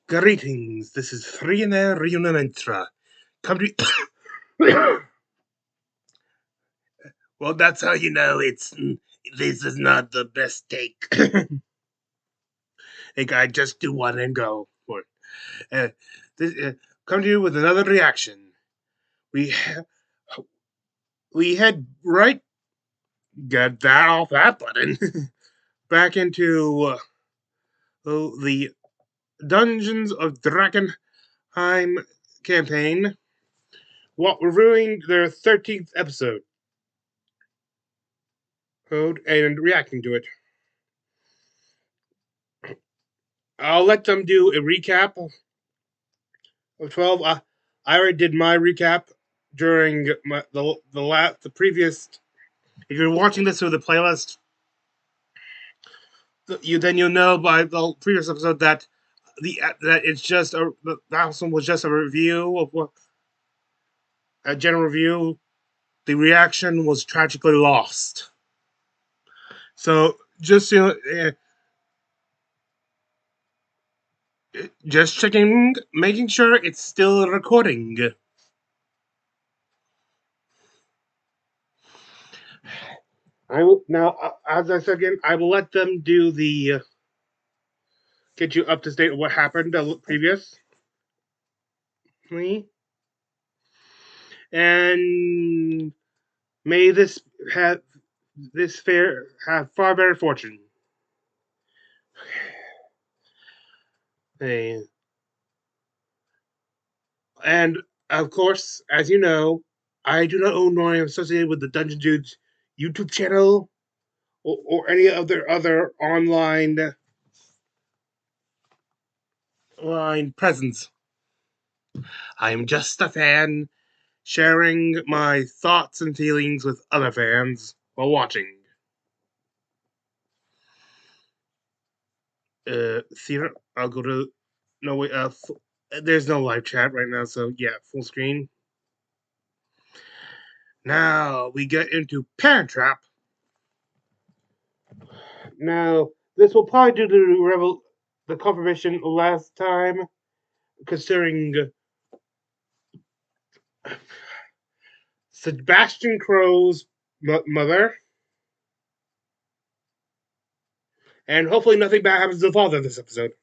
Greetings, this is Friene Reunimentra. Come to... Well, that's how you know this is not the best take. I just do one and go for it. Come to you with another reaction. We head right... Get that off that button. Back into the Dungeons of Drakkenheim campaign, while reviewing their 13th episode and reacting to it. I'll let them do a recap of 12. I already did my recap during the previous. If you're watching this through the playlist, you'll know by the previous episode that it's just that one was just a review of a general review. The reaction was tragically lost. So just just checking, making sure it's still recording. I will now, as I said again, I will let them do the get you up to date of what happened previously, and may this fair have far better fortune. Hey. And of course, as you know, I do not own nor am associated with the Dungeon Dudes YouTube channel or any other online presence. I am just a fan sharing my thoughts and feelings with other fans while watching. I'll go to... No, wait, there's no live chat right now, so yeah, full screen. Now we get into Parent Trap. Now, this will probably do the confirmation last time, considering Sebastian Crow's mother. And hopefully nothing bad happens to the father this episode.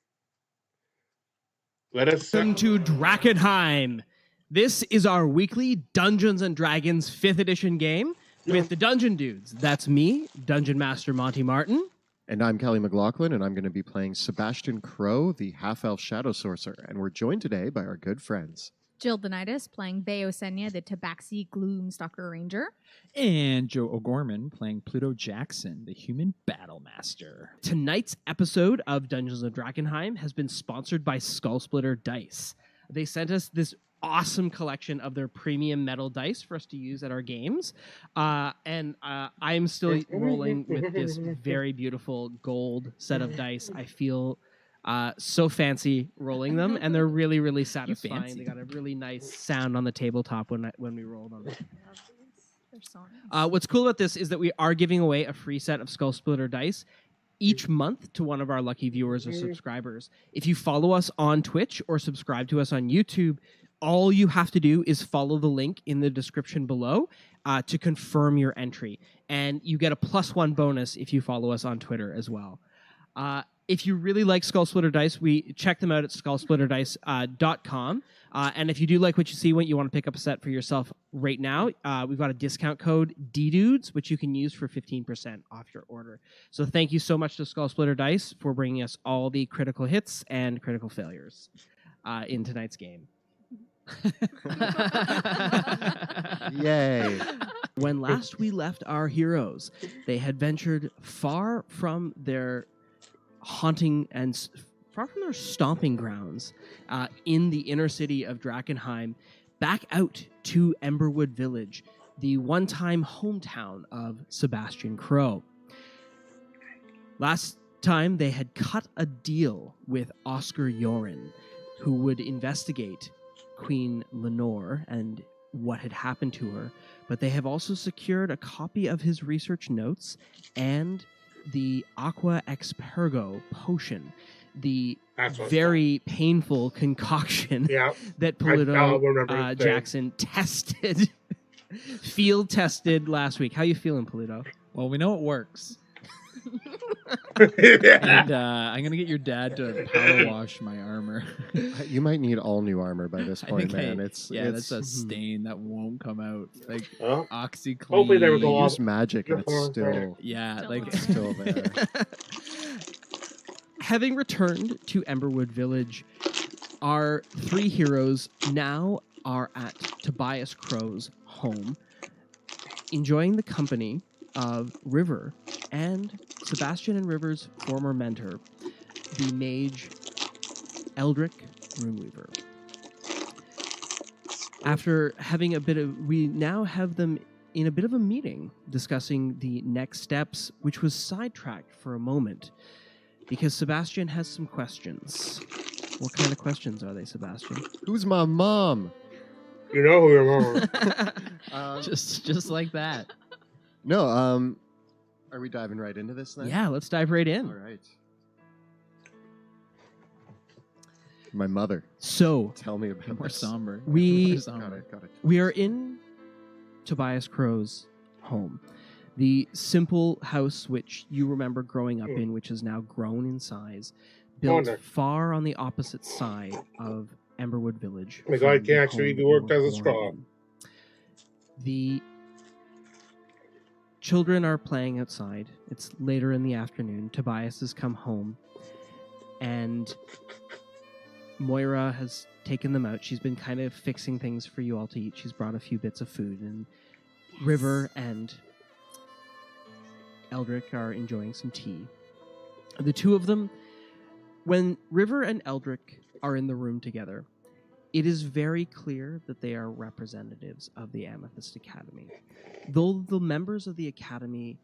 Welcome to Drakkenheim. This is our weekly Dungeons & Dragons 5th edition game with the Dungeon Dudes. That's me, Dungeon Master Monty Martin. And I'm Kelly McLaughlin, and I'm going to be playing Sebastian Crow, the half-elf shadow sorcerer. And we're joined today by our good friends. Jill Benitis playing Beosenia, the Tabaxi Gloomstalker Ranger. And Joe O'Gorman playing Pluto Jackson, the human battle master. Tonight's episode of Dungeons of Drakkenheim has been sponsored by Skullsplitter Dice. They sent us this awesome collection of their premium metal dice for us to use at our games. And I'm still rolling with this very beautiful gold set of dice. I feel so fancy rolling them, and they're really, really satisfying. They got a really nice sound on the tabletop when we roll them. What's cool about this is that we are giving away a free set of Skullsplitter dice each month to one of our lucky viewers or subscribers. If you follow us on Twitch or subscribe to us on YouTube, all you have to do is follow the link in the description below to confirm your entry. And you get a +1 bonus if you follow us on Twitter as well. If you really like Skullsplitter Dice, we check them out at skullsplitterdice.com. And if you do like what you see, when you want to pick up a set for yourself right now, we've got a discount code DDUDES, which you can use for 15% off your order. So thank you so much to Skullsplitter Dice for bringing us all the critical hits and critical failures in tonight's game. Yay. When last we left our heroes, they had ventured far from their haunting and far from their stomping grounds in the inner city of Drakkenheim, back out to Emberwood Village, the one-time hometown of Sebastian Crow. Last time, they had cut a deal with Oscar Yoren, who would investigate Queen Lenore and what had happened to her, but they have also secured a copy of his research notes and the Aqua Expergo potion, the That's what's very painful concoction Yeah. that I'll Polito remember it. Jackson tested, field tested last week. How you feeling, Polito? Well, we know it works. Yeah. And I'm going to get your dad to power wash my armor. You might need all new armor by this I point, think man. that's It's a stain that won't come out. Like Well, OxyClean. hopefully there was a they lot- use magic and it's still Yeah, Still like there. it's still there. Having returned to Emberwood Village, our three heroes now are at Tobias Crow's home, enjoying the company of River and Sebastian and River's former mentor, the mage Eldrick Runeweaver. After having we now have them in a bit of a meeting discussing the next steps, which was sidetracked for a moment because Sebastian has some questions. What kind of questions are they, Sebastian? Who's my mom? You know who your mom is. just like that. No, are we diving right into this then? Yeah, let's dive right in. All right. My mother. So Tell me about More this. somber. We- More somber. Got it. we are in Tobias Crow's home. The simple house which you remember growing up in, which has now grown in size, built Wonder. far on the opposite side of Emberwood Village. Oh my God, from can't the actually home be that you worked were as a born straw. in. The children are playing outside. It's later in the afternoon. Tobias has come home, and Moira has taken them out. She's been kind of fixing things for you all to eat. She's brought a few bits of food, and River and Eldrick are enjoying some tea. The two of them, when River and Eldrick are in the room together, it is very clear that they are representatives of the Amethyst Academy. Though the members of the Academy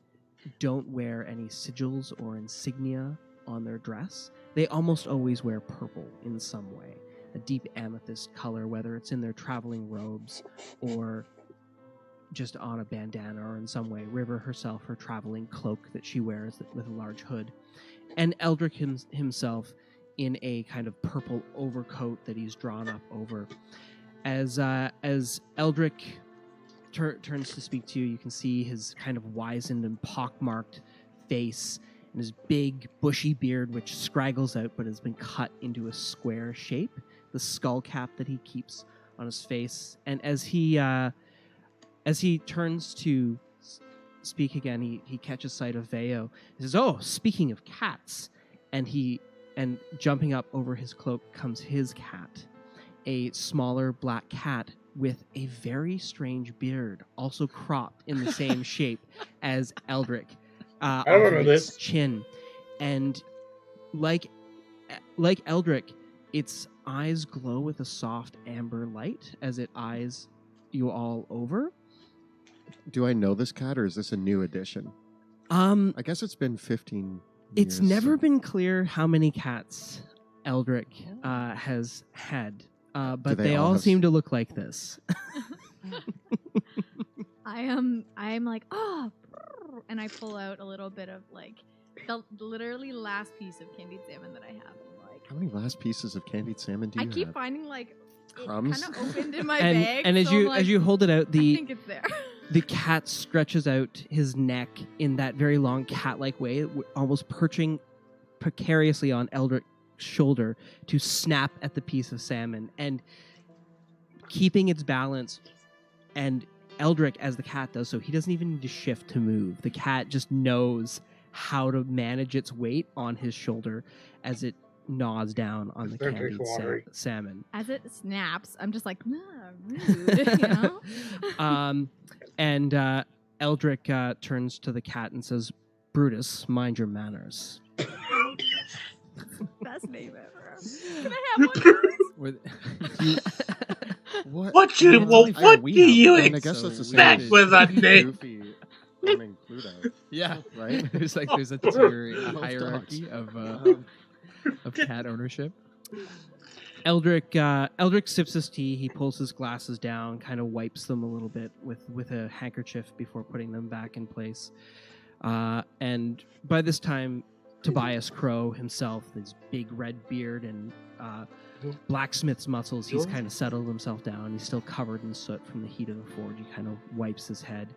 don't wear any sigils or insignia on their dress, they almost always wear purple in some way, a deep amethyst color, whether it's in their traveling robes or just on a bandana or in some way. River herself, her traveling cloak that she wears with a large hood. And Eldrick himself in a kind of purple overcoat that he's drawn up over. As Eldrick turns to speak to you, you can see his kind of wizened and pockmarked face and his big bushy beard, which scraggles out but has been cut into a square shape, the skull cap that he keeps on his face. And as he turns to speak again, he catches sight of Veo. He says, "Oh, speaking of cats," and jumping up over his cloak comes his cat, a smaller black cat with a very strange beard, also cropped in the same shape as Eldrick. I remember off of its this. chin, and like Eldrick, its eyes glow with a soft amber light as it eyes you all over. Do I know this cat or is this a new addition? Um, I guess it's been 15 it's years, never so- been clear how many cats Eldrick has had, but they they all all have seem to look like this. I'm like, and I pull out a little bit of like the literally last piece of candied salmon that I have. And like, How many last pieces of candied salmon do I you keep have? finding like Crumbs? kind of opened in my and bag. and as so I'm you like, as you hold it out, I the think it's there. the cat stretches out his neck in that very long cat-like way, almost perching precariously on Eldrick's shoulder to snap at the piece of salmon and keeping its balance. And Eldrick, as the cat does so, he doesn't even need to shift to move. The cat just knows how to manage its weight on his shoulder as it gnaws down on the That takes candied water. salmon. As it snaps, I'm just like, rude, you know? And Eldrick turns to the cat and says, "Brutus, mind your manners." Best name ever. Can I have one of those? With- What do Well, well, it's what we do have you one, I mean, I guess so that's the we same expect as with a name? Goofy owning Pluto, yeah, right? there's a tier Both hierarchy dogs. of cat ownership. Eldrick sips his tea. He pulls his glasses down, kind of wipes them a little bit with a handkerchief before putting them back in place. And by this time, Tobias Crow himself, his big red beard and blacksmith's muscles, he's kind of settled himself down. He's still covered in soot from the heat of the forge. He kind of wipes his head.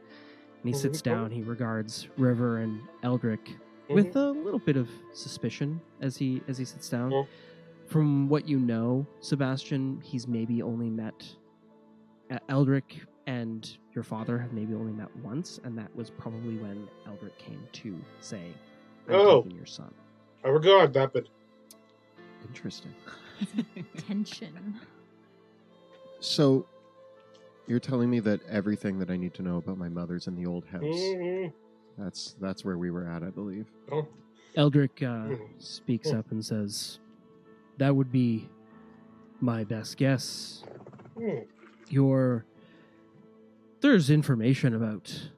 And he sits down. He regards River and Eldrick with a little bit of suspicion as he sits down. From what you know, Sebastian, he's maybe only met Eldrick and your father have maybe only met once, and that was probably when Eldrick came to say, I'm taking your son. I forgot that, but Interesting. Tension. So, you're telling me that everything that I need to know about my mother's in the old house. That's where we were at, I believe. Eldrick speaks up and says, that would be my best guess. There's information about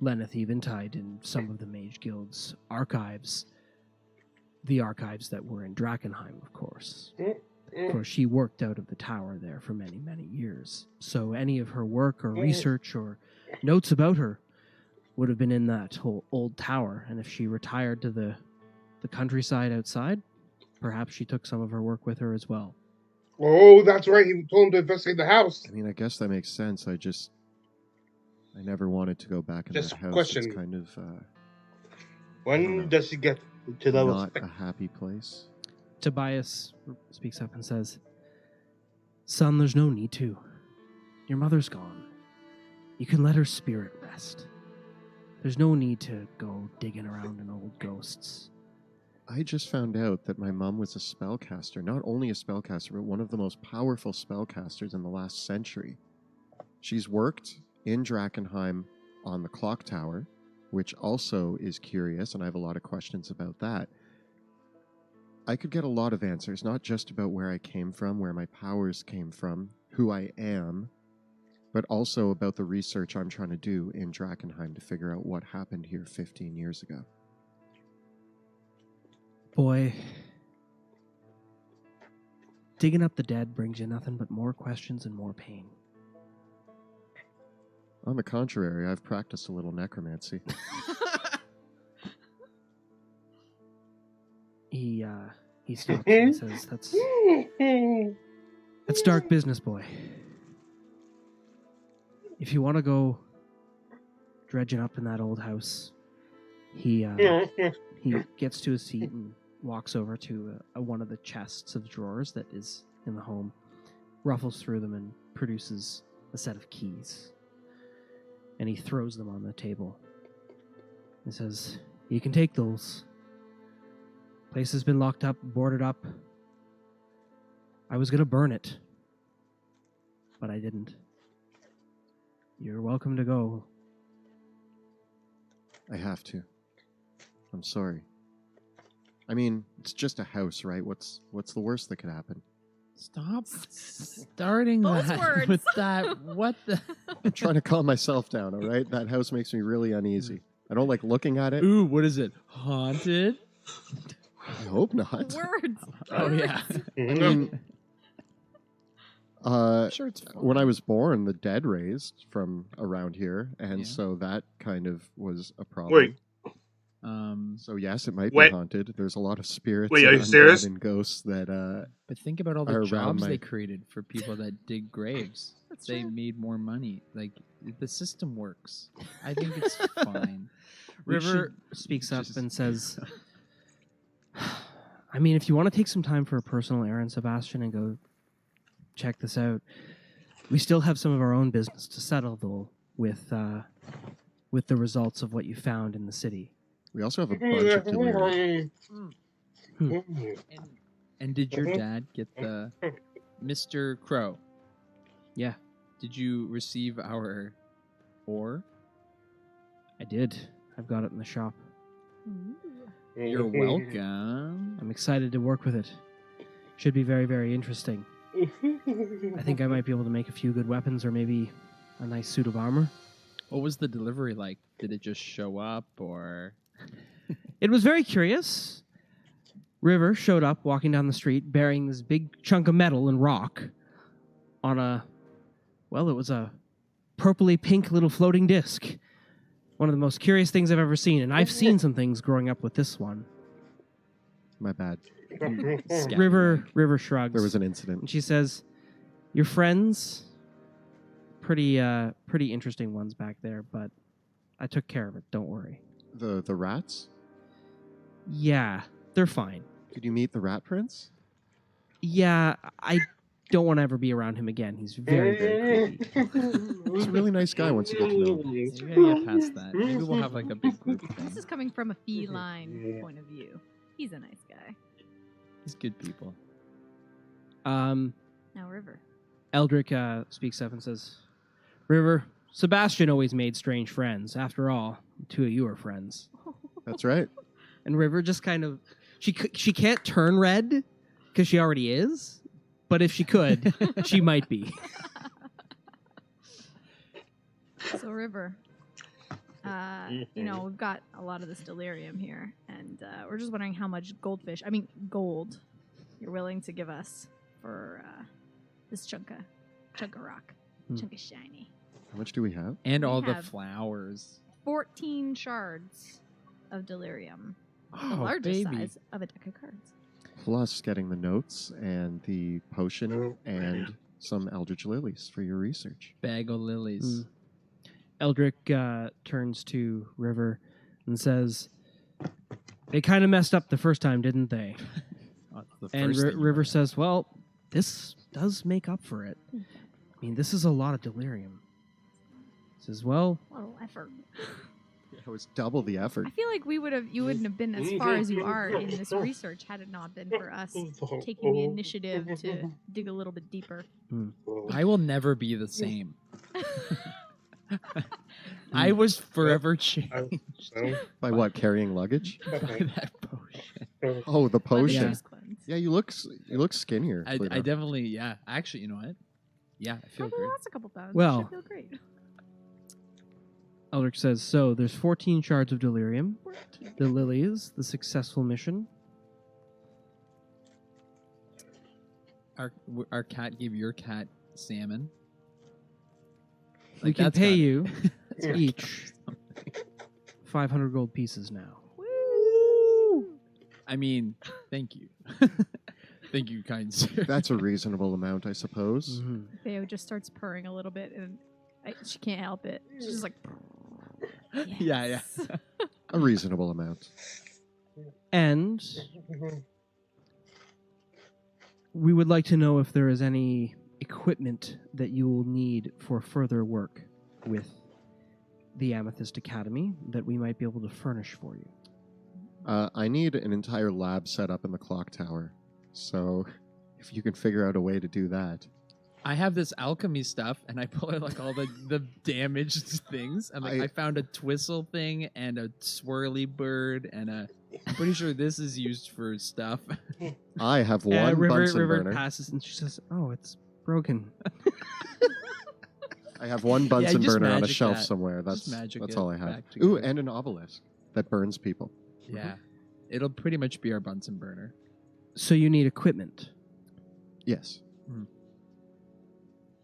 Lenneth Eventide in some of the Mage Guild's archives. The archives that were in Drakkenheim, of course. Of course, she worked out of the tower there for many, many years. So any of her work or research or notes about her would have been in that whole old tower. And if she retired to the countryside outside, perhaps she took some of her work with her as well. Oh, that's right. He told him to investigate the house. I mean, I guess that makes sense. I never wanted to go back in Just that house. question. It's kind of When does she get to that? not a happy place. Tobias speaks up and says, son, there's no need to. Your mother's gone. You can let her spirit rest. There's no need to go digging around in old ghosts. I just found out that my mom was a spellcaster. Not only a spellcaster, but one of the most powerful spellcasters in the last century. She's worked in Drakkenheim on the clock tower, which also is curious, and I have a lot of questions about that. I could get a lot of answers, not just about where I came from, where my powers came from, who I am, but also about the research I'm trying to do in Drakkenheim to figure out what happened here 15 years ago. Boy, digging up the dead brings you nothing but more questions and more pain. On the contrary, I've practiced a little necromancy. He stops and says, that's dark business, boy. If you want to go dredging up in that old house, he gets to his seat and walks over to one of the chests of drawers that is in the home, ruffles through them and produces a set of keys. And he throws them on the table. He says, you can take those. Place has been locked up, boarded up. I was going to burn it, but I didn't. You're welcome to go. I have to. I'm sorry. I mean, it's just a house, right? What's the worst that could happen? Stop starting Those that words. with that. What the? I'm trying to calm myself down, all right? That house makes me really uneasy. I don't like looking at it. Ooh, what is it? Haunted? I hope not. Words. Oh, yeah. I mean, Sure, it's fun. when I was born, the dead raised from around here, and Yeah. so that kind of was a problem. Wait. So yes, it might be Wait. haunted. There's a lot of spirits Wait, are and you serious? undead and ghosts that But think about all are the around jobs my- they created for people that dig graves. They made more money. Like, the system works. I think it's fine. We River should speaks up just- and says, I mean, if you want to take some time for a personal errand, Sebastian, and go check this out, we still have some of our own business to settle, though, with the results of what you found in the city. we also have a bunch of delirium. And did your dad get the Mr. Crow? Yeah, Did you receive our ore? I did. I've got it in the shop. You're welcome. I'm excited to work with it. Should be very, very interesting. I think I might be able to make a few good weapons or maybe a nice suit of armor. What was the delivery like? Did it just show up, or? It was very curious. River showed up walking down the street bearing this big chunk of metal and rock on it was a purpley pink little floating disc. One of the most curious things I've ever seen, and I've seen some things growing up with this one. My bad. River shrugs. There was an and incident. she says, "Your friends, pretty interesting ones back there, but I took care of it. Don't worry." The rats? Yeah, they're fine. Did you meet the rat prince? Yeah, I don't want to ever be around him again. He's very, very creepy. He's a really nice guy once you get to know him. Yeah, you gotta get past that. Maybe we'll have like a big group thing. This is coming from a feline point of view. He's a nice guy. He's good people. Now River. Eldrick speaks up and says, "River, Sebastian always made strange friends. After all, the two of you are friends." That's right. And River just kind of she can't turn red because she already is, but if she could, she might be. So River, we've got a lot of this delirium here, and we're just wondering how much gold you're willing to give us for this chunk of rock, chunk of shiny. How much do we have? And We all the have- flowers. 14 shards of delirium, the Oh, largest baby. size of a deck of cards. Plus getting the notes and the potion and some eldritch lilies for your research. Bag of lilies. Eldrick turns to River and says, "They kind of messed up the first time, didn't they?" Oh, it's the And first thing you River learn. says, "Well, this does make up for it. I mean, this is a lot of delirium." Says, "Well, A little effort. It was double the effort. I feel like you wouldn't have been as far as you are in this research had it not been for us taking the initiative to dig a little bit deeper. I will never be the same. I was forever changed By what? Carrying luggage? by that potion. Oh, the By the potion. juice cleanse. Yeah, you look skinnier. I Pluto. definitely, yeah. Actually, you know what? Yeah, I feel Probably great. lost a couple pounds. Well. Should feel great. Eldrick says, so there's 14 shards of delirium, the lilies, the successful mission." Our cat gave your cat salmon. We can that's pay got- you that's got each 500 gold pieces now. I mean, thank you. Thank you, kind sir. That's a reasonable amount, I suppose. Theo just starts purring a little bit, and she can't help it. She's just like, Yeah, yes. A reasonable amount. And we would like to know if there is any equipment that you will need for further work with the Amethyst Academy that we might be able to furnish for you. I need an entire lab set up in the clock tower. So if you can figure out a way to do that. I have this alchemy stuff, and I pull out like all the damaged things. I'm like, I found a twistle thing and a swirly bird, and I'm pretty sure this is used for stuff. I have one Bunsen River burner. passes and she says, "Oh, it's broken." I have one Bunsen just burner on a magic shelf that. somewhere. Just That's magic that's it all I have. back Ooh, together. and an obelisk that burns people. Yeah, it'll pretty much be our Bunsen burner. So you need equipment. Yes.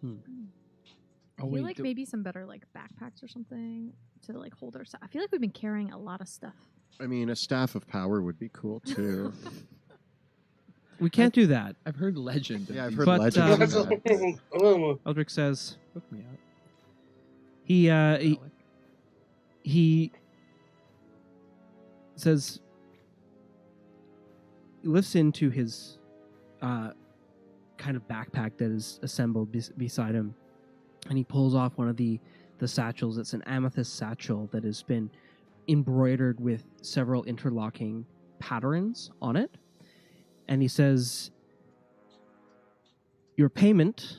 I feel like maybe some better like backpacks or something to like hold our stuff. I feel like we've been carrying a lot of stuff. I mean, a staff of power would be cool too. We can't do that. I've heard legend. of Yeah, I've these- heard But, legends of that. Eldrick says Hook me up. he says he lifts into his kind of backpack that is assembled beside him, and he pulls off one of the satchels. It's an amethyst satchel that has been embroidered with several interlocking patterns on it, and he says, "Your payment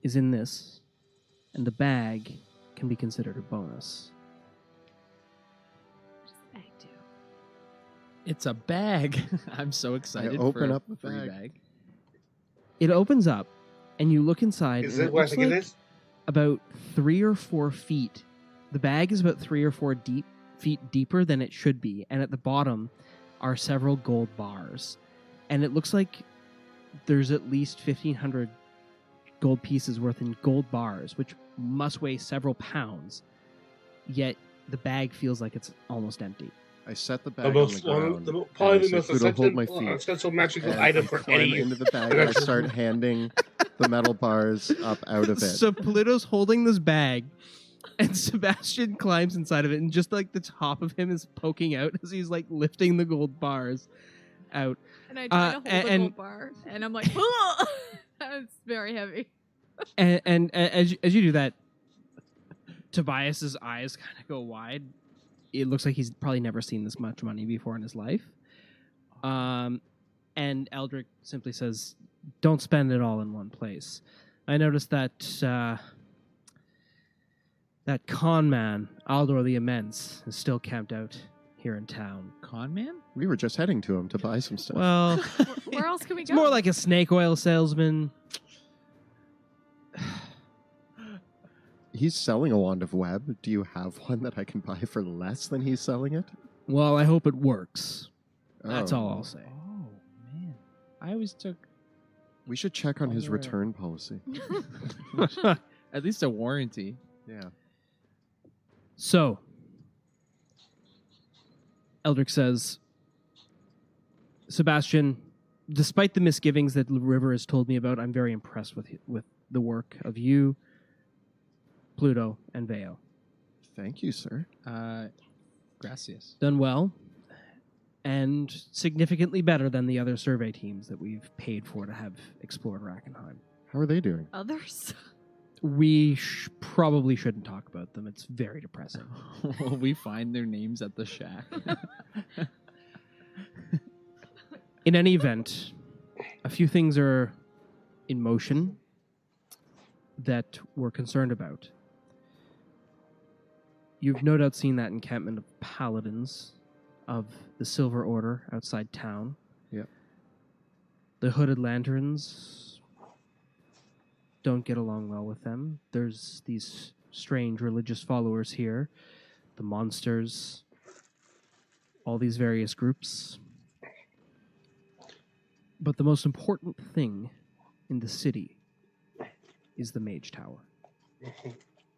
is in this, and the bag can be considered a bonus." What does the bag do? It's a bag. I'm so excited. open for up the a free bag. It opens up, and you look inside. Is and it what I looks think it like is? about 3 or 4 feet. The bag is about 3 or 4 feet deeper than it should be, and at the bottom are several gold bars. And it looks like there's at least 1,500 gold pieces worth in gold bars, which must weigh several pounds. Yet the bag feels like it's almost empty. I set the The bag on the most ground. probably and I the say, most Pluto, hold my essential, feet. essential magical And item I for climb any. into the bag and I start handing the metal bars up out of it. So Pluto's holding this bag, and Sebastian climbs inside of it, and just like the top of him is poking out as he's like lifting the gold bars out. And I try to hold the and- gold bar, and I'm like, it's very heavy. And as you do that, Tobias's eyes kind of go wide. It looks like he's probably never seen this much money before in his life. And Eldrick simply says, "Don't spend it all in one place." I noticed that that con man, Aldor the Immense, is still camped out here in town. Con man? We were just heading to him to buy some stuff. Well, Where else can we it's go? more like a snake oil salesman. He's selling a wand of web. Do you have one that I can buy for less than he's selling it? Well, I hope it works. That's Oh. all I'll say. Oh, man. I always took We should check on his Alright. return policy. at least a warranty. Yeah. So, Eldrick says, Sebastian, despite the misgivings that River has told me about, I'm very impressed with the work of you, Pluto, and Veo. Thank you, sir. Gracias. Done well, and significantly better than the other survey teams that we've paid for to have explored Drakkenheim. How are they doing? Others? We probably shouldn't talk about them. It's very depressing. Will we find their names at the shack? In any event, a few things are in motion that we're concerned about. You've no doubt seen that encampment of paladins of the Silver Order outside town. Yep. The Hooded Lanterns don't get along well with them. There's these strange religious followers here, the monsters, all these various groups. But the most important thing in the city is the Mage Tower,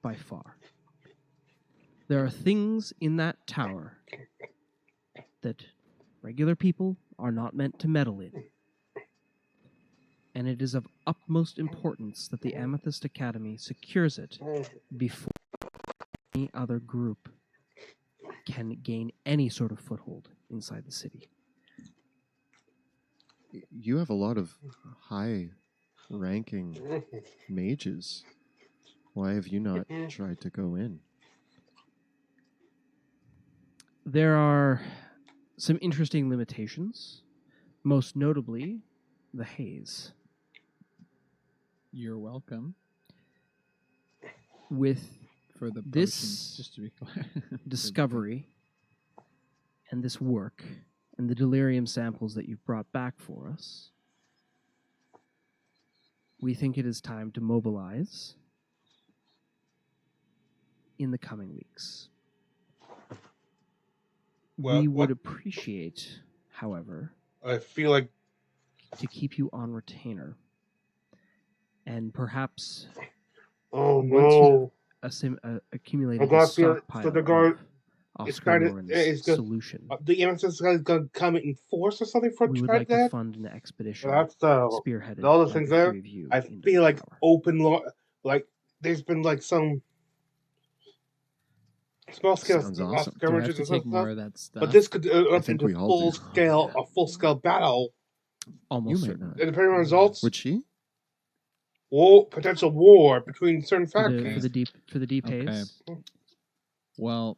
by far. There are things in that tower that regular people are not meant to meddle in. And it is of utmost importance that the Amethyst Academy secures it before any other group can gain any sort of foothold inside the city. You have a lot of high-ranking mages. Why have you not tried to go in? There are some interesting limitations, most notably the haze. You're welcome With for the This potions, just to be clear. discovery and this work and the delirium samples that you've brought back for us, we think it is time to mobilize in the coming weeks. Well, We what- would appreciate, however, I feel like to keep you on retainer and perhaps oh Once you no, accumulated I a gotta feel it. stockpile So the guard- of it's Oscar kinda- Lauren's it's good. solution. the Amethyst is gonna come in force or something for We would try like to that. fund an expedition That's spearheaded the other by things the there. three of you I into feel the like tower. like there's been like some small scale Sounds awesome. Do I have skirmishes to and take stuff. more of that stuff? But this could up think into we all do. a full scale battle. Almost You might certain. not. And depending on results, Would she? potential war between certain For factions. the deep Okay. haze. Well,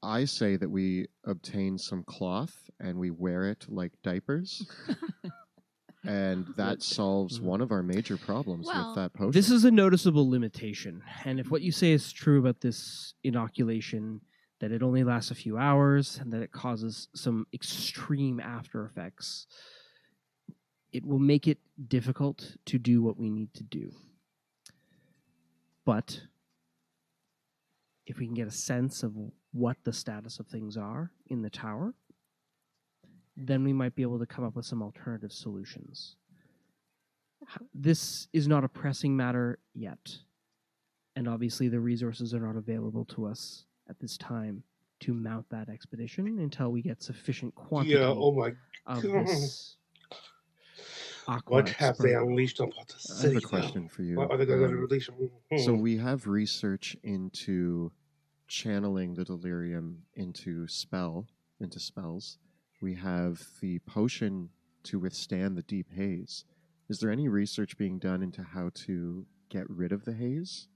I say that we obtain some cloth and we wear it like diapers. And that solves one of our major problems Well, with that potion. This is a noticeable limitation, and if what you say is true about this inoculation, that it only lasts a few hours and that it causes some extreme after effects, it will make it difficult to do what we need to do. But if we can get a sense of what the status of things are in the tower, then we might be able to come up with some alternative solutions. This is not a pressing matter yet, and obviously the resources are not available to us at this time to mount that expedition until we get sufficient quantity Yeah, oh my of god. this aqua What have they experto. unleashed upon the I have city? a question for you. What are they going to release? So we have research into channeling the delirium into spells. We have the potion to withstand the deep haze. Is there any research being done into how to get rid of the haze?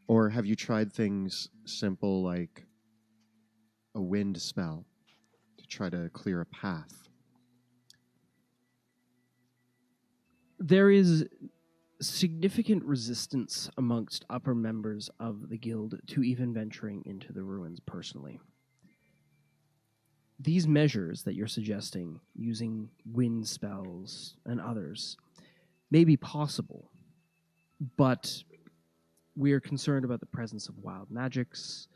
Or have you tried things simple like a wind spell to try to clear a path? There is significant resistance amongst upper members of the guild to even venturing into the ruins personally. These measures that you're suggesting, using wind spells and others, may be possible, but we are concerned about the presence of wild magics,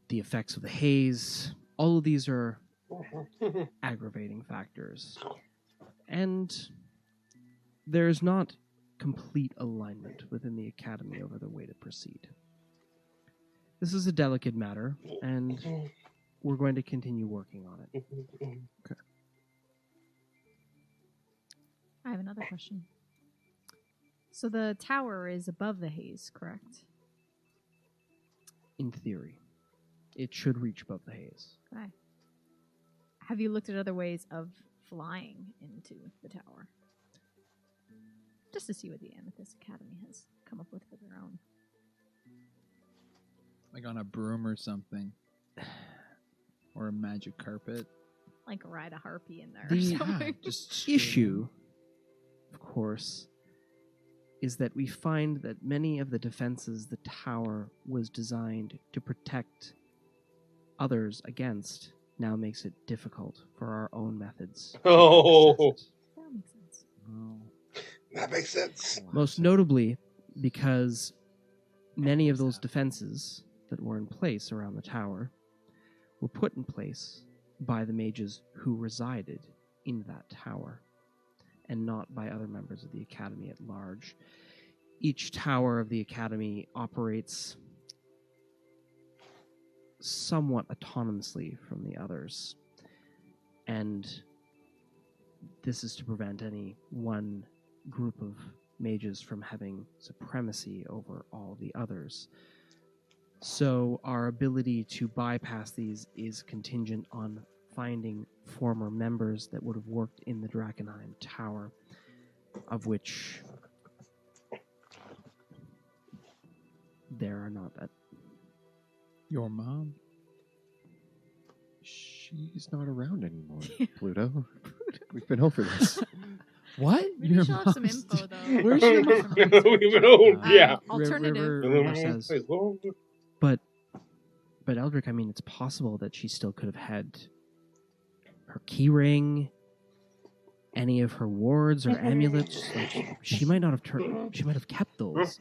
the effects of the haze. All of these are aggravating factors. And there's not complete alignment within the Academy over the way to proceed. This is a delicate matter, and we're going to continue working on it. Okay. I have another question. So the tower is above the haze, correct? In theory, it should reach above the haze. Okay. Have you looked at other ways of flying into the tower? Just to see what the Amethyst Academy has come up with for their own. Like on a broom or something. Or a magic carpet. Like ride a harpy in there or The something. Just issue, of course, is that we find that many of the defenses the tower was designed to protect others against now makes it difficult for our own methods to Oh. access it. That makes sense. Oh. That makes sense. Most notably because many of those defenses that were in place around the tower were put in place by the mages who resided in that tower, and not by other members of the Academy at large. Each tower of the Academy operates somewhat autonomously from the others, and this is to prevent any one group of mages from having supremacy over all the others. So our ability to bypass these is contingent on finding former members that would have worked in the Drakkenheim Tower, of which there are not that. Your mom? She's not around anymore, Pluto. We've been over this. What? Maybe Your she'll have some mom's- info, though. Where's your Maybe mom? some research. Yeah. Alternative. River says, but Eldrick, I mean, it's possible that she still could have had her key ring, any of her wards or amulets. Like she might not have she might have kept those.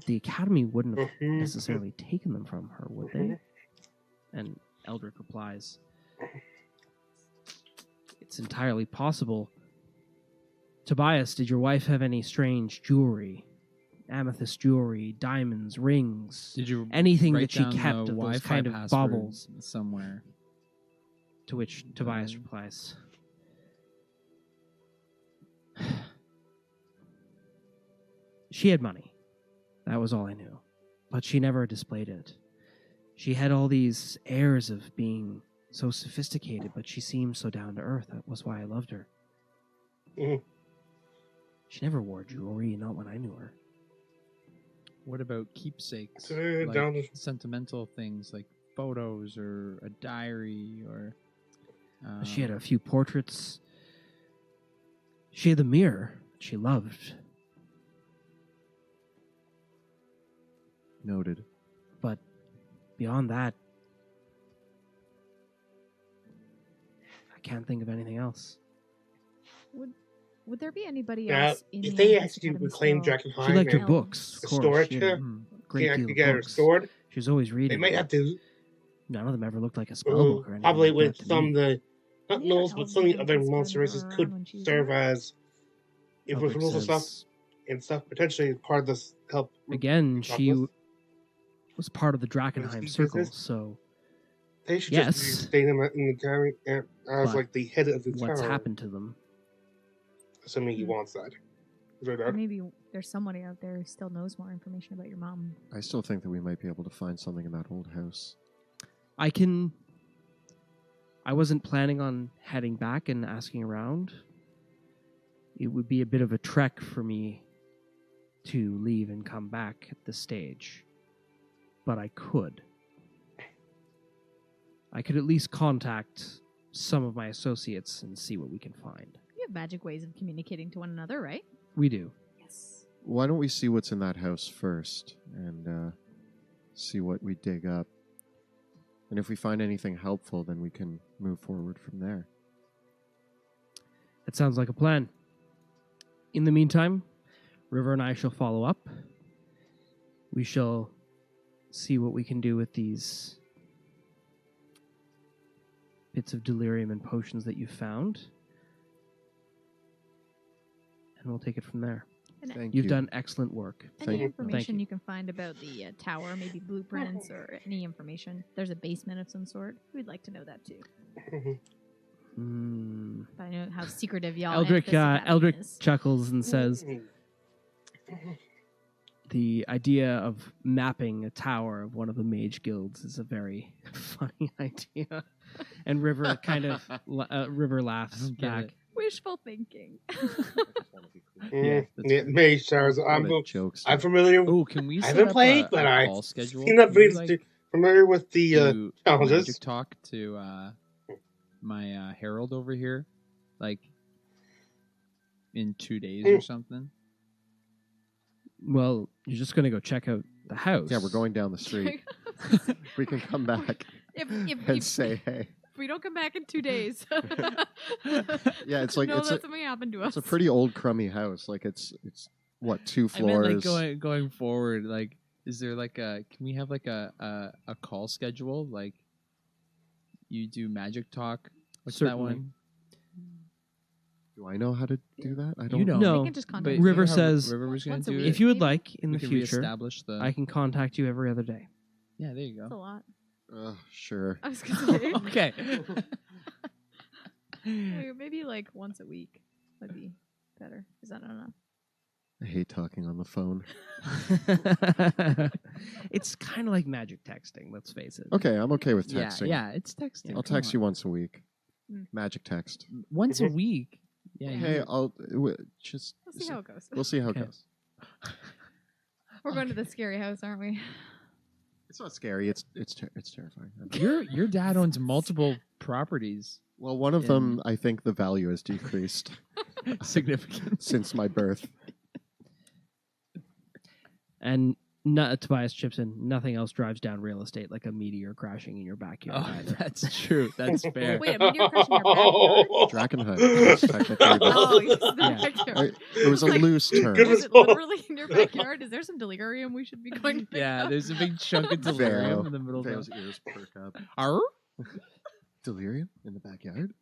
The Academy wouldn't have necessarily taken them from her, would they? And Eldrick replies, it's entirely possible. Tobias, did your wife have any strange jewelry? Amethyst jewelry, diamonds, rings, Did you anything write that she down kept the of those Wi-Fi kind of password baubles? somewhere? To which Tobias replies, she had money. That was all I knew. But she never displayed it. She had all these airs of being so sophisticated, but she seemed so down to earth. That was why I loved her. Mhm. She never wore jewelry, not when I knew her. What about keepsakes? Down Like sentimental things like photos or a diary or... She had a few portraits. She had the mirror she loved. Noted. But beyond that, I can't think of anything else. Would there be anybody Yeah, else in if the they Amethyst actually Academy reclaim still? Drakkenheim She liked her and books, of restore course. it She had a to great they actually deal get of it books. restored, She was always they reading. might them. have to None of them ever looked like a spell book or anything. probably like with that to some me. of the not Any other gnolls, but elves some of the and other amethyst monster friends races were could around when she was serve there? as if with Eldrick rules and stuff says, and stuff potentially part of this help. again, she Metropolis. was part of the Drakkenheim Business? circle, so They should Yes. just be staying in the tower as But like the head of the what's tower. happened to them? Assuming he wants that. Is that Or right? maybe there's somebody out there who still knows more information about your mom. I still think that we might be able to find something in that old house. I wasn't planning on heading back and asking around. It would be a bit of a trek for me to leave and come back at this stage. But I could. I could at least contact some of my associates and see what we can find. You have magic ways of communicating to one another, right? We do. Yes. Why don't we see what's in that house first and see what we dig up? And if we find anything helpful, then we can move forward from there. That sounds like a plan. In the meantime, River and I shall follow up. We shall see what we can do with these bits of delirium and potions that you found. And we'll take it from there. And Thank You've you. done excellent work. any Thank you. information you can find about the tower, maybe blueprints or any information. There's a basement of some sort. We'd like to know that too. Hmm. But I know how secretive y'all Eldrick, this academy Eldrick is. chuckles and says, the idea of mapping a tower of one of the mage guilds is a very funny idea. And River kind of River laughs don't get back. it. Wishful thinking. Yeah, that's Yeah, right. Mage Towers. What I'm a jokester. I'm familiar. Oh, can we I set haven't up played, a but I call schedule? seen that Can we, video. like, Familiar with the do challenges. magic talk to my Herald over here, like in 2 days or something. Well, you're just going to go check out the house. Yeah, we're going down the street. We can come back and say hey. If we don't come back in 2 days, Yeah, it's like know it's that something happened to us. it's a pretty old crummy house. Like it's what, 2 I meant floors. like going forward. Like, is there like a? Can we have like a call schedule? Like, you do magic talk. What's Certainly. that one? Do I know how to do that? I don't You don't. No, They can just contact But you. River you know how says, River was going once to a do week. it. if you would Maybe? like in We the can future, reestablish the. I can contact you every other day. Yeah, there you That's a go. lot. Sure. I was gonna say Okay. maybe like once a week would be better. Is that not enough? I hate talking on the phone. It's kind of like magic texting, let's face it. Okay, I'm okay with yeah, texting. yeah, it's texting. I'll come text you on. once a week. Mm. Magic text. Once a week. Yeah. Hey, you- I'll just. We'll see how it goes. We'll see how Okay. it goes. We're going to the scary house, aren't we? It's not scary. It's terrifying. your dad owns multiple properties. Well, one of them, I think the value has decreased Significant. since my birth. And Tobias chips in, nothing else drives down real estate like a meteor crashing in your backyard Oh, either. that's true. That's fair. Wait, a meteor crashing your backyard? Drakkenheim is technically the- Oh, yes, the Yeah. backyard. It was a Like, loose term. Good Is it literally in your backyard? Is there some delirium we should be going to pick Yeah, up? there's a big chunk of delirium in the middle of Vale's the. ears perk up. Arr? Delirium in the backyard?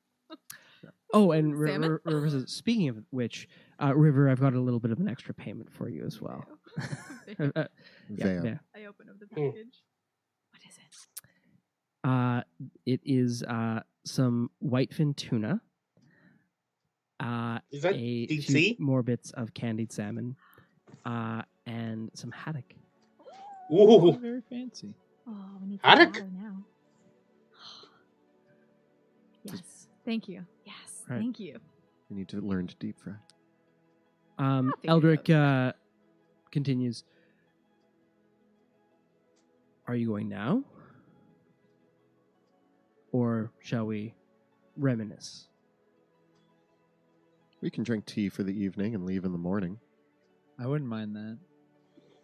Oh, and Salmon? River says, speaking of which, River, I've got a little bit of an extra payment for you as well. Yeah, Vale. yeah. I open up the package. What is it? It is some whitefin tuna, Is that a deep few sea? more bits of candied salmon, and some haddock. Oh, Ooh. very fancy. Oh, we need Haddock? some water now. Yes. Thank you. Yes. Right. Thank you. We need to learn to deep fry. figure it Eldrick continues. Are you going now? Or shall we reminisce? We can drink tea for the evening and leave in the morning. I wouldn't mind that.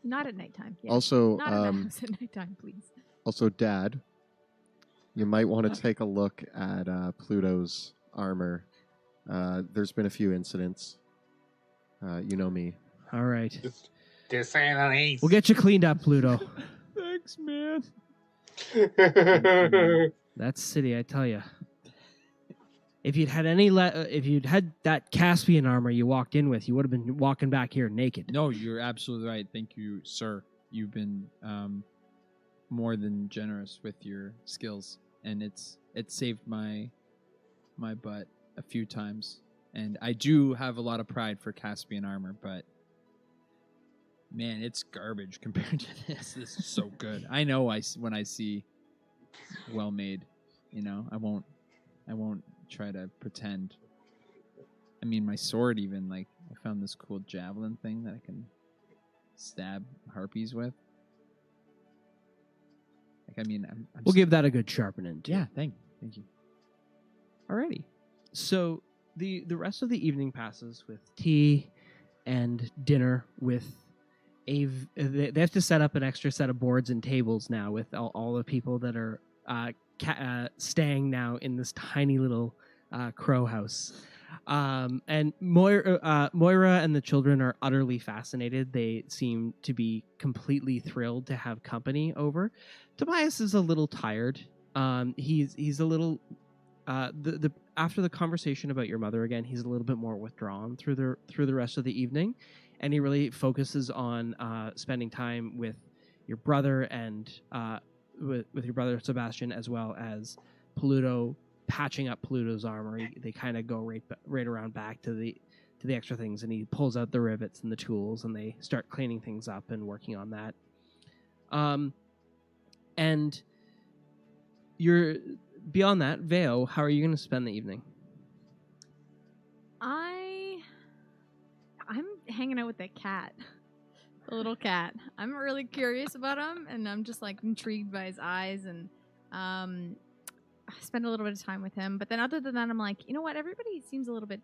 Not at nighttime. Yeah. Also, Not in the house at nighttime, please. Dad, you might want to take a look at Pluto's armor. There's been a few incidents. You know me. All right. Just saying an ace. We'll get you cleaned up, Pluto. Thanks, man. That's city, I tell you. If you'd had if you'd had that Caspian armor you walked in with, you would have been walking back here naked. No, you're absolutely right. Thank you, sir. You've been more than generous with your skills, and it saved my butt a few times. And I do have a lot of pride for Caspian armor, but man, it's garbage compared to this. This is so good. I know when I see well made, I won't try to pretend. I mean, my sword even, like, I found this cool javelin thing that I can stab harpies with. Like, I mean, We'll give that a good sharpening too. Yeah, thank you. Alrighty. So the rest of the evening passes with tea and dinner with they have to set up an extra set of boards and tables now with all the people that are staying now in this tiny little crow house. And Moira and the children are utterly fascinated. They seem to be completely thrilled to have company over. Tobias is a little tired. He's a little after the conversation about your mother again, he's a little bit more withdrawn through the rest of the evening, and he really focuses on spending time with your brother and with your brother Sebastian, as well as Pluto, patching up Pluto's armor. They kind of go right around back to the extra things, and he pulls out the rivets and the tools, and they start cleaning things up and working on that. And you're beyond that, Veo, how are you going to spend the evening? I'm hanging out with that cat, the little cat. I'm really curious about him, and I'm just like intrigued by his eyes, and I spend a little bit of time with him. But then other than that, I'm like, you know what? Everybody seems a little bit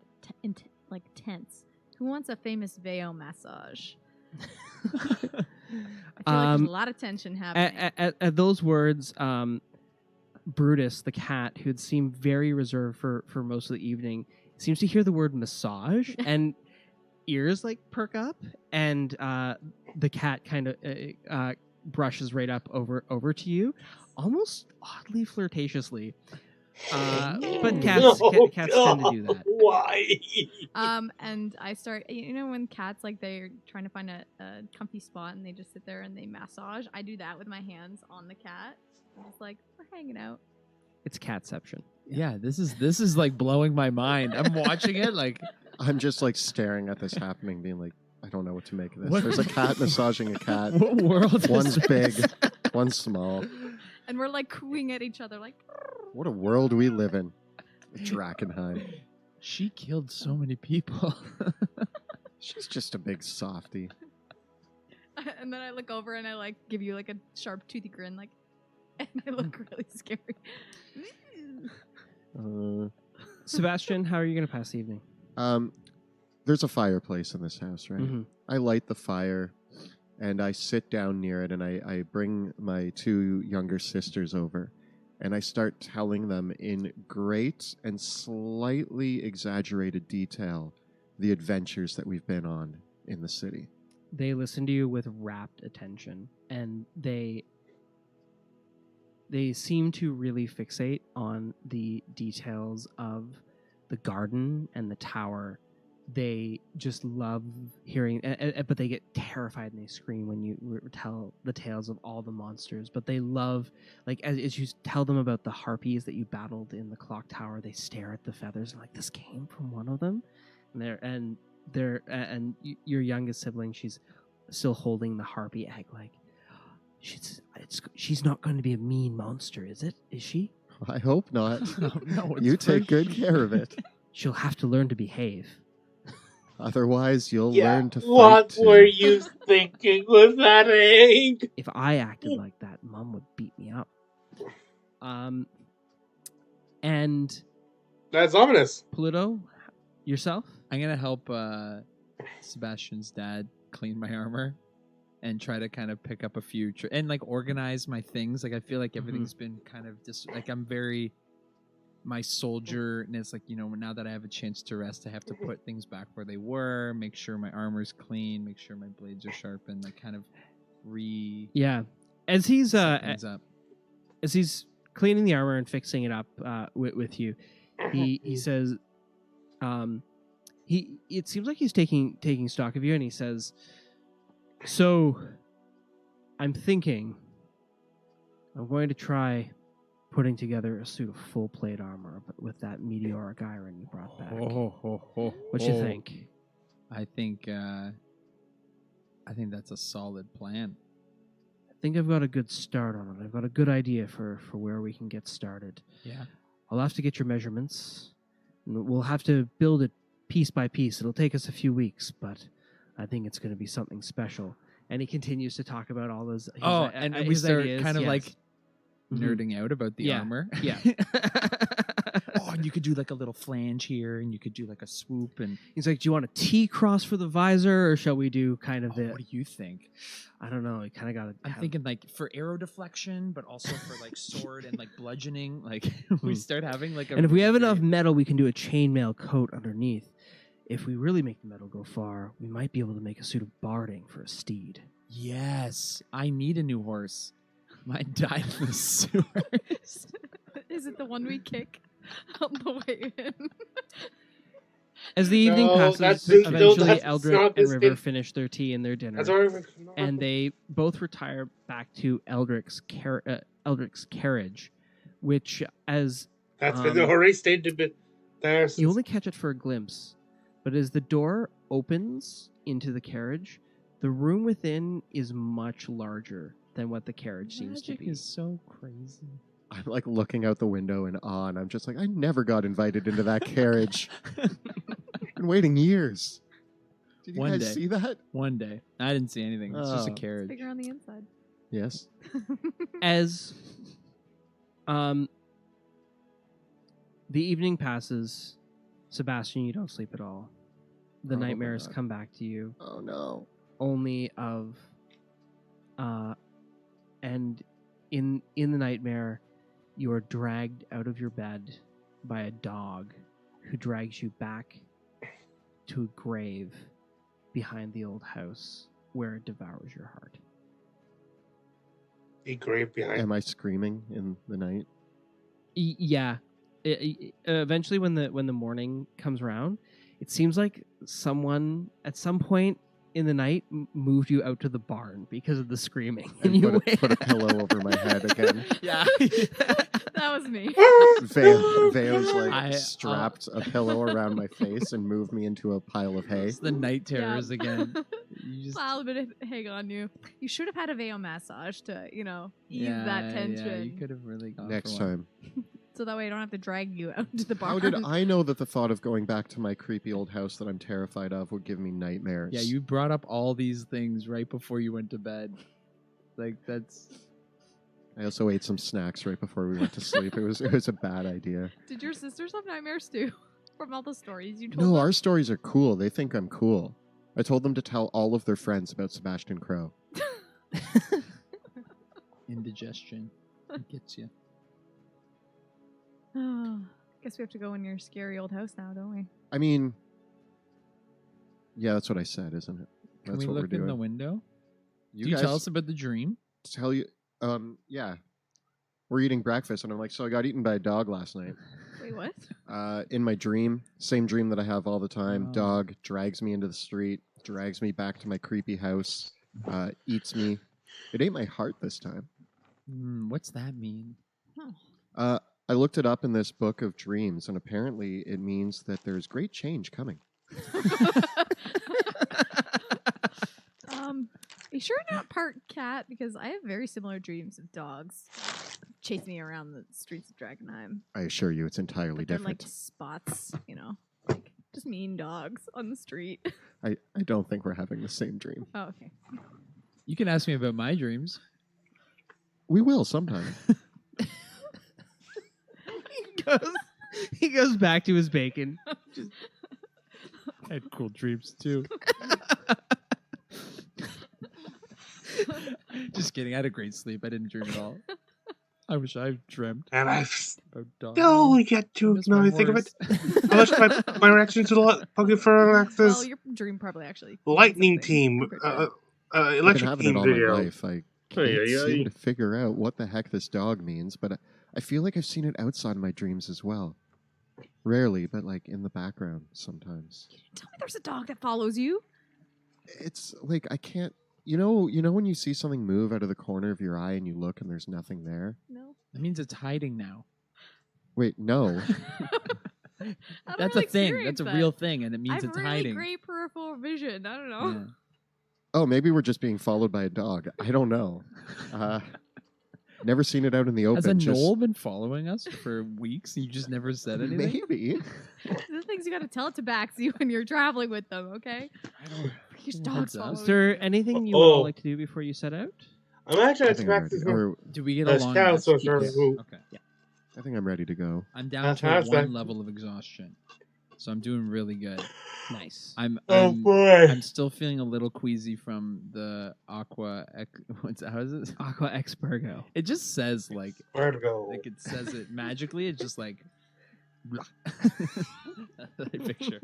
tense. Who wants a famous Veo massage? I feel like there's a lot of tension happening. At those words, Brutus, the cat, who had seemed very reserved for most of the evening, seems to hear the word massage, and ears like perk up, and the cat kind of brushes right up over to you, almost oddly flirtatiously. But cats tend to do that. Why? And I start, when cats, like, they're trying to find a comfy spot and they just sit there and they massage. I do that with my hands on the cat. I'm just like, we're hanging out. It's catception. Yeah, this is like blowing my mind. I'm watching it like I'm just like staring at this happening, being like, I don't know what to make of this. What- There's a cat massaging a cat. what world? One's is big, this? one's small. And we're like cooing at each other, like. What a world we live in. Drakkenheim. She killed so many people. She's just a big softie. And then I look over and I like give you like a sharp toothy grin, like, and I look really scary. Sebastian, how are you going to pass the evening? There's a fireplace in this house, right? Mm-hmm. I light the fire and I sit down near it, and I bring my two younger sisters over, and I start telling them in great and slightly exaggerated detail the adventures that we've been on in the city. They listen to you with rapt attention, and they seem to really fixate on the details of the garden and the tower. They just love hearing, but they get terrified and they scream when you tell the tales of all the monsters. But they love, like, as you tell them about the harpies that you battled in the clock tower, they stare at the feathers and like, this came from one of them. And your youngest sibling, she's still holding the harpy egg, like, she's not going to be a mean monster, is it? Is she? I hope not. No, You take good care of it. She'll have to learn to behave. Otherwise, you'll learn to fight. What too. were you thinking with that egg? If I acted like that, Mom would beat me up. And That's ominous. Pluto, yourself? I'm gonna help Sebastian's dad clean my armor and try to kind of pick up a few and like organize my things. Like I feel like everything's been kind of like I'm very my soldierness. Like now that I have a chance to rest, I have to put things back where they were, make sure my armor's clean, make sure my blades are sharpened, like kind of Yeah. As he's set things up. as he's cleaning the armor and fixing it up with you, he says, it seems like he's taking stock of you, and he says, so I'm thinking I'm going to try putting together a suit of full plate armor, but with that meteoric iron you brought back. What you think? I think that's a solid plan. I think I've got a good start on it. I've got a good idea for where we can get started. Yeah. I'll have to get your measurements. And we'll have to build it piece by piece. It'll take us a few weeks, but I think it's going to be something special. And he continues to talk about all his And we his start ideas, kind of yes. like nerding out about the armor. Yeah. Oh, and you could do like a little flange here, and you could do like a swoop. And He's like, do you want a T-cross for the visor, or shall we do kind of the... what do you think? I don't know. You kind of got to... I'm thinking like for arrow deflection, but also for like sword and like bludgeoning. Like we start having like a... And if we have really enough great- metal, we can do a chainmail coat underneath. If we really make the metal go far, we might be able to make a suit of barding for a steed. Yes, I need a new horse. Mine died in the sewers. Is it the one we kick on the way in? As the evening No, passes, that's- eventually that's Eldrick not and this River thing. finish their tea and their dinner, That's already and they both retire back to Eldrick's carriage, which, as That's been already stated. But there's you only catch it for a glimpse, but as the door opens into the carriage, the room within is much larger than what the carriage seems to Magic be. is so crazy. I'm like looking out the window in awe, and I'm just like, I never got invited into that carriage. Been waiting years. Did you One guys day. see that? One day. I didn't see anything. It's just a Oh. carriage. Bigger on the inside. Yes. As the evening passes, Sebastian, you don't sleep at all. The Probably nightmares not. come back to you, Oh no. only of and in the nightmare you are dragged out of your bed by a dog who drags you back to a grave behind the old house where it devours your heart. a grave behind. Am I screaming in the night? Yeah. Eventually when the morning comes around, it seems like someone at some point in the night moved you out to the barn because of the screaming. And you put a pillow over my head again. Yeah. That was me. Veo's like I- strapped a pillow around my face and moved me into a pile of hay. It's the night terrors Yeah. again. You just, Pile a bit of hang on you. You should have had a Veo massage to, ease yeah, that tension. Yeah, you could have really gone Next for one. time. So that way I don't have to drag you out to the barn. How did I know that the thought of going back to my creepy old house that I'm terrified of would give me nightmares? Yeah, you brought up all these things right before you went to bed. Like that's I also ate some snacks right before we went to sleep. It was a bad idea. Did your sisters have nightmares too? From all the stories you told No, them? our stories are cool. They think I'm cool. I told them to tell all of their friends about Sebastian Crow. indigestion. It gets you. Oh, guess we have to go in your scary old house now, don't we? I mean, yeah, that's what I said, isn't it? Can That's we what we're look in doing. the window? You Do you guys tell us about the dream? tell you, yeah. We're eating breakfast, and I'm like, so I got eaten by a dog last night. Wait, what? In my dream, same dream that I have all the time. Oh. Dog drags me into the street, drags me back to my creepy house, eats me. It ate my heart this time. What's that mean? I looked it up in this book of dreams, and apparently it means that there's great change coming. Are you sure you're not part cat? Because I have very similar dreams of dogs chasing me around the streets of Drakkenheim. I assure you, it's entirely But they're different. like spots, like just mean dogs on the street. I don't think we're having the same dream. Oh, okay. You can ask me about my dreams. We will sometime. he goes back to his bacon. I had cool dreams too. Just kidding. I had a great sleep. I didn't dream at all. I wish I dreamt And I've about dogs. still yet to Miss know my anything of it. horse. I wish my reaction to the Pokemon Well, your dream probably actually means Lightning something Team, compared to- I've been Electric having Team it all my video. life. I can't seem to figure out what the heck this dog means, but I feel like I've seen it outside of my dreams as well. Rarely, but like in the background sometimes. Tell me there's a dog that follows you. It's like I can't You know when you see something move out of the corner of your eye and you look and there's nothing there? No. That means it's hiding now. Wait, no. I don't That's really a thing. experience That's a that. real thing, and it I means have it's really hiding. great peripheral vision. I don't know. Yeah. Oh, maybe we're just being followed by a dog. I don't know. Never seen it out in the open. Has a just- knoll been following us for weeks and you just never said anything? Maybe. The things you got to tell it to Baxi when you're traveling with them, okay? I don't. Your Heads dog's up. following Is there you. anything you would all like to do before you set out? I'm actually I think I'm expecting ready. some. Do we get That's along? counts, so best? sure Yes. who- Okay. I think I'm ready to go. I'm down That's to fantastic. 1 level of exhaustion, so I'm doing really good. Nice. Oh boy! I'm still feeling a little queasy from the aqua. How is it? Aqua Expergo. It just says like Vertigo. it says it magically. It's just like. Blah. That's what I picture.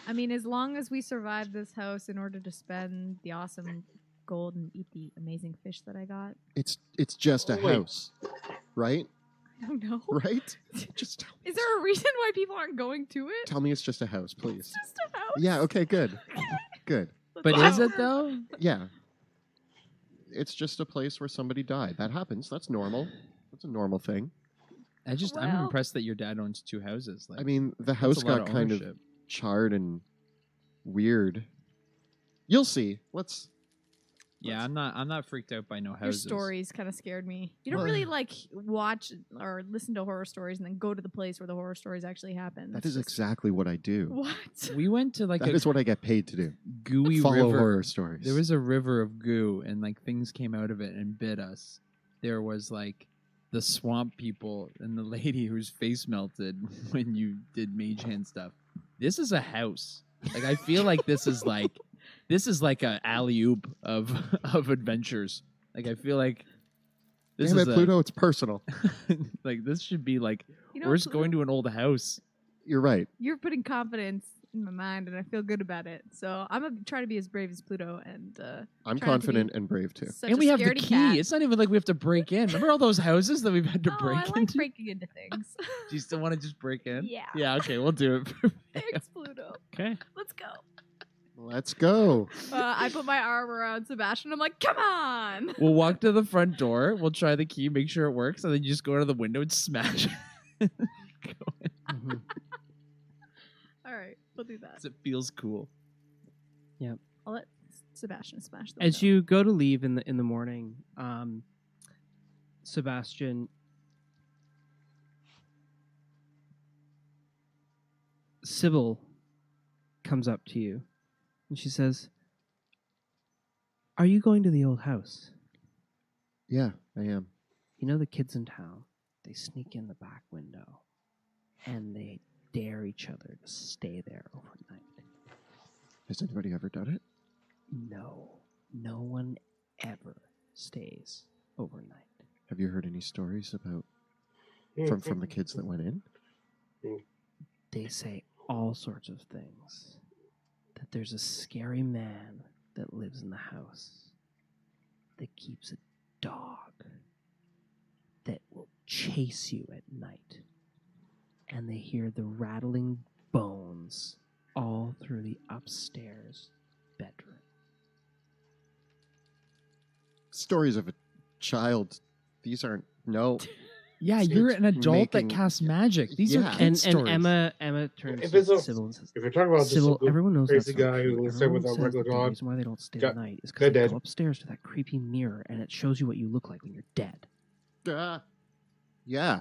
I mean, as long as we survive this house in order to spend the awesome gold and eat the amazing fish that I got, It's just a Oh, wait. house, right? I don't know. Right? Just Is there a reason why people aren't going to it? tell me it's just a house, It's please. just a house. Yeah. Okay. Good. Good. Let's But go. is it though? Yeah. It's just a place where somebody died. That happens. That's normal. That's a normal thing. I'm Well- impressed that your dad owns 2 houses. Like, I mean, the that's house a lot got kind of ownership. charred and weird. You'll see. Let's. Yeah, I'm not freaked out by no Your houses. stories kind of scared me. You don't Well- really like watch or listen to horror stories and then go to the place where the horror stories actually happen. That It's is just- exactly what I do. What? We went to like That a is what I get paid to do. gooey Follow river. horror stories. There was a river of goo, and like things came out of it and bit us. There was like the swamp people and the lady whose face melted when you did mage hand stuff. This is a house. Like I feel like this is like a alley oop of adventures. Like I feel like this Damn is it, Pluto. It's personal. like this should be like You know, we're just Pluto, going to an old house. You're right. You're putting confidence in my mind, and I feel good about it. So I'm gonna try to be as brave as Pluto, and I'm try not to be confident and brave too. such And a we have the scaredy key. cat. It's not even like we have to break in. Remember all those houses that we've had to No, break I like into? breaking into things. Do you still want to just break in? Yeah. Yeah, okay, we'll do it. Thanks, Pluto. Okay. Let's go. Let's go. I put my arm around Sebastian. I'm like, come on. We'll walk to the front door. We'll try the key, make sure it works, and then you just go to the window and smash it. Go in, Mhm. All right, we'll do that. 'cause it feels cool. I'll let Sebastian smash the As window. you go to leave in the morning, Sebastian, Sybil comes up to you and she says, "Are you going to the old house? Yeah, I am. You know the kids in town, they sneak in the back window and they dare each other to stay there overnight. Has anybody ever done it? No one ever stays overnight. Have you heard any stories about from the kids that went in? They say all sorts of things. That there's a scary man that lives in the house that keeps a dog that will chase you at night. And they hear the rattling bones all through the upstairs bedroom. Stories of a child. These aren't. No. Yeah, It's you're an adult making- that casts magic. These Yeah. are And kid stories. Emma turns If to it's a- Sybil and says, If you're talking about just Sybil, a everyone knows crazy that's not guy true. who lives Everyone with a says regular that the dog, reason why they don't stay got- at night is they're because they dead. go upstairs to that creepy mirror and it shows you what you look like when you're dead. Yeah.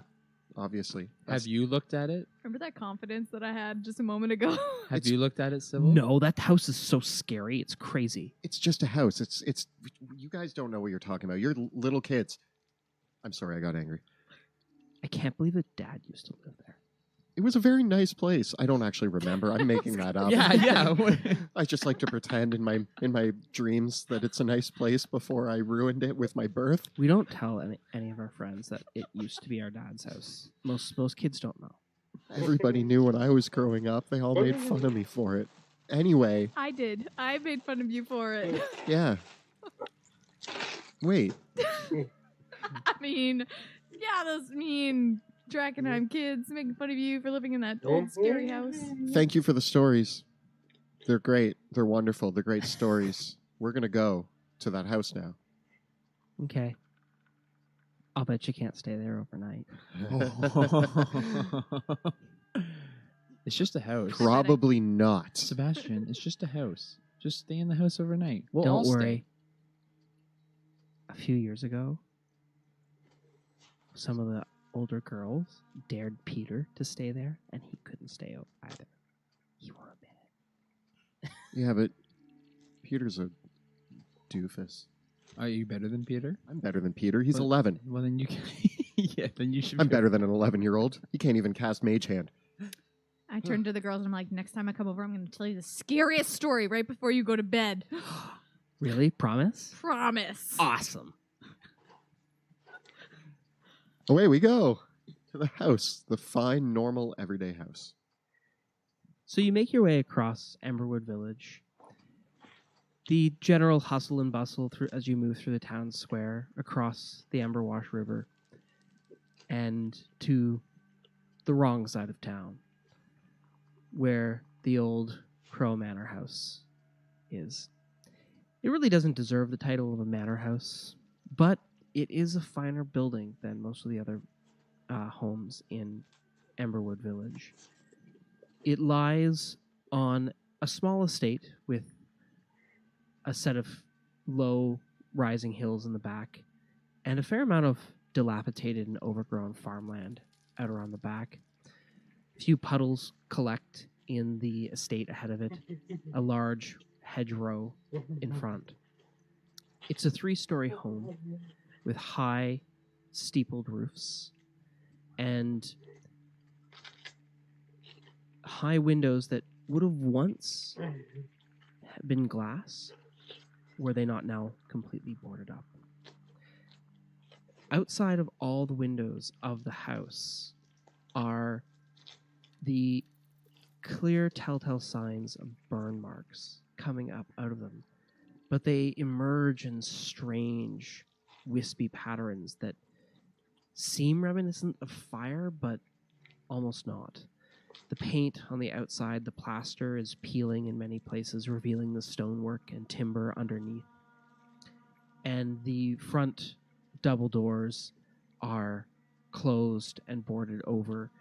Obviously. Have you looked at it? Remember that confidence that I had just a moment ago? Have It's- you looked at it, Sybil? No, that house is so scary. It's crazy. It's just a house. It's. You guys don't know what you're talking about. You're little kids. I'm sorry, I got angry. I can't believe that Dad used to live there. It was a very nice place. I don't actually remember. I'm making that up. Yeah. I just like to pretend in my dreams that it's a nice place before I ruined it with my birth. We don't tell any of our friends that it used to be our dad's house. Most kids don't know. Everybody knew when I was growing up. They all made fun of me for it. Anyway, I did. I made fun of you for it. yeah. Wait, I mean, yeah, those mean Drakkenheim kids making fun of you for living in that old scary house. thank you for the stories. They're great. They're wonderful. They're great stories. We're gonna go. to that house now. Okay. I'll bet you can't stay there overnight. It's just a house. Probably not. Sebastian, it's just a house. Just stay in the house overnight. We'll Don't all worry. stay. A few years ago, some of the older girls dared Peter to stay there, and he couldn't stay out either. He wore a bed. Yeah, but Peter's a doofus. Are you better than Peter? I'm better than Peter. He's Well- 11. Well, then you can. Yeah, then you should. I'm be- better than an 11-year-old. He can't even cast Mage Hand. I turned to the girls and I'm like, next time I come over, I'm going to tell you the scariest story right before you go to bed. Really? Promise? Promise. Awesome. Away we go to the house, the fine, normal, everyday house. So you make your way across Emberwood Village. The general hustle and bustle through as you move through the town square, across the Emberwash River, and to the wrong side of town, where the old Crow Manor House is. It really doesn't deserve the title of a manor house, but it is a finer building than most of the other homes in Emberwood Village. It lies on a small estate with a set of low rising hills in the back and a fair amount of dilapidated and overgrown farmland out around the back. A few puddles collect in the estate ahead of it, a large hedgerow in front. It's a 3-story home with high, steepled roofs and high windows that would have once been glass, were they not now completely boarded up. Outside of all the windows of the house are the clear telltale signs of burn marks coming up out of them, but they emerge in strange, wispy patterns that seem reminiscent of fire, but almost not. The paint on the outside, the plaster, is peeling in many places, revealing the stonework and timber underneath. And the front double doors are closed and boarded over,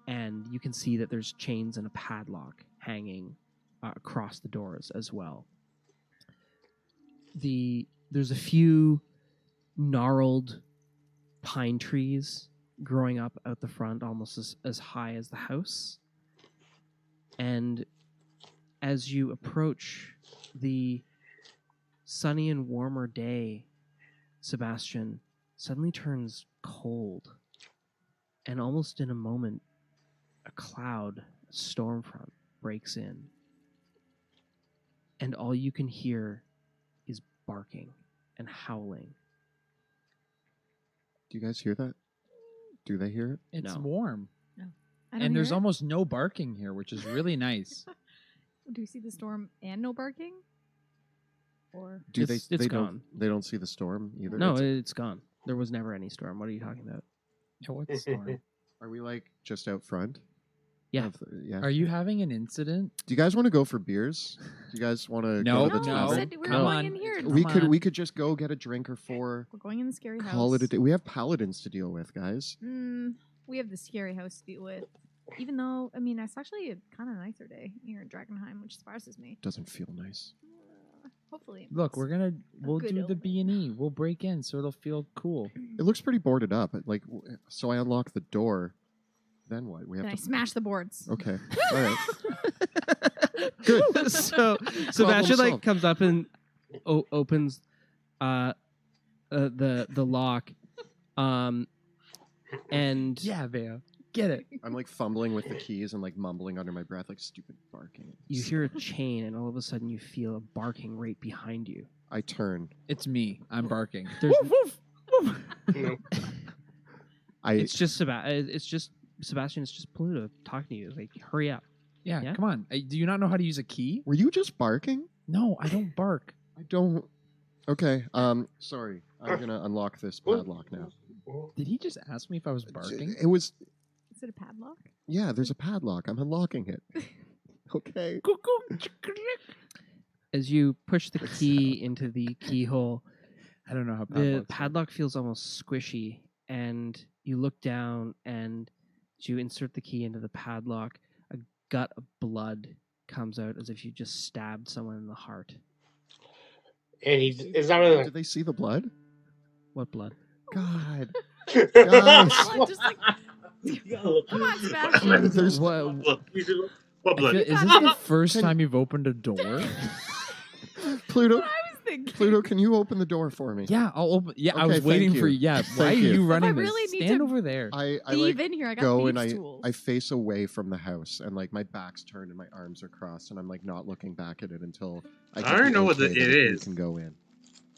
and you can see that there's chains and a padlock hanging across the doors as well. There's a few gnarled pine trees growing up out the front, almost as high as the house. And as you approach the sunny and warmer day, Sebastian suddenly turns cold. And almost in a moment, a cloud, a storm front, breaks in. And all you can hear is barking and howling. Do you guys hear that? Do they hear it? It's No. warm. I don't And there's hear it. almost no barking here, which is really nice. Do you see the storm and no barking? Or Do It's they gone. They don't see the storm either. No, it's gone. There was never any storm. What are you talking about? Yeah, what's storm? Are we like just out front? Yeah. Yeah. Are you having an incident? Do you guys want to go for beers? Do you guys want to No, go to the no, no. we tavern? said we were Come going on. in here. We Come could on. we could just go get a drink or 4. We're going in the scary house. Call it a day. We have paladins to deal with, guys. We have the scary house to deal with. Even though, I mean, it's actually a kind of nicer day here in Drakkenheim, which surprises me. Doesn't feel nice. Hopefully. Look, we'll good do the omen. B&E. We'll break in, so it'll feel cool. It looks pretty boarded up. Like, so I unlock the door. Then what? We have Then I to. smash the boards. Okay. All right. Good. So Sebastian solved. comes up and opens the lock, and Yeah, Veo. Get it. I'm like fumbling with the keys and like mumbling under my breath, like stupid barking. you hear a chain, and all of a sudden you feel a barking right behind you. I turn. It's me. I'm barking. There's, It's it's just Sebastian. It's just Pluto talking to you. Like, hurry up. Yeah, Yeah? come on. Do you not know how to use a key? Were you just barking? No, I don't bark. I don't. Okay. Sorry. I'm gonna unlock this padlock now. Did he just ask me if I was barking? It was. Is it a padlock? Yeah. There's a padlock. I'm unlocking it. Okay. As you push the key into the keyhole, I don't know how the padlocks work. padlock feels almost squishy, and you look down, and as you insert the key into the padlock, a gut of blood comes out as if you just stabbed someone in the heart. And it's not really Did they see the blood? What blood? God. like. Guys. Just like, come on, Sebastian. There's- What? What I blood? feel, is this the first time you've opened a door? Pluto, What I was thinking. Pluto, can you open the door for me? Yeah, I'll open. Yeah, I Okay, was waiting thank for you. you. Yeah, why Thank are you. you running If I this? really need Stand to over there. I Thieve like in here. I got go thieves' and tools. I face away from the house, and like my back's turned and my arms are crossed, and I'm like not looking back at it until I get already the know what okay it that we is. can go in.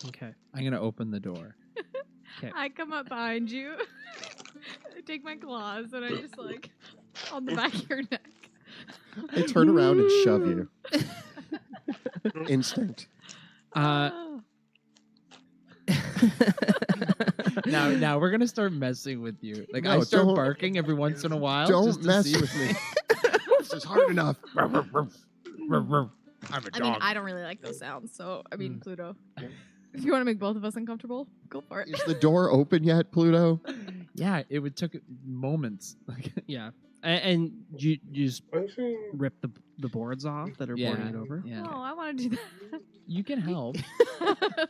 Okay. I'm gonna open the door. I come up behind you. I take my claws and I just like on the back of your neck. I turn around and shove you. Instinct. Oh. Now we're gonna start messing with you. Like No, I start don't- barking every once in a while. Don't just to mess see- with me. This is hard enough. I'm a I dog. mean, I don't really like those sounds, so I mean, Pluto. If you want to make both of us uncomfortable, go for it. Is the door open yet, Pluto? Yeah, it would took moments. Like Yeah. And you just rip the boards off that are boarding it over. Yeah, No, I want to do you can help. that.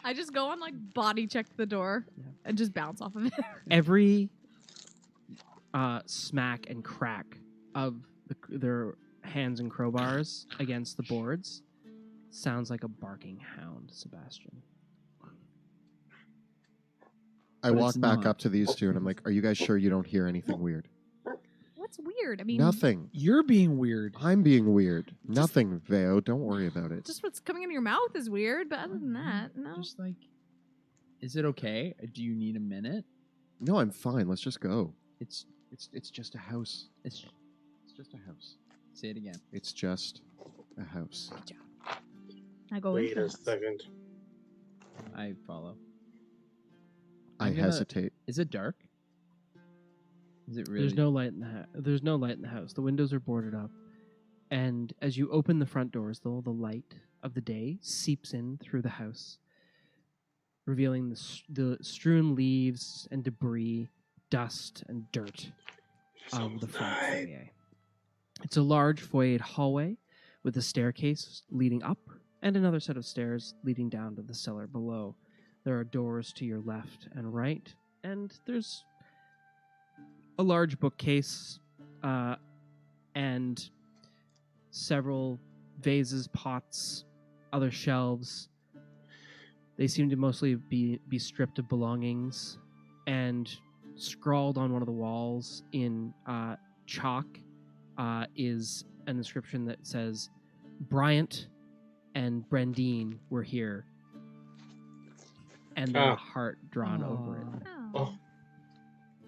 I just go on like body check the door and just bounce off of it. Every smack and crack of their hands and crowbars against the boards sounds like a barking hound, Sebastian. I But walk it's back not. up to these two, and I'm like, "Are you guys sure you don't hear anything weird?" What's weird? I mean, Nothing. You're being weird. I'm being weird. Nothing, Veo. Don't worry about it. just what's coming into your mouth is weird, but other than that, no. Just like, is it okay? Do you need a minute? No, I'm fine. Let's just go. It's It's just a house. it's. It's just a house. Say it again. It's just a house. I go Wait into a the house. second. I follow. I I'm gonna- hesitate. Is it dark? Is it really? There's no light in there's no light in the house. The windows are boarded up, and as you open the front doors, though, the light of the day seeps in through the house, revealing the strewn leaves and debris, dust and dirt of the front foyer. It's a large foyer hallway with a staircase leading up and another set of stairs leading down to the cellar below. There are doors to your left and right, and there's a large bookcase and several vases, pots, other shelves. They seem to mostly be stripped of belongings, and scrawled on one of the walls in chalk is an inscription that says, "Bryant and Brendine were here," and then Oh. a heart drawn over it. Oh.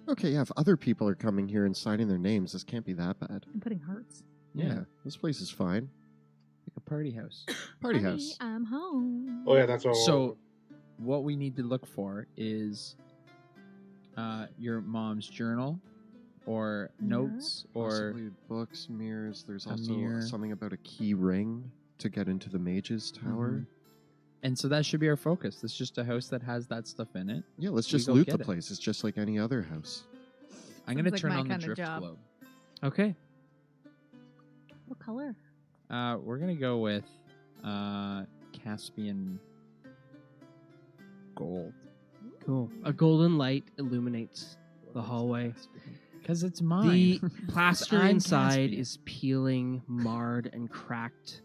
Okay, yeah, if other people are coming here and signing their names, this can't be that bad. I'm putting hearts. Yeah, this place is fine. like a party house. Party Honey, house. I'm home. Oh yeah, that's what. So, what we need to look for is your mom's journal, or notes, or Possibly books, mirrors. There's a also mirror. something about a key ring to get into the Mage's Tower. and so that should be our focus. It's just a house that has that stuff in it. Yeah, let's We just go loot get the it. place. It's just like any other house. I'm gonna Sounds like turn my on the kinda drift job. globe. Okay. What color? We're gonna go with Caspian gold Cool. A golden light illuminates the hallway. because it's mine. The plaster I'm inside Caspian. is peeling, marred, and cracked.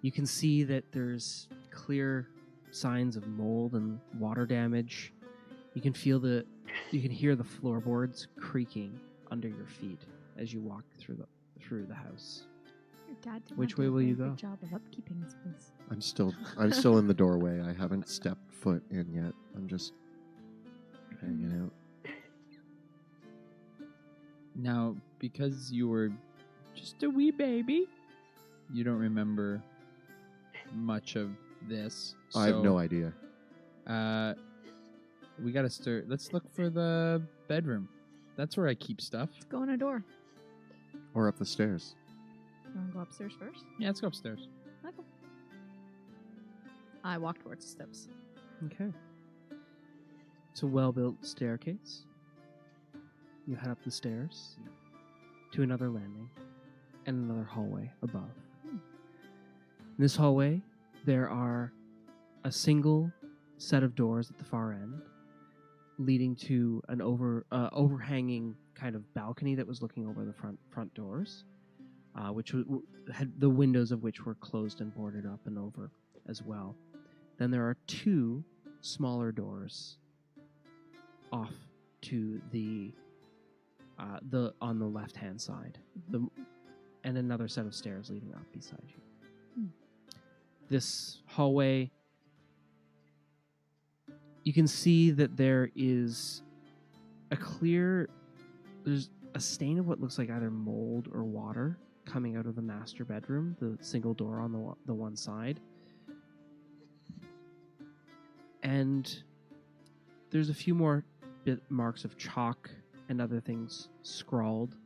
You can see that there's clear signs of mold and water damage. You can hear the floorboards creaking under your feet as you walk through the house. Your dad did Which not do way a will very you good go? job of upkeeping this place. I'm still in the doorway. I haven't stepped foot in yet. I'm just hanging out. Now, because you were just a wee baby, you don't remember much of this. I have so, no idea. We gotta start. Let's look for the bedroom. That's where I keep stuff. Let's go in a door. Or up the stairs. You want to go upstairs first? Yeah, let's go upstairs. Okay. I walk towards the steps. Okay. It's a well-built staircase. You head up the stairs to another landing and another hallway above. In this hallway, there are a single set of doors at the far end, leading to an overhanging kind of balcony that was looking over the front doors, which had the windows of which were closed and boarded up and over as well. Then there are two smaller doors off to the on the left hand side, and another set of stairs leading up beside you. This hallway, you can see that there's a stain of what looks like either mold or water coming out of the master bedroom, the single door on the one side. And there's a few more marks of chalk and other things scrawled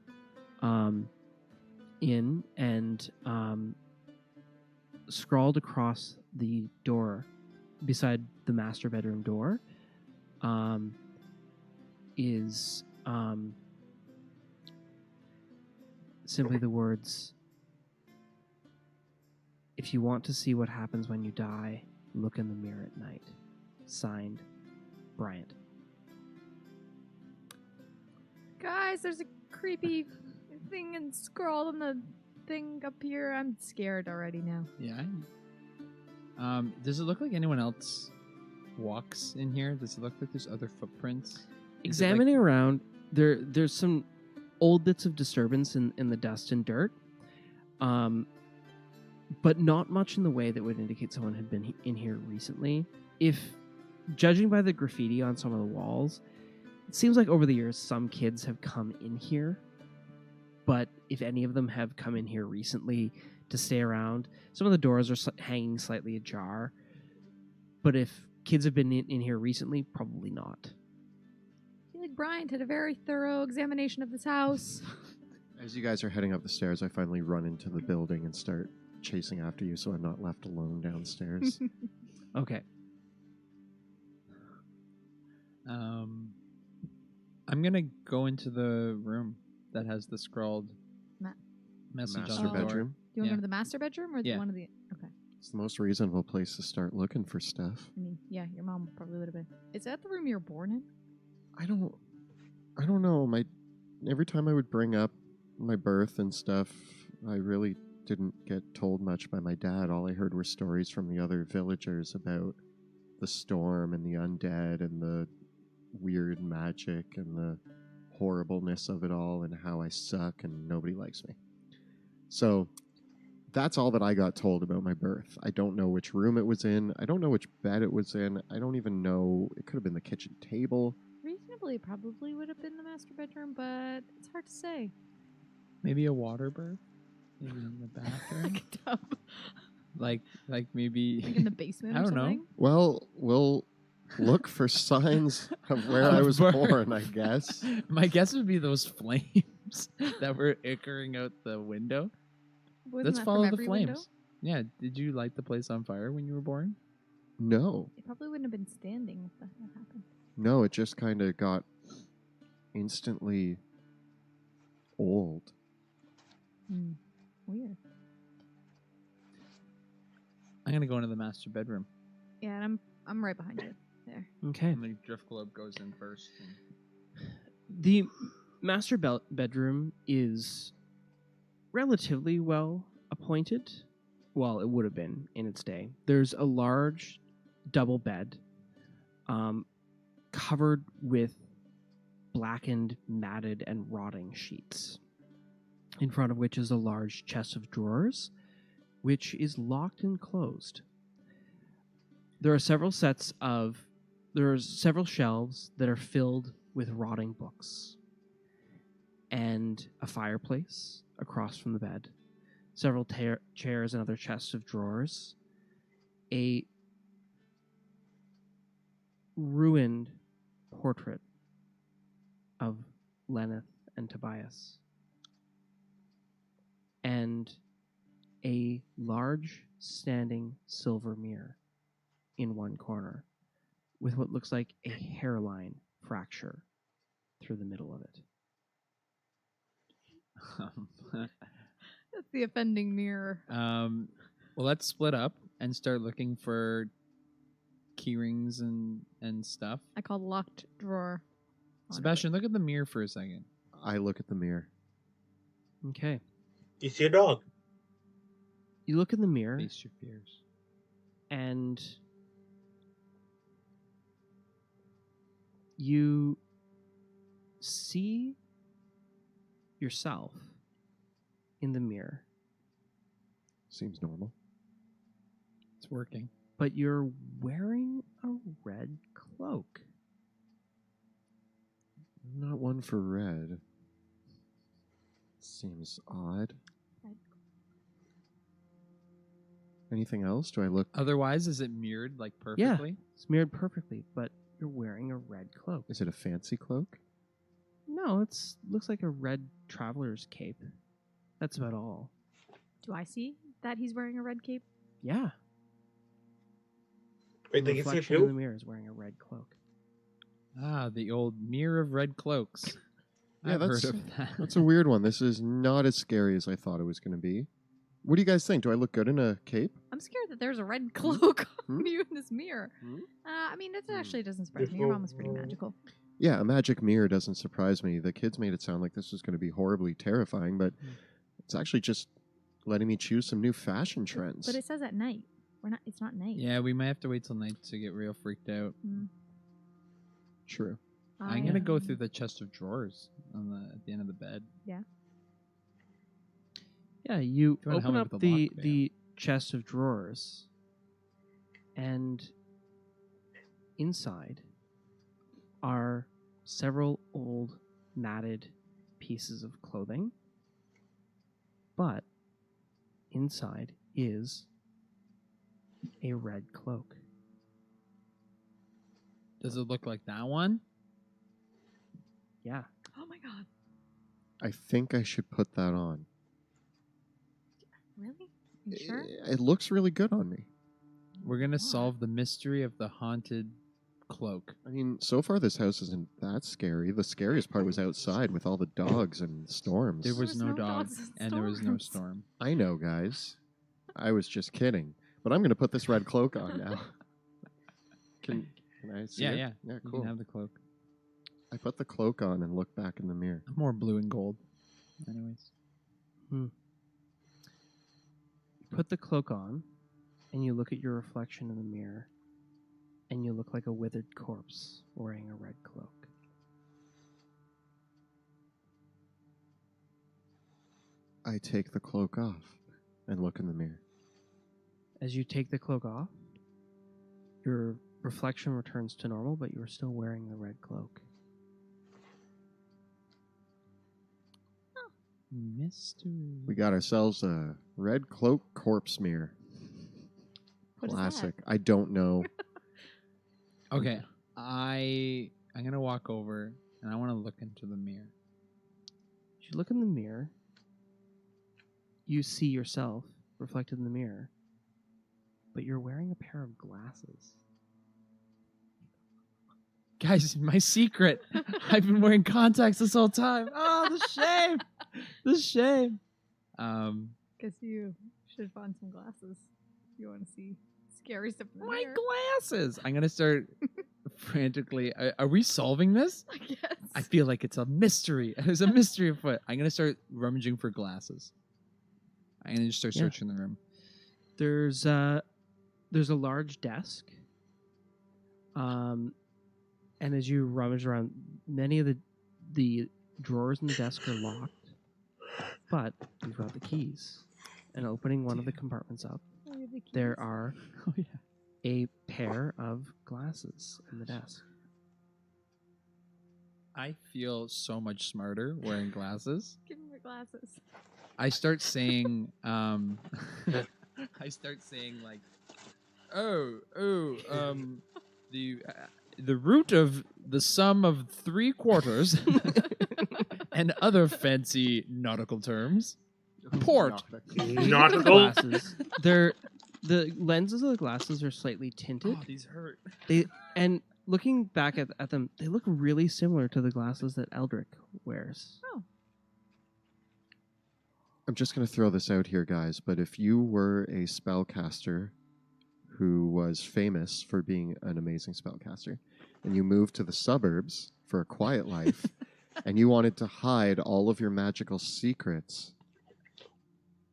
in and scrawled across the door beside the master bedroom door is simply the words, "If you want to see what happens when you die, look in the mirror at night." Signed, Bryant. Guys, there's a creepy thing and scrawled on the thing up here. I'm scared already now. Yeah. Does it look like anyone else walks in here? Does it look like there's other footprints? Examining around, there's some old bits of disturbance in the dust and dirt, but not much in the way that would indicate someone had been in here recently. If judging by the graffiti on some of the walls, it seems like over the years some kids have come in here, but if any of them have come in here recently to stay around, some of the doors are hanging slightly ajar, but if kids have been in here recently, probably not. I feel like Bryant had a very thorough examination of this house. As you guys are heading up the stairs, I finally run into the building and start chasing after you so I'm not left alone downstairs. Okay. I'm gonna go into the room that has the scrawled message Master on the door. bedroom. Do you want to Yeah. go to the master bedroom or the Yeah. one of the... Okay. It's the most reasonable place to start looking for stuff. I mean, yeah, your mom probably would have been. Is that the room you were born in? I don't know. Every time I would bring up my birth and stuff, I really didn't get told much by my dad. All I heard were stories from the other villagers about the storm and the undead and the weird magic and the horribleness of it all and how I suck and nobody likes me. So that's all that I got told about my birth. I don't know which room it was in. I don't know which bed it was in. I don't even know. It could have been the kitchen table. Reasonably, it probably would have been the master bedroom, but it's hard to say. Maybe a water birth? Maybe in the bathroom? Like a tub. like maybe Like in the basement I or don't know. something? Well, we'll look for signs of where I was born, I guess. My guess would be those flames that were ickering out the window. Wasn't Let's that follow from the every flames. window? Yeah, did you light the place on fire when you were born? No. It probably wouldn't have been standing if that had happened. No, it just kind of got instantly old. Weird. I'm gonna go into the master bedroom. Yeah, and I'm right behind you. There. Okay. And the drift globe goes in first. The master bedroom is relatively well appointed. Well, it would have been in its day. There's a large double bed covered with blackened, matted, and rotting sheets, in front of which is a large chest of drawers, which is locked and closed. There are several shelves that are filled with rotting books, and a fireplace across from the bed, several chairs and other chests of drawers, a ruined portrait of Lenneth and Tobias, and a large standing silver mirror in one corner with what looks like a hairline fracture through the middle of it. That's the offending mirror. Well, let's split up and start looking for key rings and stuff. I call the locked drawer. Sebastian, look at the mirror for a second. I look at the mirror. Okay. You see a dog. You look in the mirror Face your fears. and you see yourself in the mirror, Seems normal. It's working. but you're wearing a red cloak. Not one for red. Seems odd. Anything else? Do I look? Otherwise, is it mirrored like perfectly? It's mirrored perfectly, but you're wearing a red cloak. Is it a fancy cloak? No, it's looks like a red traveler's cape. That's about all. Do I see that he's wearing a red cape? Yeah. Wait, The they can see it reflection in the too? mirror is wearing a red cloak. Ah, the old mirror of red cloaks. Yeah, I've that's- heard of that. That's a weird one. This is not as scary as I thought it was going to be. What do you guys think? Do I look good in a cape? I'm scared that there's a red cloak Hmm? on you in this mirror. Hmm? I mean, it actually doesn't surprise me. Your mom is pretty magical. Yeah, a magic mirror doesn't surprise me. The kids made it sound like this was going to be horribly terrifying, but it's actually just letting me choose some new fashion trends. But it says at night. It's not night. Yeah, we might have to wait till night to get real freaked out. True. I'm gonna go through the chest of drawers at the end of the bed. Yeah, you If you want to open help me up with the lock, the chest of drawers, and inside are several old matted pieces of clothing, but inside is a red cloak. Does it look like that one? Yeah. Oh my god. I think I should put that on. Really? You sure? It looks really good on me. We're gonna Why? solve the mystery of the haunted cloak. I mean, so far this house isn't that scary. The scariest part was outside with all the dogs and storms. There There was was no no dog, dogs and and there was no storms. storm. I know, guys. I was just kidding. But I'm going to put this red cloak on now. Can I see Yeah, it? yeah. Yeah, You cool. can have the cloak. I put the cloak on and look back in the mirror. I'm more blue and gold. Anyways. You put the cloak on, and you look at your reflection in the mirror, and you look like a withered corpse wearing a red cloak. I take the cloak off and look in the mirror. As you take the cloak off, your reflection returns to normal, but you are still wearing the red cloak. Mystery. We got ourselves a red cloak corpse mirror. What is that? Classic. I don't know. Okay, I'm gonna walk over and I want to look into the mirror. As you look in the mirror, you see yourself reflected in the mirror, but you're wearing a pair of glasses. Guys, my secret. I've been wearing contacts this whole time. Oh, the shame. The shame. Guess you should find some glasses if you want to see scary stuff in the My mirror. glasses. I'm gonna start frantically. Are we solving this? I guess. I feel like it's a mystery. There's a mystery afoot. I'm gonna start rummaging for glasses. I'm gonna just start Yeah. searching the room. There's a large desk, and as you rummage around, many of the drawers in the desk are locked, but you've got the keys. And opening one of the compartments up, Oh, you have the keys. there are Oh yeah. a pair of glasses in the desk. I feel so much smarter wearing glasses. Give me your glasses. I start saying, I start saying like, the root of the sum of 3/4 and other fancy nautical terms. Port. Nautical. Glasses. They're The lenses of the glasses are slightly tinted. Oh, these hurt. And looking back at them, they look really similar to the glasses that Eldrick wears. Oh. I'm just going to throw this out here, guys, but if you were a spellcaster who was famous for being an amazing spellcaster, and you moved to the suburbs for a quiet life, and you wanted to hide all of your magical secrets,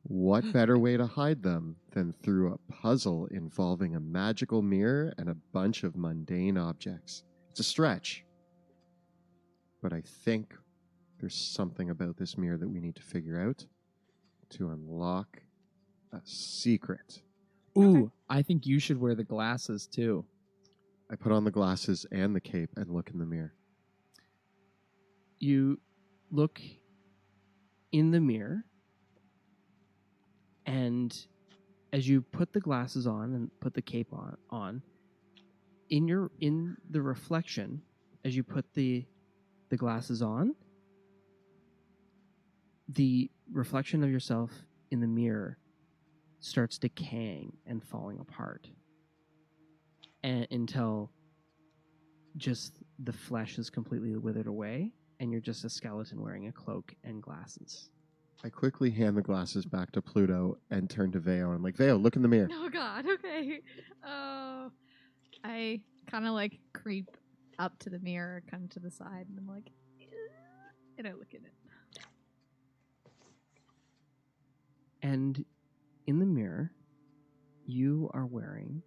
what better way to hide them than through a puzzle involving a magical mirror and a bunch of mundane objects? It's a stretch. But I think there's something about this mirror that we need to figure out to unlock a secret. Ooh, I think you should wear the glasses too. I put on the glasses and the cape and look in the mirror. You look in the mirror, and as you put the glasses on and put the cape on in the reflection, as you put the glasses on, the reflection of yourself in the mirror starts decaying and falling apart, until just the flesh is completely withered away, and you're just a skeleton wearing a cloak and glasses. I quickly hand the glasses back to Pluto and turn to Veo. I'm like, Veo, look in the mirror. Oh God. Okay. I kind of like creep up to the mirror, kind of to the side, and I'm like, and I look in it. And in the mirror, you are wearing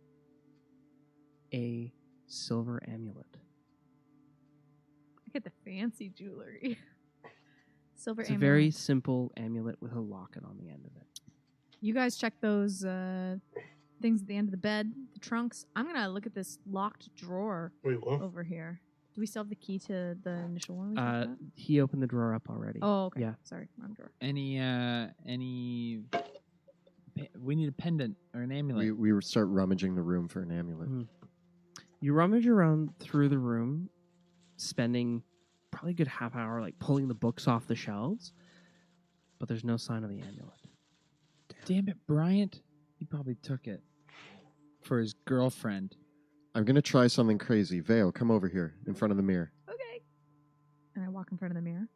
a silver amulet. I get the fancy jewelry. Silver It's a amulet. very simple amulet with a locket on the end of it. You guys check those things at the end of the bed, the trunks. I'm gonna look at this locked drawer Wait, what? over here. Do we still have the key to the initial one? we talked about? He opened the drawer up already. Oh, okay. Yeah. Sorry, wrong drawer. We need a pendant or an amulet. We start rummaging the room for an amulet. Mhm. You rummage around through the room, spending probably a good half hour like pulling the books off the shelves, but there's no sign of the amulet. Damn it, Bryant. He probably took it for his girlfriend. I'm going to try something crazy. Veo, come over here in front of the mirror. Okay. And I walk in front of the mirror.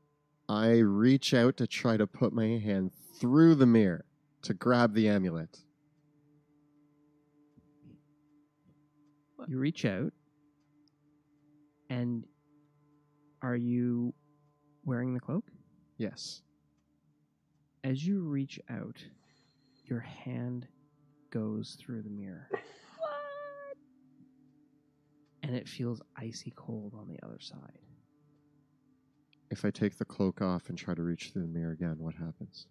I reach out to try to put my hand through the mirror to grab the amulet. You reach out, and are you wearing the cloak? Yes. As you reach out, your hand goes through the mirror. What? And it feels icy cold on the other side. If I take the cloak off and try to reach through the mirror again, what happens?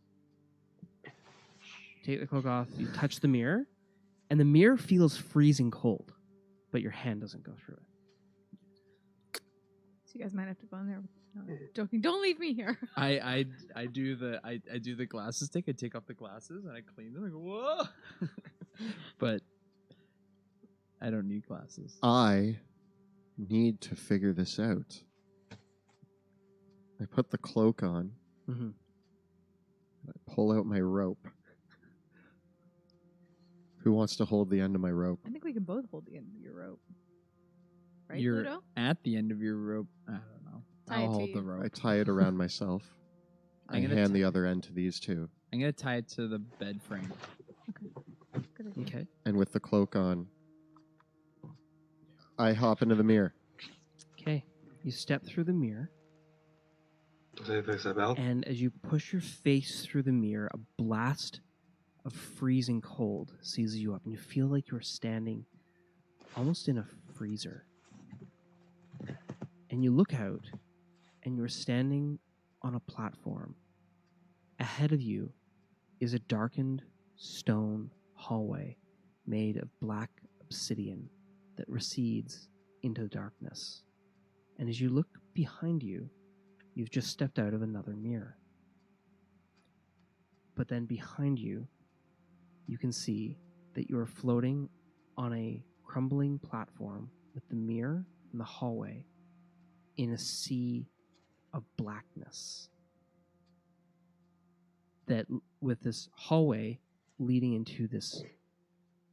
Take the cloak off, you touch the mirror, and the mirror feels freezing cold, but your hand doesn't go through it. So you guys might have to go in there. No, I'm joking. Don't leave me here. I do the glasses thing. I take off the glasses and I clean them. I go, whoa. But I don't need glasses. I need to figure this out. I put the cloak on. Mm-hmm. I pull out my rope. Who wants to hold the end of my rope? I think we can both hold the end of your rope. Right, You're Pluto? at the end of your rope. I don't know. Tie it I'll to hold you. the rope. I tie it around myself. I I'm gonna hand tie- the other end to these two. I'm gonna tie it to the bed frame. Good idea. Okay. And with the cloak on, I hop into the mirror. Okay. You step through the mirror, Isabel? and as you push your face through the mirror, a blast of freezing cold seizes you up, and you feel like you're standing almost in a freezer. And you look out, and you're standing on a platform. Ahead of you is a darkened stone hallway made of black obsidian that recedes into the darkness. And as you look behind you, you've just stepped out of another mirror. But then behind you, you can see that you are floating on a crumbling platform with the mirror and the hallway in a sea of blackness. That with this hallway leading into this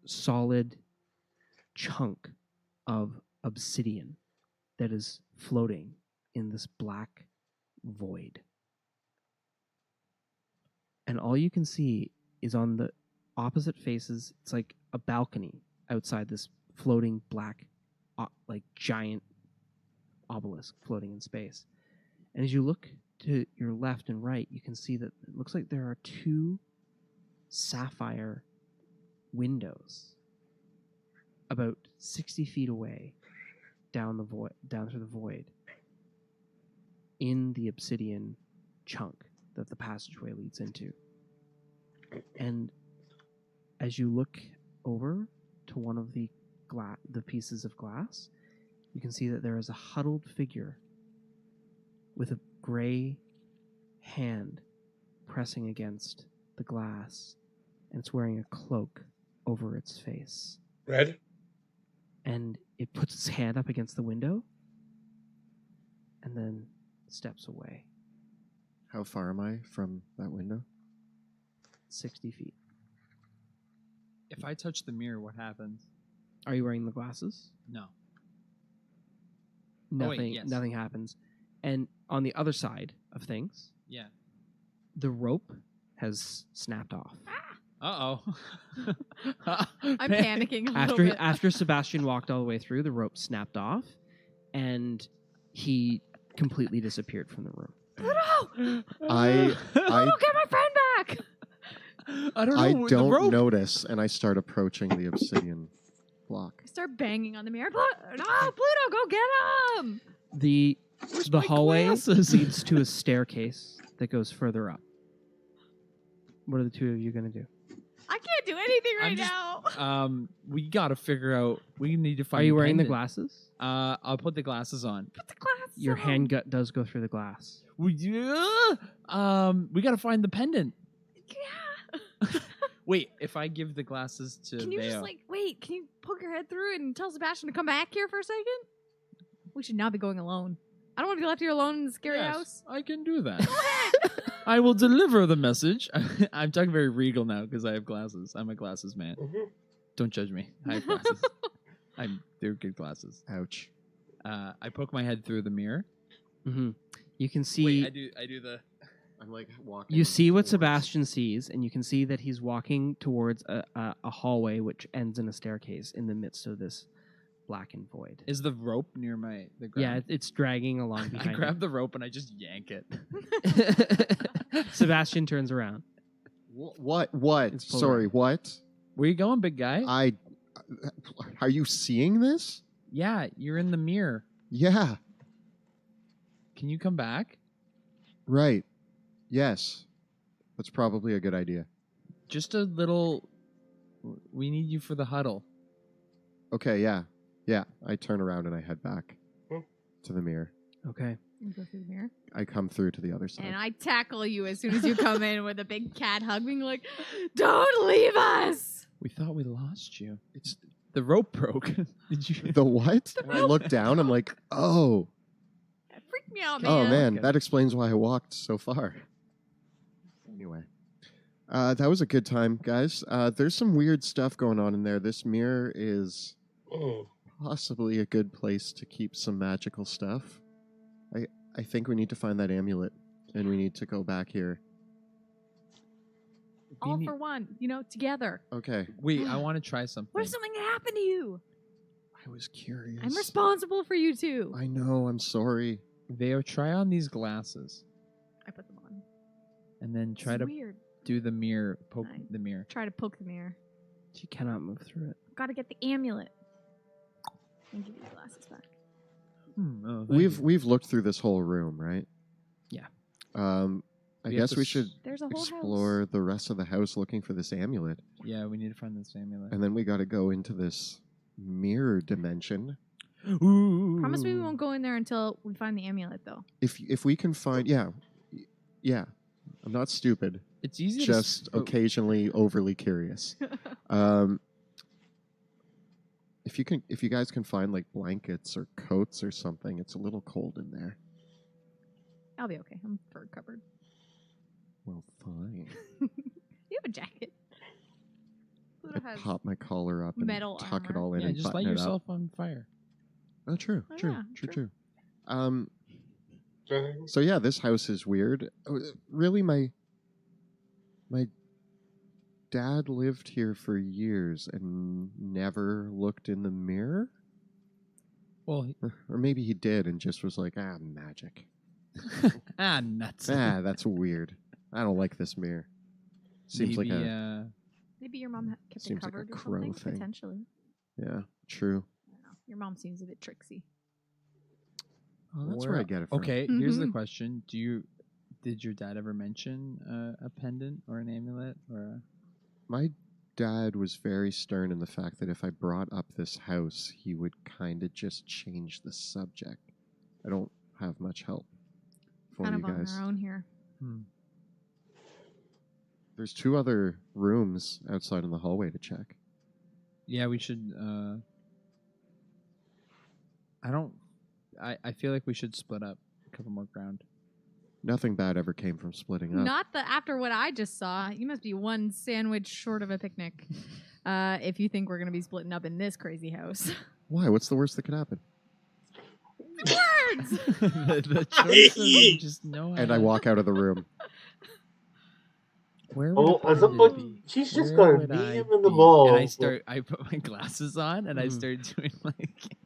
solid chunk of obsidian that is floating in this black void. And all you can see is on the opposite faces, it's like a balcony outside this floating black, like giant obelisk floating in space. And as you look to your left and right, you can see that it looks like there are 2 sapphire windows about 60 feet away down through the void in the obsidian chunk that the passageway leads into. And as you look over to one of the pieces of glass, you can see that there is a huddled figure with a gray hand pressing against the glass, and it's wearing a cloak over its face. Red? And it puts its hand up against the window and then steps away How far am I from that window? 60 feet. If I touch the mirror, what happens? Are you wearing the glasses? No. Nothing. wait, yes. Nothing happens. And on the other side of things, Yeah. the rope has snapped off. Uh-oh. I'm panicking a little bit. After Sebastian walked all the way through, the rope snapped off, and he completely disappeared from the room. Pluto! I Pluto, get my friend back! I don't know. I the don't rope. notice, and I start approaching the obsidian block. I start banging on the mirror. No, Pluto, go get him! The my hallway glasses? leads to a staircase that goes further up. What are the 2 of you going to do? I can't do anything I'm right just- now. We gotta figure out. We need to find. Are you the wearing the pendant. glasses? I'll put the glasses on. Put the glasses Your on. hand does go through the glass. We gotta find the pendant. Yeah. Wait, if I give the glasses to Can you just Veo, wait? Can you poke your head through and tell Sebastian to come back here for a second? We should not be going alone. I don't want to be left here alone in the scary Yes, house. I can do that. I will deliver the message. I'm talking very regal now because I have glasses. I'm a glasses man. Don't judge me. I have glasses. They're good glasses. Ouch. I poke my head through the mirror. Mm-hmm. You can see. Wait, I do the. I'm like walking. You see what towards- Sebastian sees, and you can see that he's walking towards a hallway which ends in a staircase in the midst of this blackened void. Is the rope near the ground? Yeah, it's dragging along I behind grab the rope and I just yank it. him. Sebastian turns around. What? It's pulled Sorry, out. what? Where you going, big guy? Are you seeing this? Yeah, you're in the mirror. Yeah. Can you come back? Right. Yes. That's probably a good idea. Just a little. We need you for the huddle. Okay, yeah. Yeah. I turn around and I head back to the mirror. Okay. You go through the mirror. I come through to the other side. And I tackle you as soon as you come in with a big cat hug, being like, "Don't leave us!" We thought we lost you. It's The rope broke. Did you? the what? And I look down, I'm like, oh. That freaked me out, man. Oh man, Okay. that explains why I walked so far. Anyway, that was a good time, guys. There's some weird stuff going on in there. This mirror is possibly a good place to keep some magical stuff. I think we need to find that amulet, and we need to go back here. All for one, together. Okay. Wait, I want to try something. What if something happened to you? I was curious. I'm responsible for you too. I know. I'm sorry. Veo, try on these glasses, I put them on. and then try This to is weird. do the mirror. Poke Fine. the mirror. Try to poke the mirror. She cannot move through it. Gotta get the amulet. And give you the glasses back. Oh, thank you. We've looked through this whole room, right? Yeah. I We have guess to we s- should There's a whole explore house. the rest of the house looking for this amulet. Yeah, we need to find this amulet. And then we got to go into this mirror dimension. Ooh. Promise me we won't go in there until we find the amulet, though. If we can find, yeah, I'm not stupid. It's easy. Just to occasionally overly curious. If you guys can find like blankets or coats or something, it's a little cold in there. I'll be okay. I'm fur covered. Well, fine. You have a jacket. Splitter has Pop my collar up and metal tuck it armor. all in Yeah, and just button light it yourself up. on fire. Oh, true, Oh, true, yeah, true, true. true. So yeah, this house is weird. Really, my dad lived here for years and never looked in the mirror. Well, Or maybe he did and just was like, magic. nuts. That's weird. I don't like this mirror. Seems Maybe, like a Maybe your mom kept it Seems like a covered or crow something, thing. potentially. yeah, true. I don't know. Your mom seems a bit tricksy. Oh, that's where I get it from. Okay, here's the Mhm. question: did your dad ever mention a pendant or an amulet or? My dad was very stern in the fact that if I brought up this house, he would kind of just change the subject. I don't have much help for Kind you of on guys. our own here. There's 2 other rooms outside in the hallway to check. Yeah, we should. I feel like we should split up, cover more ground. Nothing bad ever came from splitting up. Not after what I just saw. You must be one sandwich short of a picnic. If you think we're gonna be splitting up in this crazy house. Why? What's the worst that could happen? Words. the choice of you just know. And I walk out of the room. Where would a at some pendant point, be? she's just Where gonna would beat I him in the be? balls. And I put my glasses on and I start doing like.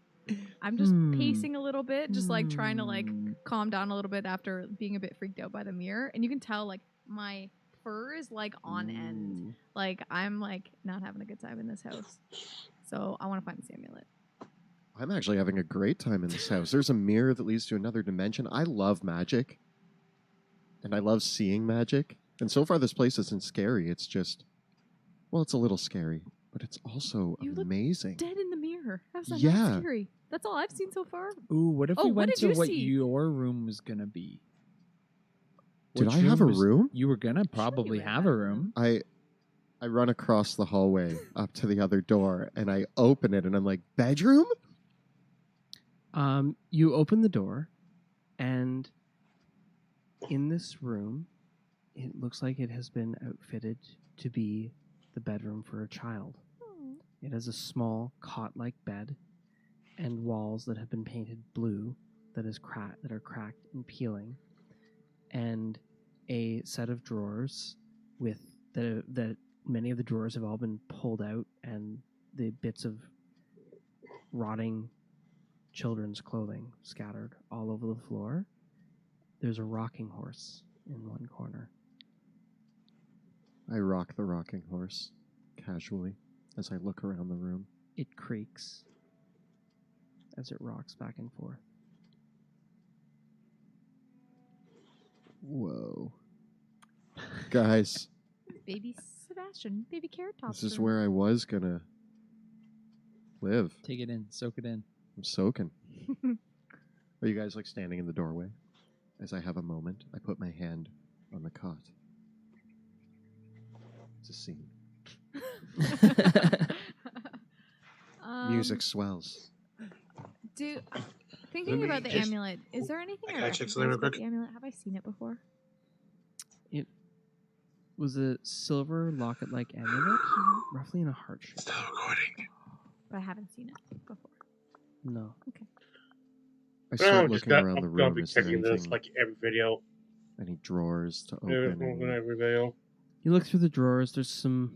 I'm just pacing a little bit, just like trying to like calm down a little bit after being a bit freaked out by the mirror. And you can tell like my fur is like on end. Like I'm like not having a good time in this house. So I want to find this amulet. I'm actually having a great time in this house. There's a mirror that leads to another dimension. I love magic. And I love seeing magic. And so far this place isn't scary. It's just, well, it's a little scary. But it's also You look amazing. Dead in the mirror. How's that Yeah. not scary? That's all I've seen so far. Ooh, what if Oh, we what went did to you what see? your room was gonna be? Did Which I have a was- room? You were gonna probably you have had a a room. I run across the hallway up to the other door and I open it and I'm like, bedroom? You open the door, and in this room, it looks like it has been outfitted to be the bedroom for a child. It has a small cot-like bed and walls that have been painted blue that are cracked and peeling, and a set of drawers with that many of the drawers have all been pulled out and the bits of rotting children's clothing scattered all over the floor. There's a rocking horse in one corner. I rock the rocking horse casually as I look around the room. It creaks as it rocks back and forth. Whoa. Guys, Baby Sebastian, baby Carrot Top. this is where I was gonna live. Take it in, soak it in. I'm soaking. Are you guys like standing in the doorway? As I have a moment, I put my hand on the cot. It's a scene. Music swells. Thinking Let me about the just- amulet, is there anything I I gotta check something real recognize about quick. the amulet? Have I seen it before? It was a silver locket-like amulet, roughly in a heart shape. Still recording. But I haven't seen it before. No. I start just looking around the I'm gonna room. be Is there checking this anything, like every video. any drawers to Yeah, open? open Any- every video. You look through the drawers. There's some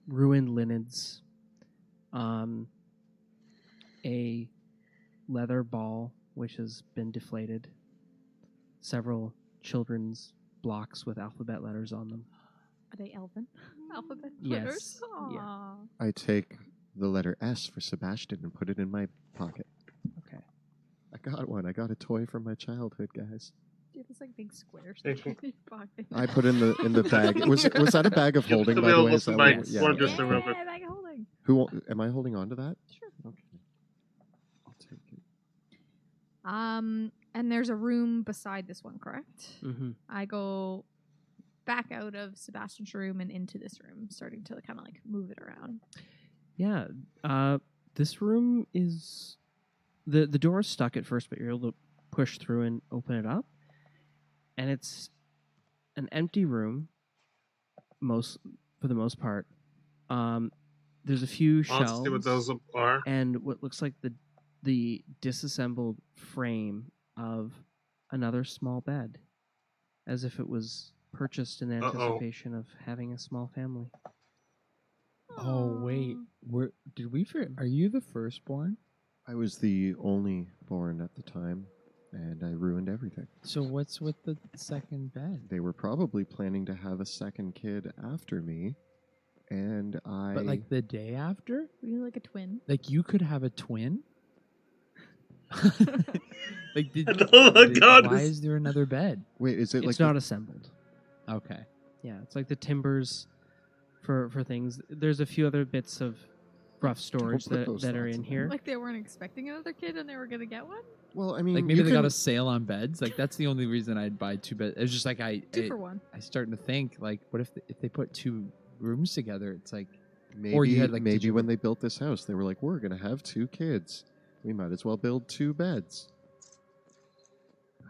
ruined linens, a leather ball which has been deflated, several children's blocks with alphabet letters on them. Are they elven? Alphabet Yes. letters? Yeah. Aw. I take the letter S for Sebastian and put it in my pocket. Okay. I got one. I got a toy from my childhood, guys. Do you have this like big square Thank stuff in your pocket? I put in the bag. Was that a bag of holding, by the way? Is that Somebody- what- Yes. one yeah. just okay. real quick. bag of holding. Who am I holding on to that? Sure. Okay. I'll take it. And there's a room beside this one, correct? Mm-hmm. I go back out of Sebastian's room and into this room, starting to kind of like move it around. Yeah. This room is the door is stuck at first, but you're able to push through and open it up, and it's an empty room. For the most part, There's a few I'll see what shelves those are. and what looks like the disassembled frame of another small bed, as if it was purchased in anticipation of having a small family. Oh wait, are you the firstborn? I was the only born at the time, and I ruined everything. So what's with the second bed? They were probably planning to have a second kid after me, and But like the day after? Were you like a twin? Like you could have a twin? Like Oh my God, why this- is there another bed? Wait, is it It's like not assembled. Okay. Yeah, it's like the timbers for things. There's a few other bits of rough storage put that, those that are thoughts in in here. Like they weren't expecting another kid and they were gonna get one? Well, I mean, Like maybe you they got can- a sale on beds. Like that's the only reason I'd buy two beds. It's just like Two for one. I starting to think like, what if they put two rooms together? It's like Maybe, or you had, like, did maybe you when ever- they built this house, they were like, "We're gonna have 2 kids. We might as well build 2 beds."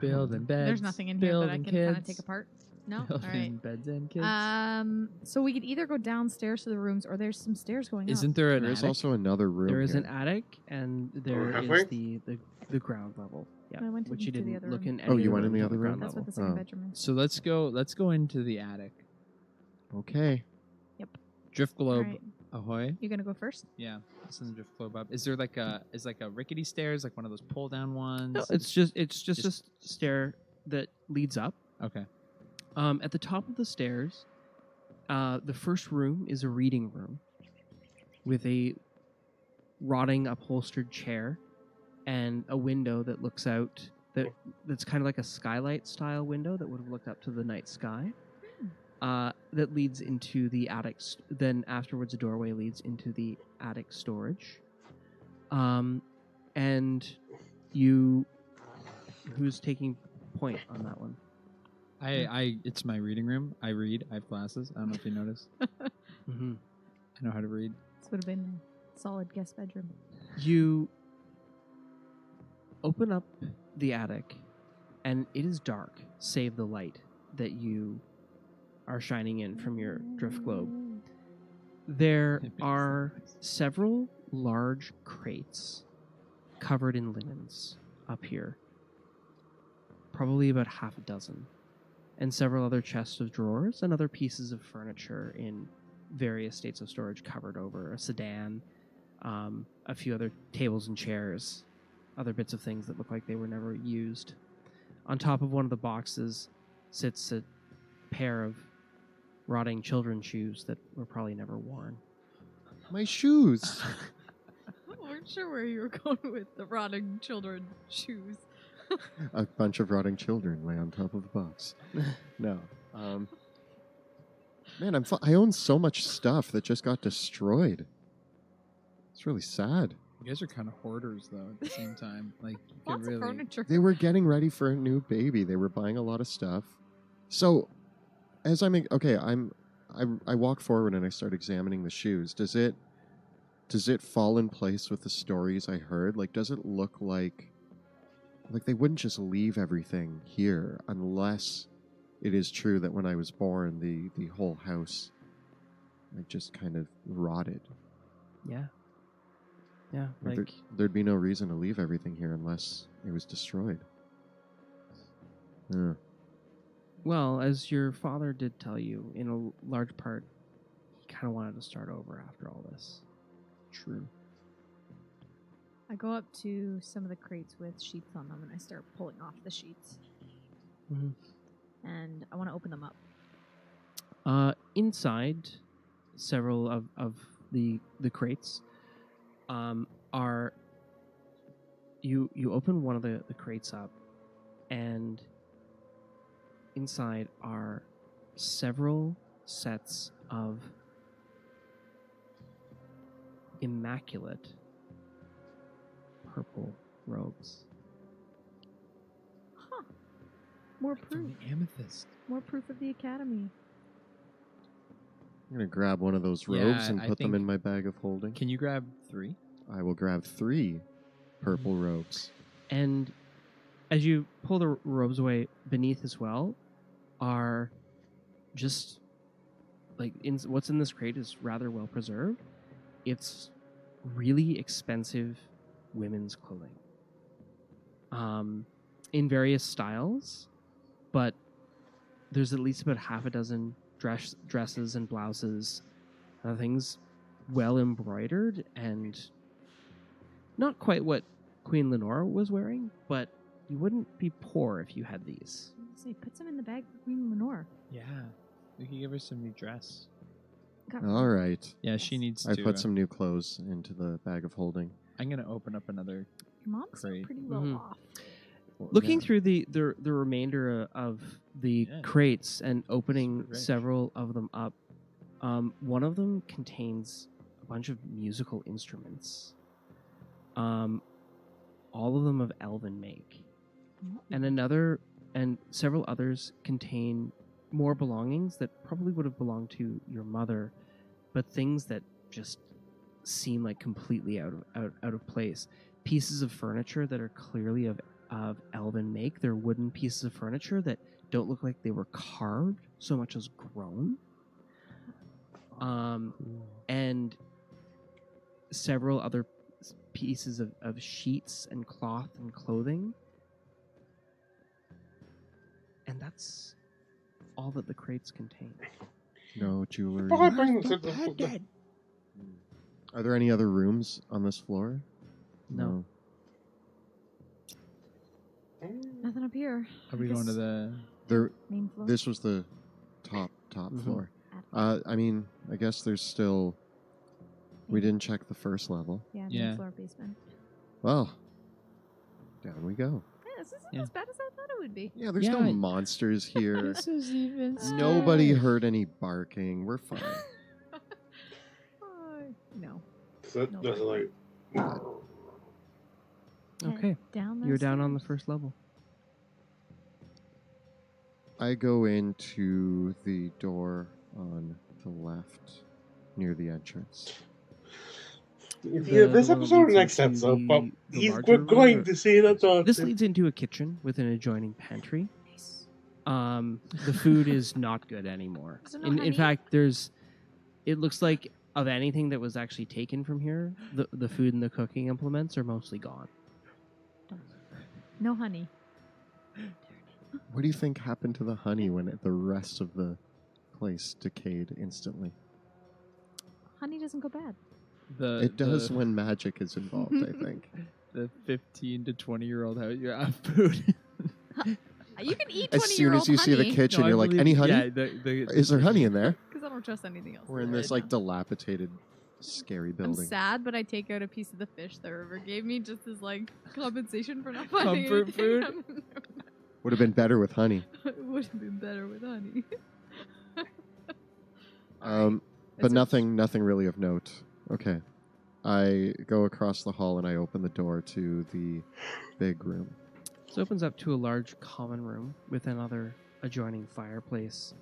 building beds. There's nothing in here that I building can kind of kids, take apart. No? All Building right. beds and kids. So we could either go downstairs to the rooms or there's some stairs going up. Isn't there an There is attic? also another room. There is here. an attic, and there halfway? is the ground level. Yeah, I went which you into the didn't other look room. in. Oh, any you of went in the rooms other on room? That's what ground the level. second bedroom is. So let's go into the attic. Okay. Drift globe, Alright. ahoy! You gonna go first? Yeah, send the drift globe up. Is there like a rickety stairs, like one of those pull down ones? No, it's just a Just- stair that leads up. Okay. At the top of the stairs, the first room is a reading room with a rotting upholstered chair and a window that looks out that's kind of like a skylight style window that would have looked up to the night sky. That leads into the attic. Then afterwards, a doorway leads into the attic storage. And you, who's taking point on that one? It's my reading room. I read. I have glasses. I don't know if you noticed. Mm-hmm. I know how to read. This would have been a solid guest bedroom. You open up the attic, and it is dark, save the light that you are shining in from your drift globe. There It makes are sense. several large crates covered in linens up here, probably about half a dozen, and several other chests of drawers and other pieces of furniture in various states of storage covered over a sedan, a few other tables and chairs, other bits of things that look like they were never used. On top of one of the boxes sits a pair of rotting children's shoes that were probably never worn. My shoes. I weren't sure where you were going with the rotting children's shoes. A bunch of rotting children lay on top of the box. No. Man, I own so much stuff that just got destroyed. It's really sad. You guys are kind of hoarders though. At the same time, like you could Lots really. of furniture. They were getting ready for a new baby. They were buying a lot of stuff. So, as I walk forward and I start examining the shoes. Does it fall in place with the stories I heard? Like, does it look like they wouldn't just leave everything here unless it is true that when I was born, the whole house like just kind of rotted. Yeah. Yeah, Like, like there'd be no reason to leave everything here unless it was destroyed. Yeah. well, as your father did tell you, in a large part, he kind of wanted to start over after all this. True. I go up to some of the crates with sheets on them and I start pulling off the sheets. Mhm. And I want to open them up. Inside, several of the crates are you open one of the crates up, and inside are several sets of immaculate purple robes. Huh. More From proof. the amethyst. More proof of the academy. I'm going to grab one of those Yeah, robes and I put them think- in my bag of holding. Can you grab 3? I will grab 3 purple robes. And as you pull the robes away, beneath as well are just what's in this crate is rather well preserved. It's really expensive women's clothing, in various styles, but there's at least about half a dozen dresses and blouses, things well embroidered and not quite what Queen Lenore was wearing, but you wouldn't be poor if you had these. Say, put some in the bag for Queen Lenore. Yeah. We could give her some new dress. All right. Yeah, she needs I to. put some new clothes into the bag of holding. I'm going to open up another Your mom's crate. pretty well Mhm. off. Looking Yeah. through the remainder of the Yeah. crates and opening Super rich. several of them up, one of them contains a bunch of musical instruments. All of them of elven make, and several others contain more belongings that probably would have belonged to your mother, but things that just seem like completely out of place. Pieces of furniture that are clearly of elven make. They're wooden pieces of furniture that don't look like they were carved so much as grown. And several other pieces of sheets and cloth and clothing. And that's all that the crates contain. No jewelry. Before I bring this to Are there any other rooms on this floor? No. Nothing up here. Are we going to the... There. Main floor? This was the top Mhm. floor. I mean, I guess there's still. We didn't check the first level. Yeah, main Yeah. floor basement. Well, down we go. Yeah, this isn't Yeah. as bad as I thought it would be. Yeah, there's no Yeah. monsters here. This is even... Nobody heard any barking. We're fine. No. So that's like. Okay. Down You're down on the stairs. first level. I go into the door on the left near the entrance. Yeah, this the one that episode or leads next into episode, but the larger we're going room, to see it. This leads into a kitchen with an adjoining pantry. Nice. The food is not good anymore. Is there no In honey? fact, it looks like of anything that was actually taken from here, the food and the cooking implements are mostly gone. No honey. What do you think happened to the honey when the rest of the place decayed instantly? Honey doesn't go bad. It does when magic is involved, I think. The 15 to 20-year-old house, you have food. You can eat 20-year-old As soon as you see the kitchen, No, I you're like, believe- any honey? Yeah, Is there honey in there? Because I don't trust anything else. We're in this like dilapidated, scary I'm building. sad, but I take out a piece of the fish the river gave me just as like compensation for not finding Comfort anything. Would have been better with honey. It would have been better with honey. But It's nothing really of note. Okay. I go across the hall and I open the door to the big room. This opens up to a large common room with another adjoining fireplace.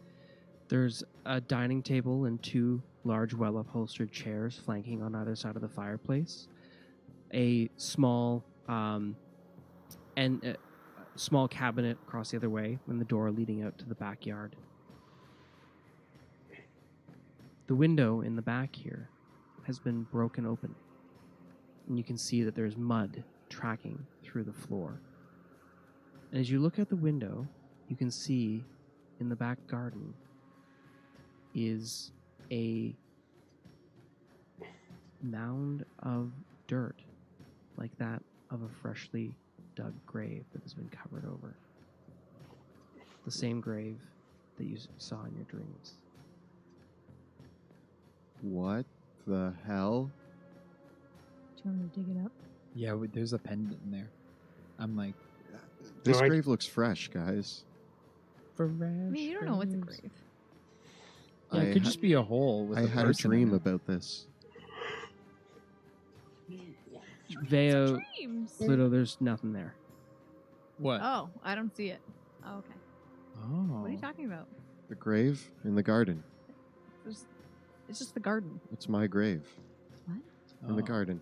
There's a dining table and two large, well-upholstered chairs flanking on either side of the fireplace. A small small cabinet across the other way, and the door leading out to the backyard. The window in the back here has been broken open, and you can see that there's mud tracking through the floor. And as you look out the window, you can see in the back garden is a mound of dirt, like that of a freshly dug grave that has been covered over. The same grave that you saw in your dreams. What the hell? Do you want me to dig it up? Yeah, there's a pendant in there. I'm like, This Alright. grave looks fresh, guys. I mean, you don't know what's a grave. Yeah, it could just be a hole with I a had a person in dream it. about this. Veo, Dreams. Pluto, there's nothing there. What? Oh, I don't see it. Oh, okay. Oh. What are you talking about? The grave in the garden. It's just the garden. It's my grave in the Oh. garden.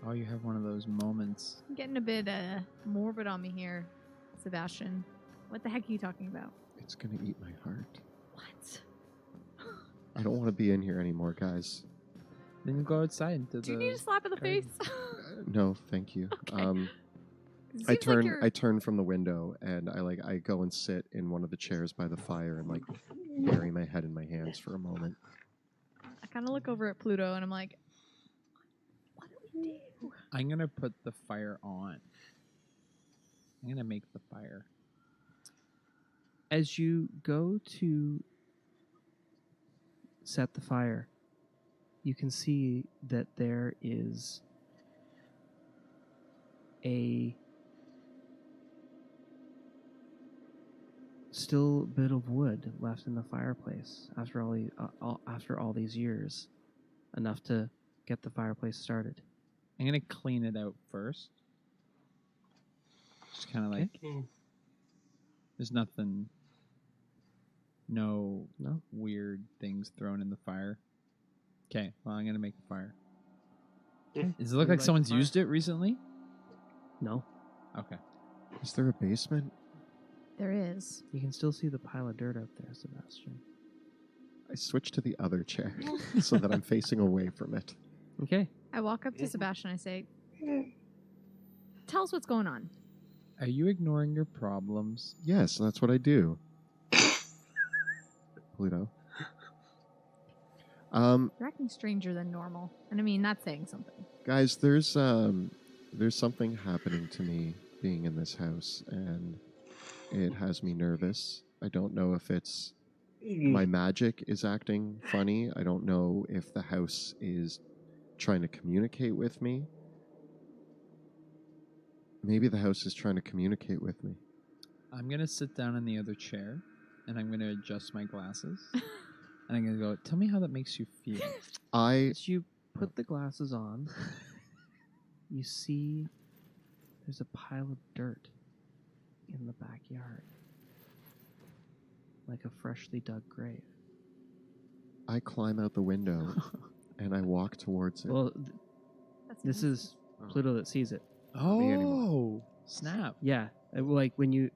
Oh, you have one of those moments. I'm getting a bit morbid on me here, Sebastian. What the heck are you talking about? It's gonna eat my heart. What? I don't want to be in here anymore, guys. Then you go outside into Do you need a slap in the garden. face? No, thank you. Okay. It I seems like turn you're- I turn from the window and I go and sit in one of the chairs by the fire and like bury my head in my hands for a moment. I kind of look over at Pluto and I'm like, what do we do? I'm going to put the fire on. I'm going to make the fire. As you go to set the fire, you can see that there is a still bit of wood left in the fireplace after all these years, enough to get the fireplace started. I'm going to clean it out first. Just kind of like, there's nothing, no weird things thrown in the fire. Okay, well, I'm going to make the fire. Does it look You like light someone's the fire? used it recently? No, Okay. Is there a basement? There is. you can still see the pile of dirt out there, Sebastian. I switch to the other chair so that I'm facing away from it. Okay. I walk up to Sebastian and I say, tell us what's going on. Are you ignoring your problems? Yes, that's what I do. Pluto. You're acting stranger than normal. And I mean, that's saying something. Guys, there's something happening to me being in this house, and it has me nervous. I don't know if it's my magic is acting funny. I don't know if the house is trying to communicate with me. Maybe the house is trying to communicate with me. I'm going to sit down in the other chair, and I'm going to adjust my glasses. And I'm going to go, tell me how that makes you feel. As you put the glasses on, you see there's a pile of dirt in the backyard, like a freshly dug grave. I climb out the window and I walk towards it. Well, That's this nice. is Pluto that sees it. me anymore. Oh, snap. Yeah, like when you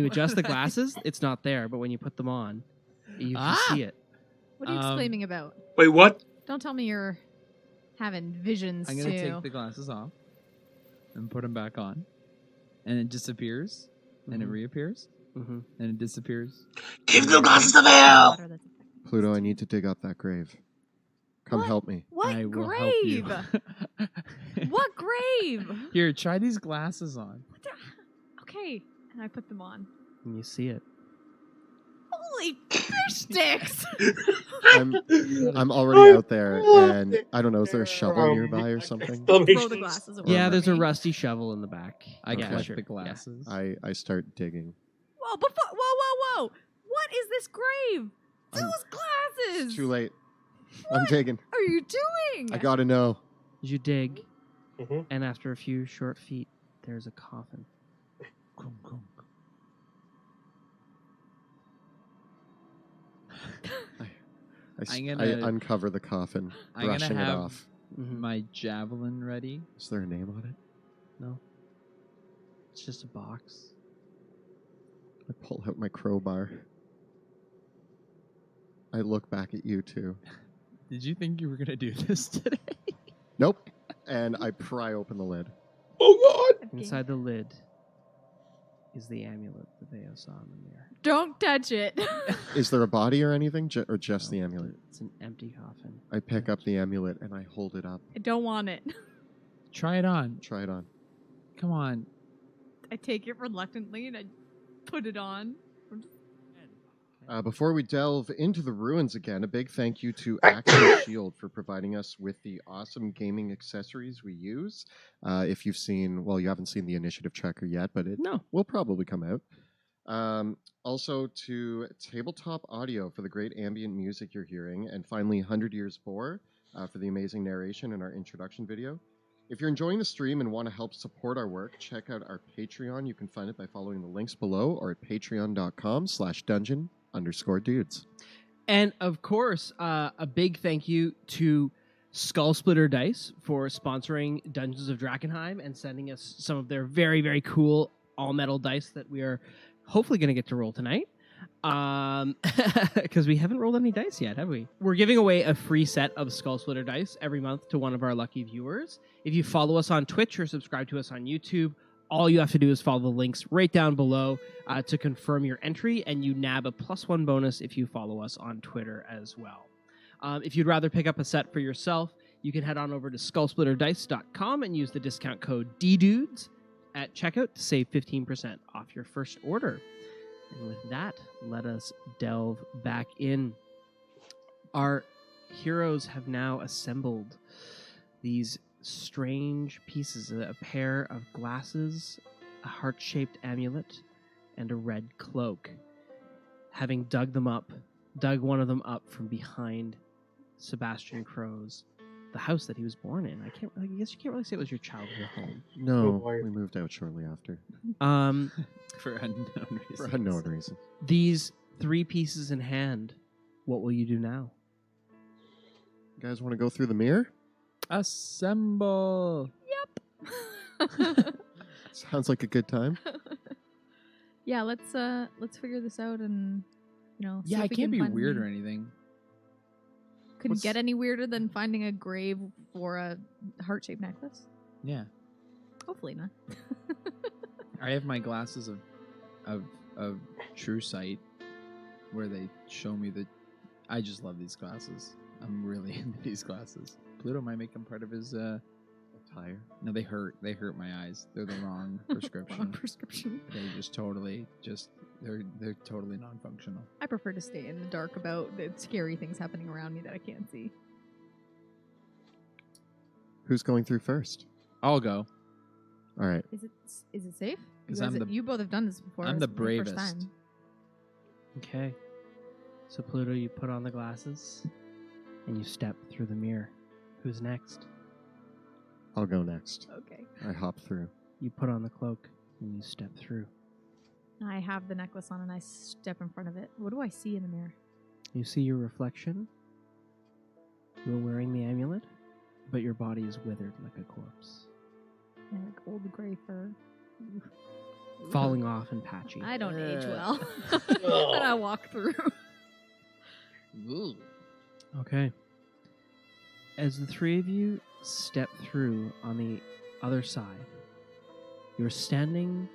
adjust the glasses, it's not there. But when you put them on, you can see it. What are you exclaiming about? Wait, what? Don't tell me you're having visions I'm too. going to take the glasses off and put them back on. And it disappears. And it reappears. Mm-hmm. And it disappears. Give the glasses to me! Water that's affecting Pluto, us. I need to dig up that grave. Come What? help me. What I will help you. grave? What grave? Here, try these glasses on. What the- Okay, and I put them on. And you see it. Holy fish sticks! I'm already out there, and I don't know. Is there a shovel nearby or something? Throw the glasses away. Yeah, from there's a me. rusty shovel in the back. I Yeah, collect sure. the glasses. I start digging. Whoa, whoa! What is this grave? Those glasses! It's too late. I'm digging. What are you doing? I gotta know. As you dig, Mhm. and after a few short feet, there's a coffin. I gonna- uncover the coffin, I'm gonna brushing it have- off. Mm-hmm. My javelin ready. Is there a name on it? No, it's just a box. I pull out my crowbar. I look back at you two. Did you think you were going to do this today? Nope. And I pry open the lid. Oh god! Inside the lid is the amulet that they saw in the mirror. Don't touch it. Is there a body or anything? Or just the No, amulet? It's an empty coffin. I pick up the amulet and I hold it up. I don't want it. Try it on. Try it on. Come on. I take it reluctantly and I put it on. Before we delve into the ruins again, a big thank you to Action Shield for providing us with the awesome gaming accessories we use. If you've seen, well, you haven't seen the initiative tracker yet, but it No. will probably come out. Also to Tabletop Audio for the great ambient music you're hearing, and finally 100 Years Bore for the amazing narration in our introduction video. If you're enjoying the stream and want to help support our work, check out our Patreon. You can find it by following the links below or at patreon.com/dungeon_dudes. And of course, a big thank you to Skull Splitter Dice for sponsoring Dungeons of Drakkenheim and sending us some of their very, very cool all-metal dice that we are hopefully going to get to roll tonight. Because we haven't rolled any dice yet, have we? We're giving away a free set of Skull Splitter dice every month to one of our lucky viewers. If you follow us on Twitch or subscribe to us on YouTube, all you have to do is follow the links right down below to confirm your entry, and you nab a +1 bonus if you follow us on Twitter as well. If you'd rather pick up a set for yourself, you can head on over to skullsplitterdice.com and use the discount code DDUDES at checkout to save 15% off your first order. And with that, let us delve back in. Our heroes have now assembled these strange pieces, a pair of glasses, a heart-shaped amulet, and a red cloak. Having dug one of them up from behind Sebastian Crow's, the house that he was born in. I guess you can't really say it was your childhood home. No, boy. we moved out shortly after. For unknown reasons. For unknown reason. These 3 pieces in hand, what will you do now? You guys want to go through the mirror? Assemble. Sounds like a good time. Yeah, let's figure this out and see Yeah, if it we can't can be find weird any- or anything. Couldn't What's- get any weirder than finding a grave for a heart-shaped necklace. Yeah. Hopefully not. I have my glasses of true sight where they show me that I just love these glasses. I'm really into these glasses. Pluto might make them part of his Tire. no, they hurt. They hurt my eyes. They're the wrong prescription. Wrong prescription. They they're totally non-functional. I prefer to stay in the dark about the scary things happening around me that I can't see. Who's going through first? I'll go. All right. Is it safe? 'Cause You guys- I'm the- you both have done this before. I'm It's the my first bravest. time. Okay. So Pluto, you put on the glasses and you step through the mirror. Who's next? I'll go next. Okay. I hop through. You put on the cloak and you step through. I have the necklace on and I step in front of it. What do I see in the mirror? You see your reflection. You're wearing the amulet, but your body is withered like a corpse, Like old gray fur. falling off and patchy. I don't age well. Ugh. And I walk through. Ooh. Okay. As the 3 of you step through on the other side, you're standing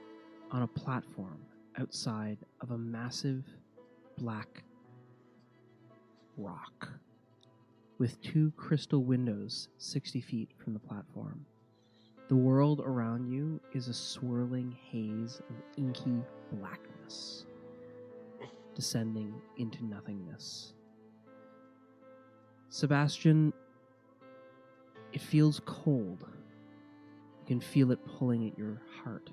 on a platform outside of a massive black rock with 2 crystal windows 60 feet from the platform. The world around you is a swirling haze of inky blackness, descending into nothingness. Sebastian, it feels cold. You can feel it pulling at your heart.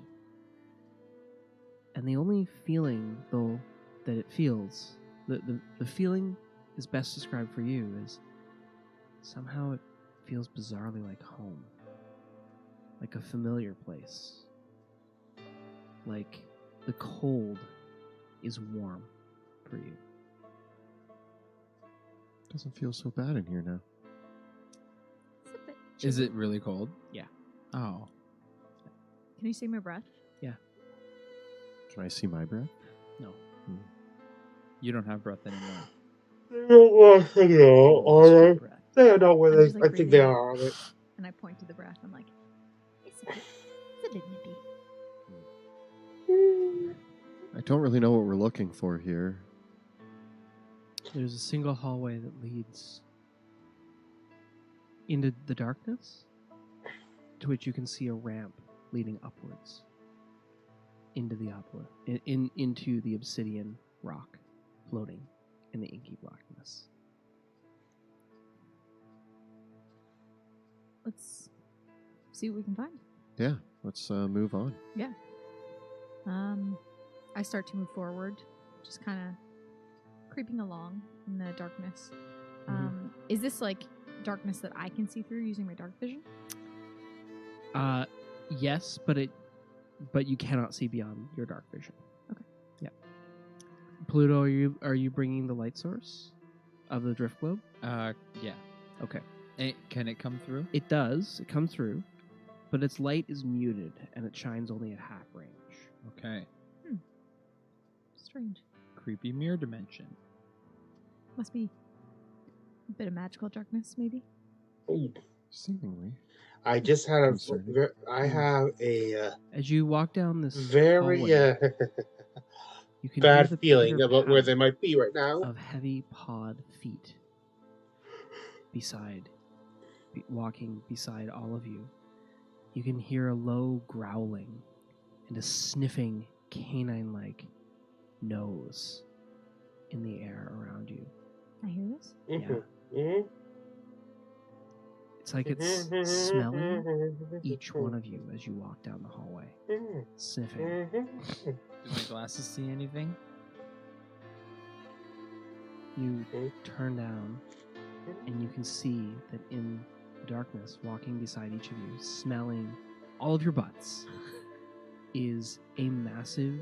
And the only feeling, though, that it feels, the feeling is best described for you is somehow it feels bizarrely like home. Like a familiar place. Like the cold is warm for you. Doesn't feel so bad in here now. It's a bit Is chilly. it really cold? Yeah. Oh. Can you see my breath? Can I see my breath? No. You don't have breath anymore. Lost your breath. They are not where I'm they. just, like, I think they breathing. are. On it. And I point to the breath. I'm like, it's a bit nippy. I don't really know what we're looking for here. There's a single hallway that leads into the darkness, to which you can see a ramp leading upwards into the into the obsidian rock floating in the inky blackness. Let's see what we can find. Yeah, let's move on. I start to move forward, just kind of creeping along in the darkness. Is this like darkness that I can see through using my dark vision? Yes, but you cannot see beyond your dark vision. Okay. Yeah. Pluto, are you bringing the light source of the drift globe? Yeah. Okay. Can it come through? It does. It comes through, but its light is muted and it shines only at half range. Okay. Strange. creepy mirror dimension. Must be a bit of magical darkness, maybe. Ooh, Seemingly. I just had Concerning. I have a As you walk down this very hallway, you can hear bad the feeling about where pitter-patter they might be right now. of heavy pawed feet walking beside all of you. You can hear a low growling and a sniffing canine-like nose in the air around you. I hear this. Mhm, Yeah. mhm, It's like it's smelling each one of you as you walk down the hallway, mhm, sniffing. mhm. Do my glasses see anything? You turn down, and you can see that in the darkness, walking beside each of you, smelling all of your butts, is a massive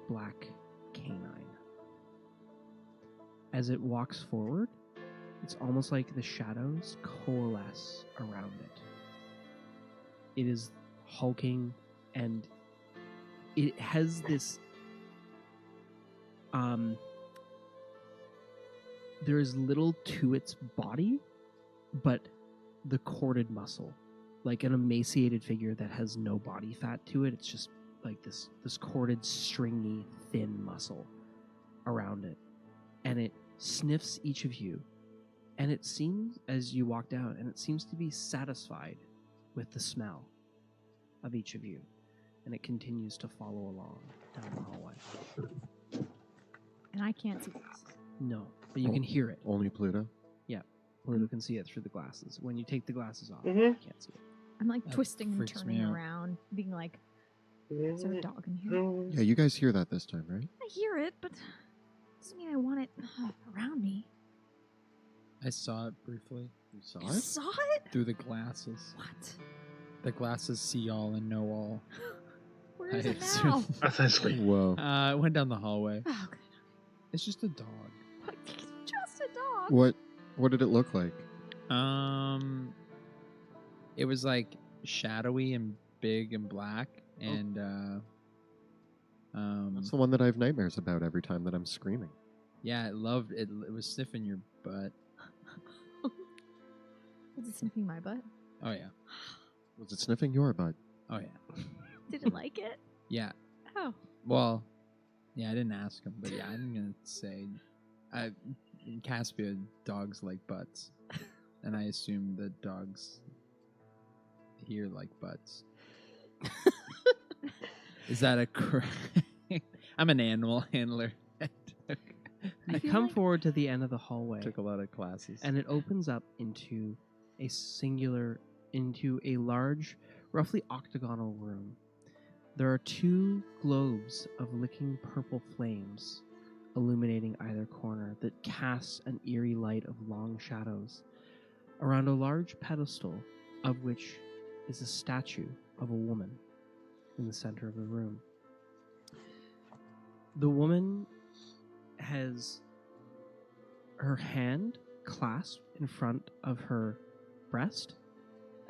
black canine. As it walks forward, it's almost like the shadows coalesce around it. It is hulking, and it has this there is little to its body, but the corded muscle, like an emaciated figure that has no body fat to it. It's just like this corded, stringy, thin muscle around it, and it sniffs each of you, and it seems, as you walk down, and it seems to be satisfied with the smell of each of you, and it continues to follow along down the hallway. And I can't see this. No, but you can hear it. Only Pluto. Pluto can see it through the glasses. When you take the glasses off, Mhm. you can't see it. I'm like That twisting and freaks me turning out. around, being like, is there a dog in here? Yeah, you guys hear that this time, right? I hear it, but doesn't mean I want it around me. I saw it briefly You saw You it? saw it? through the glasses. What? The glasses see all and know all. Where is I it now? assume. Essentially. Whoa. It went down the hallway. Oh, good. It's just a dog. What? Just a dog. What did it look like? It was like shadowy and big and black, and That's the one that I have nightmares about every time that I'm screaming. yeah, it loved it. It was sniffing your butt. Was it sniffing my butt? Oh yeah, Was it sniffing your butt? oh yeah, Did it like it? yeah. Oh. Well, yeah, I didn't ask him, but yeah, I'm gonna say, in Caspia, dogs like butts, and I assume that dogs here like butts. Is that a correct? I'm an animal handler. You feel come like- forward to the end of the hallway, Took a lot of classes. and it opens up into a large, roughly octagonal room. There are two globes of licking purple flames illuminating either corner that casts an eerie light of long shadows around a large pedestal, of which is a statue of a woman in the center of the room. The woman has her hand clasped in front of her breast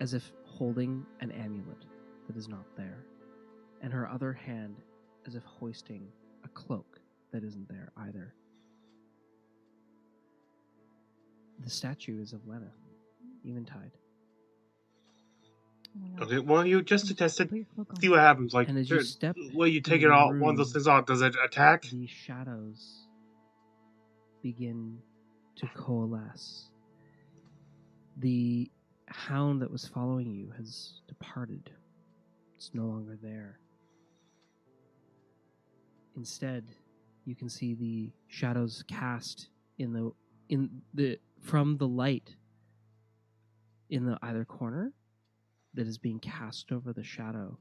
as if holding an amulet that is not there, and her other hand as if hoisting a cloak that isn't there either. The statue is of Lena, eventide. Oh my God. Okay, well, you just to test it, Put your cloak on. see what happens. Like, And as you step well, you take into it the all, one of those room, things off. Does it attack? the shadows begin to coalesce. The hound that was following you has departed. It's no longer there. Instead, you can see the shadows cast from the light in the either corner that is being cast over the shadow.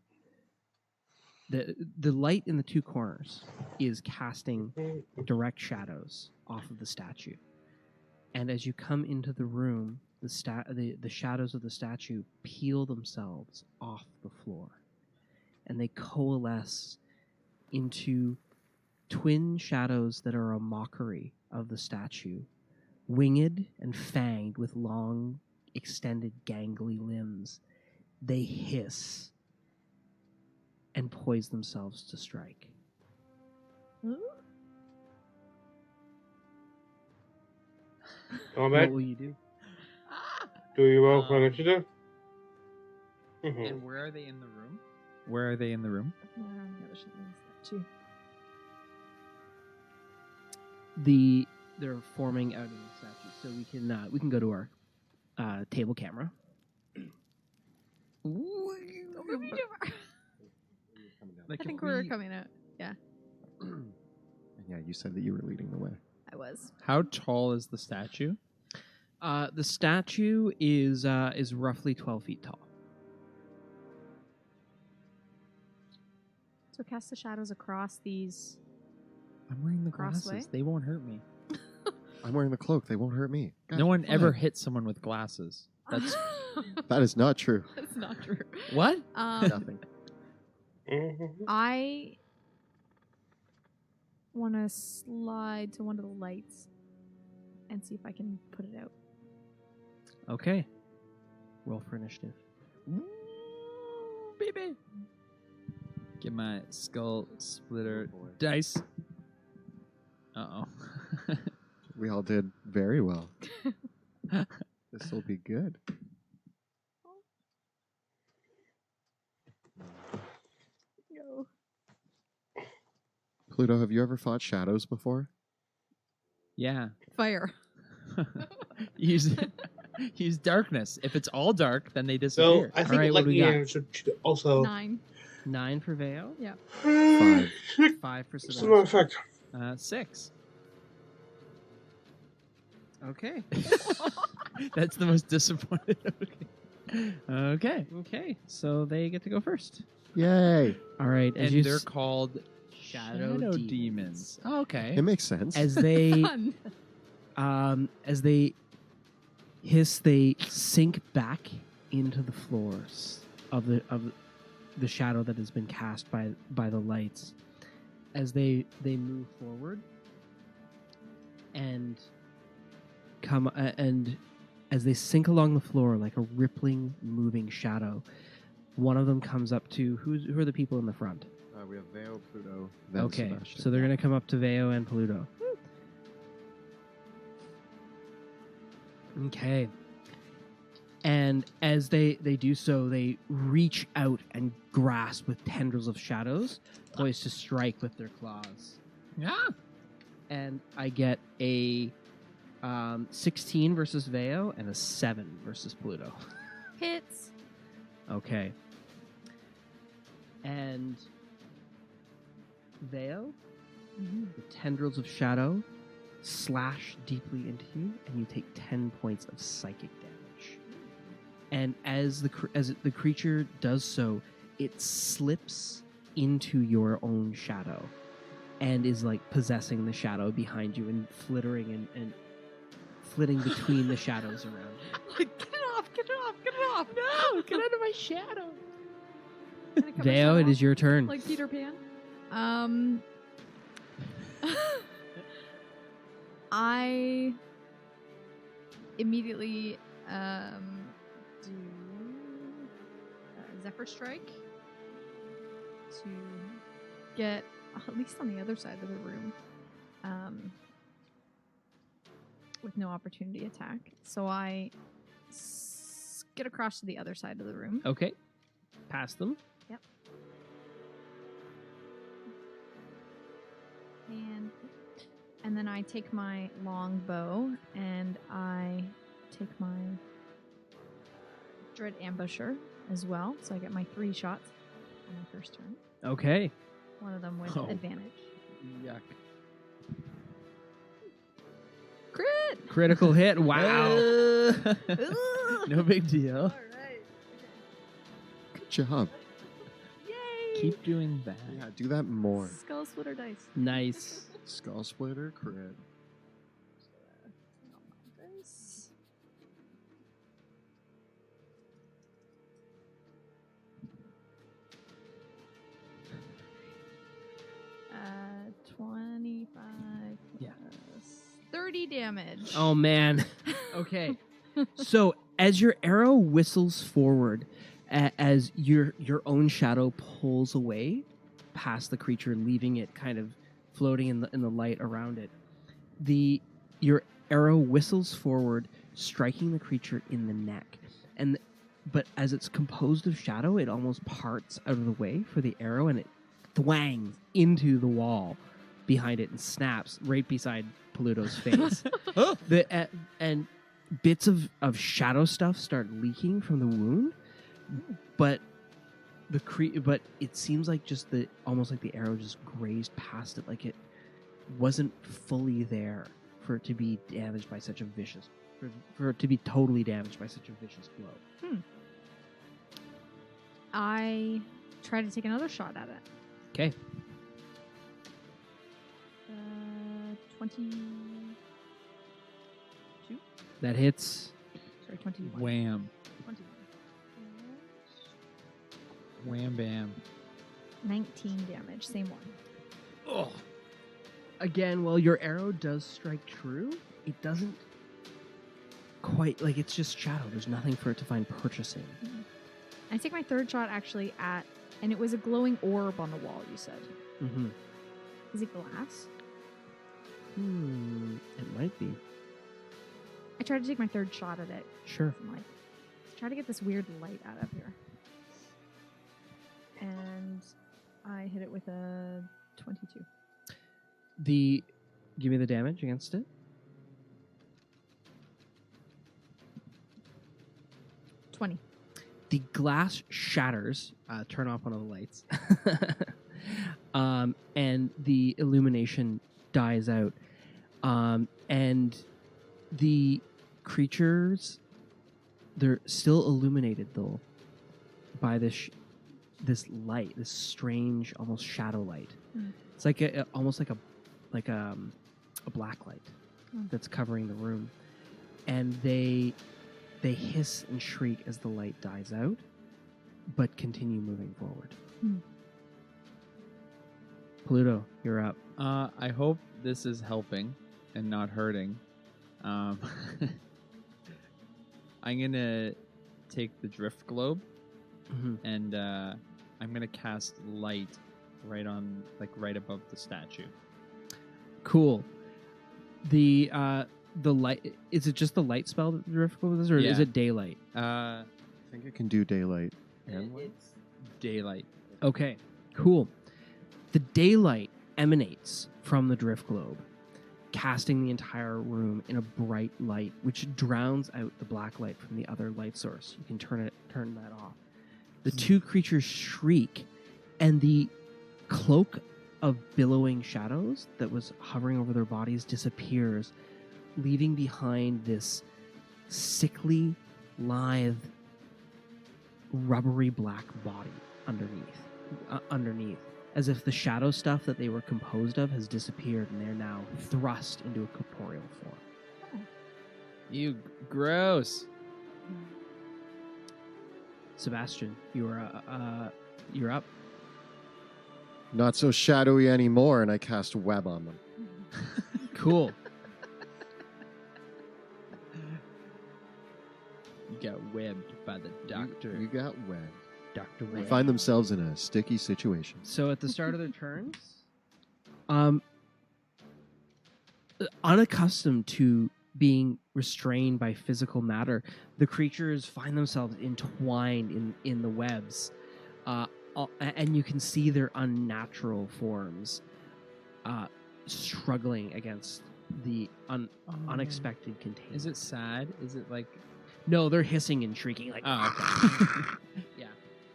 The light in the two corners is casting direct shadows off of the statue. And as you come into the room, the shadows of the statue peel themselves off the floor, and they coalesce into twin shadows that are a mockery of the statue, winged and fanged with long, extended, gangly limbs. They hiss and poise themselves to strike. Ooh. Combat. What will you do? Do you roll for initiative? And where are they in the room? Where are they in the room? Yeah, on the other side of that too. They're forming out of the statue, so we can go to our table camera. Like, I think we're coming out. Yeah, yeah, you said that you were leading the way. I was. How tall is the statue? The statue is roughly 12 feet tall. So cast the shadows across these. I'm wearing the Crossway? glasses. They won't hurt me. I'm wearing the cloak. They won't hurt me. Guys, No one fine. ever hit someone with glasses. That's That is not true. That's not true. what? Nothing. I want to slide to one of the lights and see if I can put it out. Okay. Roll for initiative. Baby. Get my skull splitter Oh, boy. dice. Uh oh. We all did very well. This will be good. No. Pluto, have you ever fought shadows before? Yeah. Fire. use darkness. If it's all dark, then they So disappear. I think Alright, what do we got? Lightning should also 9. 9 for Veo, 5. 5 for Just an Sebastian. effect. 6. Okay. That's the most disappointed. Okay. Okay. So they get to go first. Yay! All right. As And you they're called Shadow Shadow Demons. Demons. Oh, okay. It makes sense. as they Fun. as they hiss, they sink back into the floors of the shadow that has been cast by the lights. As they move forward and come and as they sink along the floor like a rippling, moving shadow, one of them comes up to who are the people in the front? We have Veo, Pluto, then Okay, Sebastian. so they're gonna come up to Veo and Pluto. Okay. And as they do so, they reach out and grasp with tendrils of shadows, poised to strike with their claws. Yeah. And I get a 16 versus Veo and a 7 versus Pluto. Hits. Okay. And Veo, the tendrils of shadow slash deeply into you, and you take 10 points of psychic damage. And as the creature does so, it slips into your own shadow and is like possessing the shadow behind you and flittering and flitting between the shadows around you. Like, get it off, get it off, get it off. No, get out of my shadow. Can I cut my Veo, shadow it off? is your turn. Like Peter Pan. I immediately do Zephyr Strike to get at least on the other side of the room with no opportunity attack. So I get across to the other side of the room. Okay. Pass them. And then I take my long bow and I take my Dread Ambusher as well. So I get my 3 shots on my first turn. Okay. One of them with Oh. advantage. Yuck. Crit! Critical hit. Wow. No big deal. All right. Good job. Yay! Keep doing that. Yeah, do that more. Skull Splitter dice. Nice. Skull splitter, crit. Dice. 25 Yeah. plus 30 damage. Oh man. Okay. So as your arrow whistles forward, as your own shadow pulls away past the creature, leaving it kind of floating in the light around it. Your arrow whistles forward, striking the creature in the neck. But as it's composed of shadow, it almost parts out of the way for the arrow, and it thwangs into the wall behind it and snaps right beside Paluto's face. And bits of shadow stuff start leaking from the wound, but but it seems like almost like the arrow just grazed past it, like it wasn't fully there for it to be damaged by such a vicious, for it to be totally damaged by such a vicious blow. I try to take another shot at it. Okay. 22. That hits. Sorry, 21. Wham. 21. Wham bam. 19 damage. Same one. Oh. Again, while your arrow does strike true, it doesn't quite, like, it's just shadow. There's nothing for it to find purchase in. I take my third shot actually at, and it was a glowing orb on the wall, you said. Mm-hmm. Is it glass? It might be. I tried to take my third shot at it. Sure. I'm like, let's try to get this weird light out of here. And I hit it with a 22. Give me the damage against it. 20. The glass shatters. Turn off one of the lights. And the illumination dies out. And the creatures, they're still illuminated, though, by this light, this strange, almost shadow light. It's like almost like a black light that's covering the room. And they hiss and shriek as the light dies out, but continue moving forward. Pluto, you're up. I hope this is helping and not hurting. I'm gonna take the drift globe and I'm gonna cast light right above the statue. Cool. The light, is it just the light spell that the drift globe is, or is it daylight? I think it can do daylight and light. It's daylight. Okay, cool. The daylight emanates from the drift globe, casting the entire room in a bright light, which drowns out the black light from the other light source. You can turn that off. The two creatures shriek, and the cloak of billowing shadows that was hovering over their bodies disappears, leaving behind this sickly, lithe, rubbery black body underneath, as if the shadow stuff that they were composed of has disappeared and they're now thrust into a corporeal form. You gross. Sebastian, you're up. Not so shadowy anymore, and I cast web on them. Cool. You got webbed by the doctor. You got webbed. Dr. They Webb. find themselves in a sticky situation. So at the start of their turns, unaccustomed to being restrained by physical matter, the creatures find themselves entwined in the webs, and you can see their unnatural forms struggling against the unexpected containment. Is it sad? Is it like... No, they're hissing and shrieking like. Oh, okay. Yeah,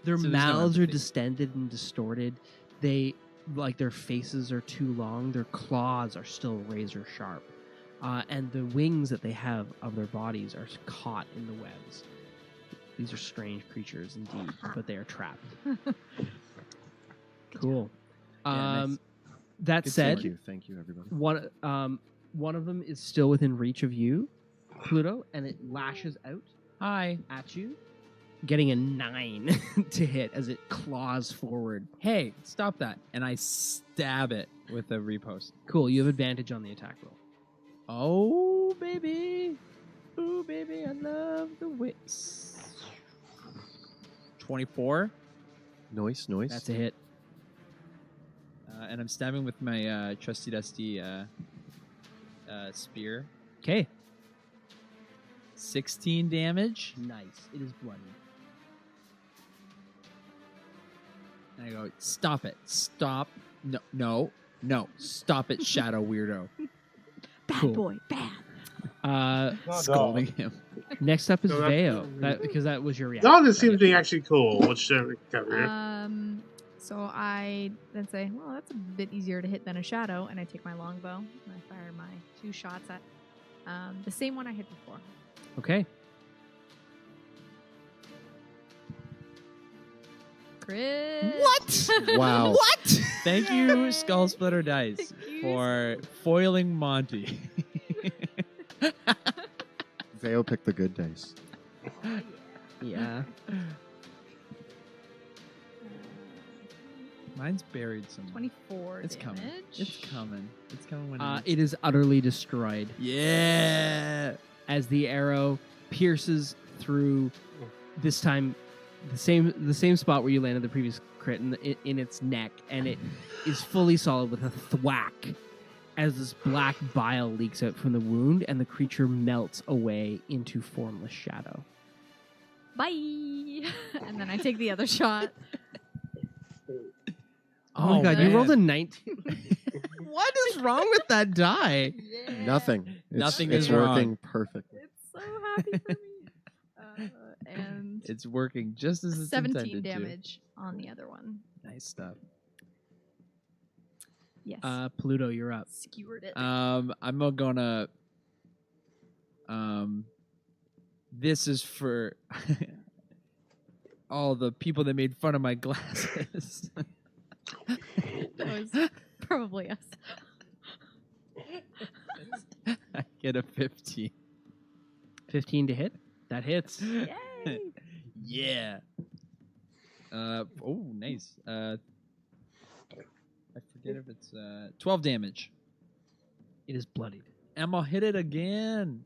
their So there's no mouths are empathy. distended and distorted. Their faces are too long. Their claws are still razor sharp, and the wings that they have of their bodies are caught in the webs. These are strange creatures indeed, but they are trapped. Cool. Yeah, nice. That Good said, Thank you, everybody. one of them is still within reach of you, Pluto, and it lashes out Hi. at you, getting a 9 to hit as it claws forward. Hey, stop that. And I stab it with a repost. Cool, you have advantage on the attack roll. Oh, baby. Ooh, baby, I love the whips. 24. Noise. That's a hit. And I'm stabbing with my trusty dusty spear. Okay. 16 damage. Nice. It is bloody. And I go, stop it. Stop. No. Stop it, shadow weirdo. Bad Cool. boy, bad. Scolding him. Next up is No, that's- Veo. Because that was your reaction. Dog just seems to be actually cool. Which cover here. So I then say, well, that's a bit easier to hit than a shadow, and I take my longbow and I fire my 2 shots at the same one I hit before. Okay. Crit. What? Wow. What? Thank you, Skull Splitter Dice, Thank you. for foiling Monty. Veo picked the good dice. Yeah. Mine's buried somewhere. 24 It's damage. coming. It's coming. It's coming when It is utterly destroyed Yeah. as the arrow pierces through. This time, the same spot where you landed the previous crit in its neck, and it is fully solid with a thwack as this black bile leaks out from the wound, and the creature melts away into formless shadow. Bye. And then I take the other shot. Oh my god, you man. rolled a 19. What is wrong with that die? Nothing. Nothing it's is wrong. working perfectly. It's so happy for me. And It's working just as it's 17 intended damage on the other one. to. Nice stuff. Yes. Pluto, you're up. Skewered it. I'm gonna. This is for all the people that made fun of my glasses. That was probably us. I get a 15. 15 to hit. That hits. Yay! Yeah. Oh, nice. I forget if it's 12 damage. It is bloodied. And I'll hit it again.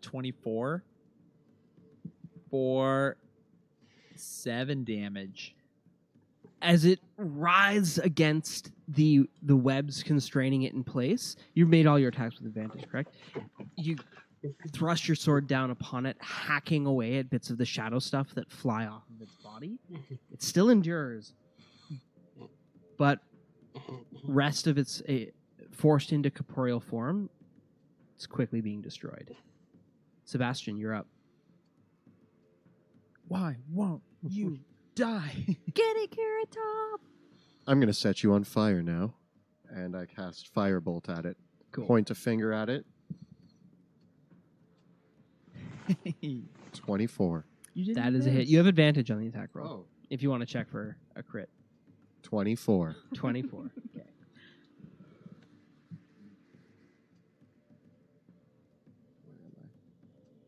24 for 7 damage. As it writhes against the webs constraining it in place, you've made all your attacks with advantage, correct? You thrust your sword down upon it, hacking away at bits of the shadow stuff that fly off of its body. It still endures, but rest of its forced into corporeal form, it's quickly being destroyed. Sebastian, you're up. Why won't you die? Get it, Carrot Top! I'm going to set you on fire now. And I cast Firebolt at it. Cool. Point a finger at it. 24. You didn't That is a hit. miss. You have advantage on the attack roll Oh. if you want to check for a crit. 24. 24. Okay.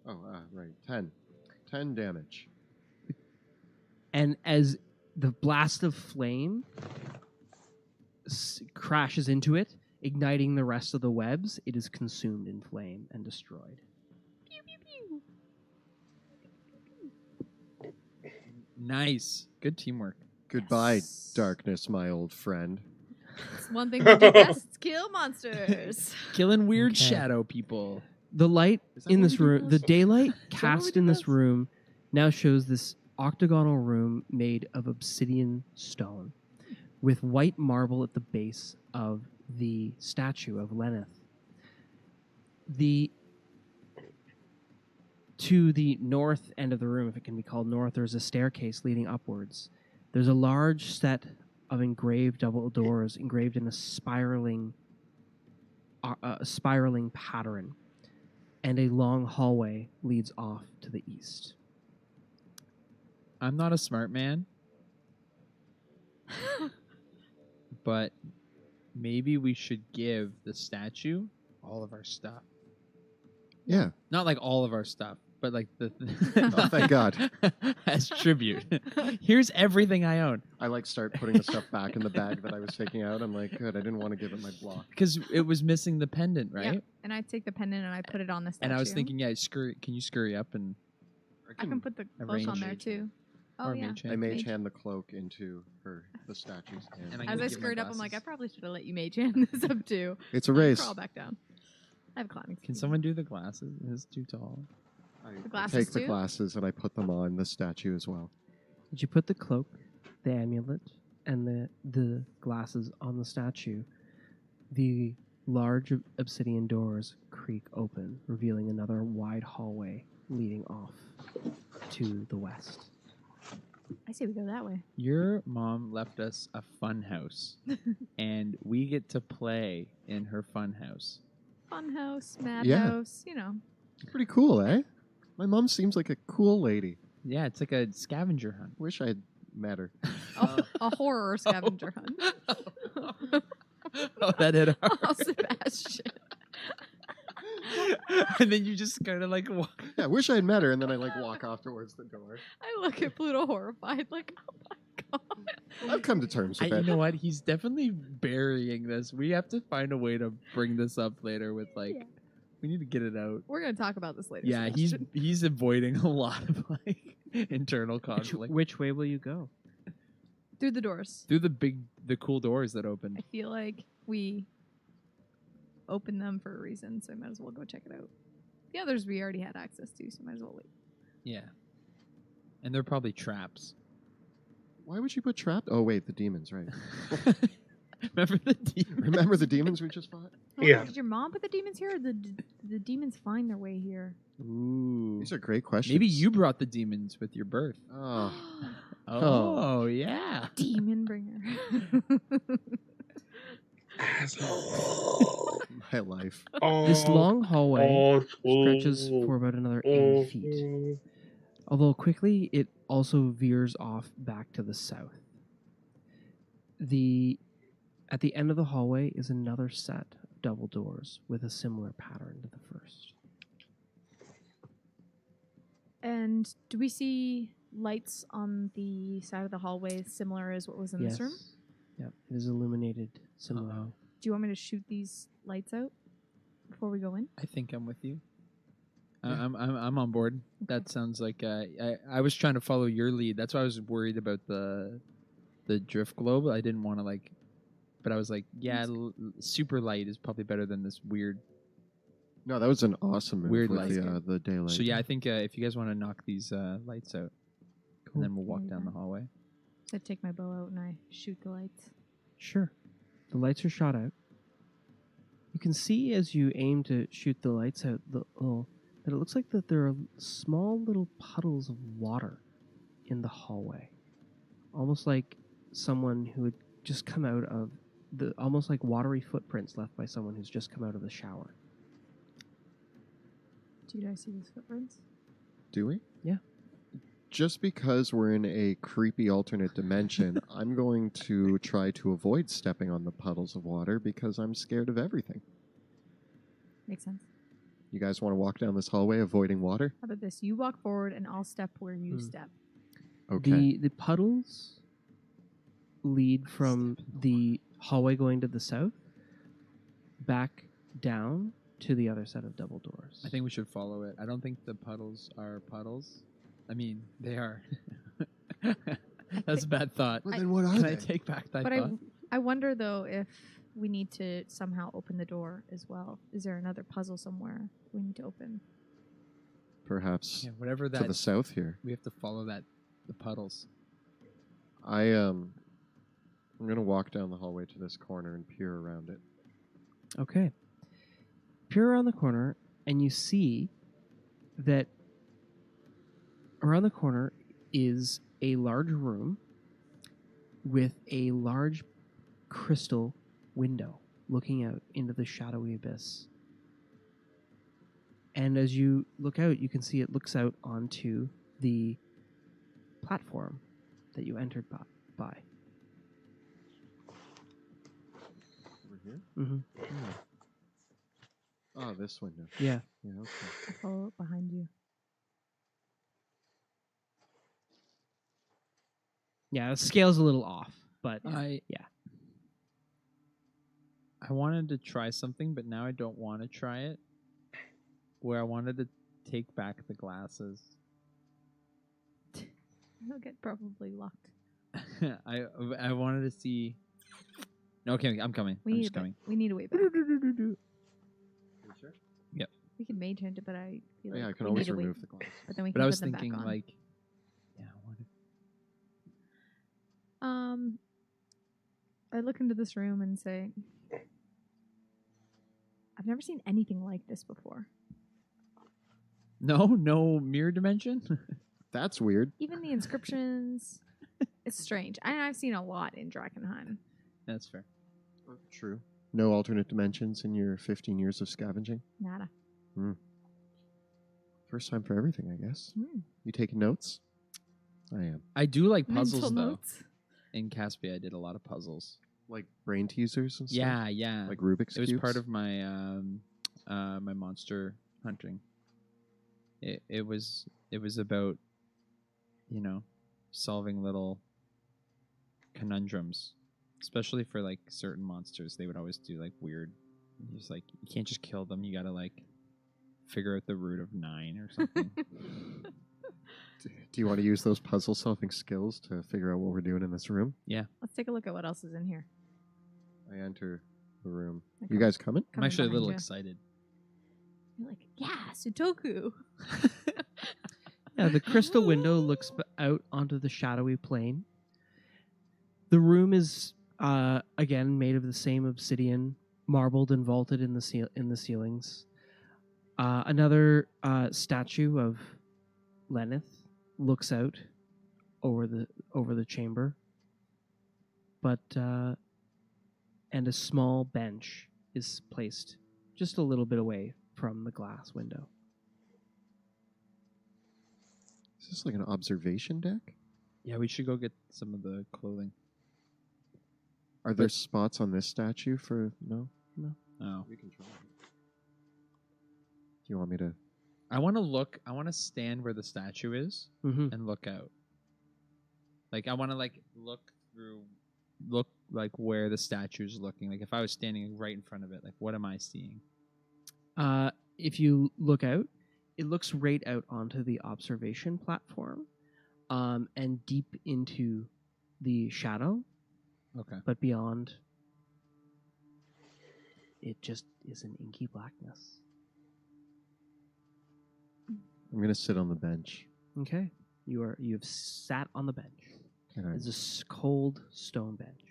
Where am I? Oh, right. 10. 10 damage. And as the blast of flame crashes into it, igniting the rest of the webs, it is consumed in flame and destroyed. Pew, pew, pew. Nice. Good teamwork. Goodbye, Yes. darkness, my old friend. It's one thing we do best, it's kill monsters. Killing weird Okay. shadow people. The light Is that in what this we do room, the best? daylight that what we cast do in this best? room now shows this octagonal room made of obsidian stone with white marble at the base of the statue of Lenneth. To the north end of the room, if it can be called north, there's a staircase leading upwards. There's a large set of engraved double doors engraved in a spiraling pattern, and a long hallway leads off to the east. I'm not a smart man, but maybe we should give the statue all of our stuff. Yeah. Not like all of our stuff, but like the Oh, thank God. as tribute. Here's everything I own. I start putting the stuff back in the bag that I was taking out. I'm like, good, I didn't want to give it my block. Because it was missing the pendant, right? Yeah. And I take the pendant and I put it on the statue. And I was thinking, yeah, can you scurry up and I can put the cloak arrange on there it. too. Oh or yeah. mage I hand. mage Mage. hand the cloak into the statue's hand. And I As can I give my scurried up, I'm like, I glasses. probably should have let you mage hand this up too. It's a And I race. crawl back down. I have climbing. Can speed. someone do the glasses? It's too tall. The I glasses take the too? glasses and I put them on the statue as well. Did you put the cloak, the amulet, and the glasses on the statue? The large obsidian doors creak open, revealing another wide hallway leading off to the west. I say we go that way. Your mom left us a fun house, and we get to play in her fun house. Fun house, Yeah. madhouse, you know. Pretty cool, eh? My mom seems like a cool lady. Yeah, it's like a scavenger hunt. Wish I'd met her. A horror scavenger hunt. Oh, that hit hard. Oh, Sebastian. And then you just kind of like walk. Yeah, wish I'd met her, and then I walk off towards the door. I look at Pluto horrified, like, oh my god. I've come to terms with You it. know what? He's definitely burying this. We have to find a way to bring this up later with like. Yeah. We need to get it out. We're gonna talk about this later. Yeah, Sebastian. he's avoiding a lot of like internal Which, conflict which way will you go? through the doors. through the cool doors that opened. I feel like we opened them for a reason, so I might as well go check it out. The others we already had access to, so I might as well wait. Yeah, and they're probably traps. Why would you put trap? Oh, wait, the demons, right. Remember the demon? Remember the demons we just fought? Oh, Yeah. Did your mom put the demons here, or the demons find their way here? Ooh. These are great questions. Maybe you brought the demons with your birth. Oh, Oh, yeah. Demon bringer. Asshole. my life. This long hallway stretches Oh, for about another 80 feet. Although quickly it also veers off back to the south. At the end of the hallway is another set of double doors with a similar pattern to the first. And do we see lights on the side of the hallway similar as what was in this room? Yep, it is illuminated similarly. Uh-oh. Do you want me to shoot these lights out before we go in? I think I'm with you. Yeah. I'm on board. That sounds like I was trying to follow your lead. That's why I was worried about the drift globe. I didn't want to like, but I was like, yeah, super light is probably better than this weird. No, that was an awesome move Weird with light. the daylight. So yeah, I think if you guys want to knock these lights out, and then we'll walk Yeah, down the yeah. hallway. I take my bow out and I shoot the lights. Sure. The lights are shot out. You can see as you aim to shoot the lights out that it looks like that there are small little puddles of water in the hallway. Almost like someone who had just come out of almost like watery footprints left by someone who's just come out of the shower. Do you guys see these footprints? Do we? Yeah. Just because we're in a creepy alternate dimension, I'm going to try to avoid stepping on the puddles of water because I'm scared of everything. Makes sense. You guys want to walk down this hallway avoiding water? How about this? You walk forward and I'll step where you step. Okay. The puddles lead from the hallway going to the south back down to the other set of double doors. I think we should follow it. I don't think the puddles are puddles. I mean, they are. That's a bad thought. Well, then what are Can they? I take back that But thought? I wonder though if we need to somehow open the door as well. Is there another puzzle somewhere we need to open? Perhaps Yeah, whatever to that. the south here. We have to follow that. The puddles. I'm gonna walk down the hallway to this corner and peer around it. Okay. Peer around the corner, and you see that around the corner is a large room with a large crystal window looking out into the shadowy abyss. And as you look out, you can see it looks out onto the platform that you entered by. Over here? Mm-hmm. Oh, this window. Yeah. Yeah, okay. I'll follow up behind you. Yeah, the scale's a little off, but I wanted to try something, but now I don't want to try it. Where I wanted to take back the glasses. He'll get probably locked. I wanted to see. Okay, I'm coming. I'm just coming. We need a way back. Sure? We can mage hand it, but I feel like Yeah, I can we always need to remove wait. the glasses. But then we But can I was put them thinking back on. like, yeah, what if I look into this room and say, I've never seen anything like this before. no mirror dimension? That's weird. Even the inscriptions, it's strange. I've seen a lot in Drakkenheim. That's fair. True. No alternate dimensions in your 15 years of scavenging? Nada. First time for everything, I guess. Hmm. You taking notes? I am. I do like puzzles Mental though. notes. In Caspia, I did a lot of puzzles. Like brain teasers and stuff? Yeah. Like Rubik's It was Cubes? part of my my monster hunting. It was about, you know, solving little conundrums, especially for like certain monsters. They would always do like weird. Just like you can't just kill them. You gotta like figure out the root of 9 or something. Do you want to use those puzzle solving skills to figure out what we're doing in this room? Let's take a look at what else is in here. I enter the room. Okay. You guys coming? I'm Coming actually a behind little you. excited. You're like, yeah, Sudoku. Yeah, the crystal window looks out onto the shadowy plain. The room is again made of the same obsidian, marbled and vaulted in the ceilings. Another statue of Lenneth looks out over the chamber, but and a small bench is placed just a little bit away from the glass window. Is this like an observation deck? Yeah, we should go get some of the clothing. Are there spots on this statue for... No? Oh. We can try. Do you want me to... I want to stand where the statue is Mm-hmm. and look out. Like I want to like look like where the statue's looking. Like if I was standing right in front of it, like what am I seeing? If you look out, it looks right out onto the observation platform, and deep into the shadow. Okay. But beyond, it just is an inky blackness. I'm going to sit on the bench. Okay, you've sat on the bench. And It's a cold stone bench.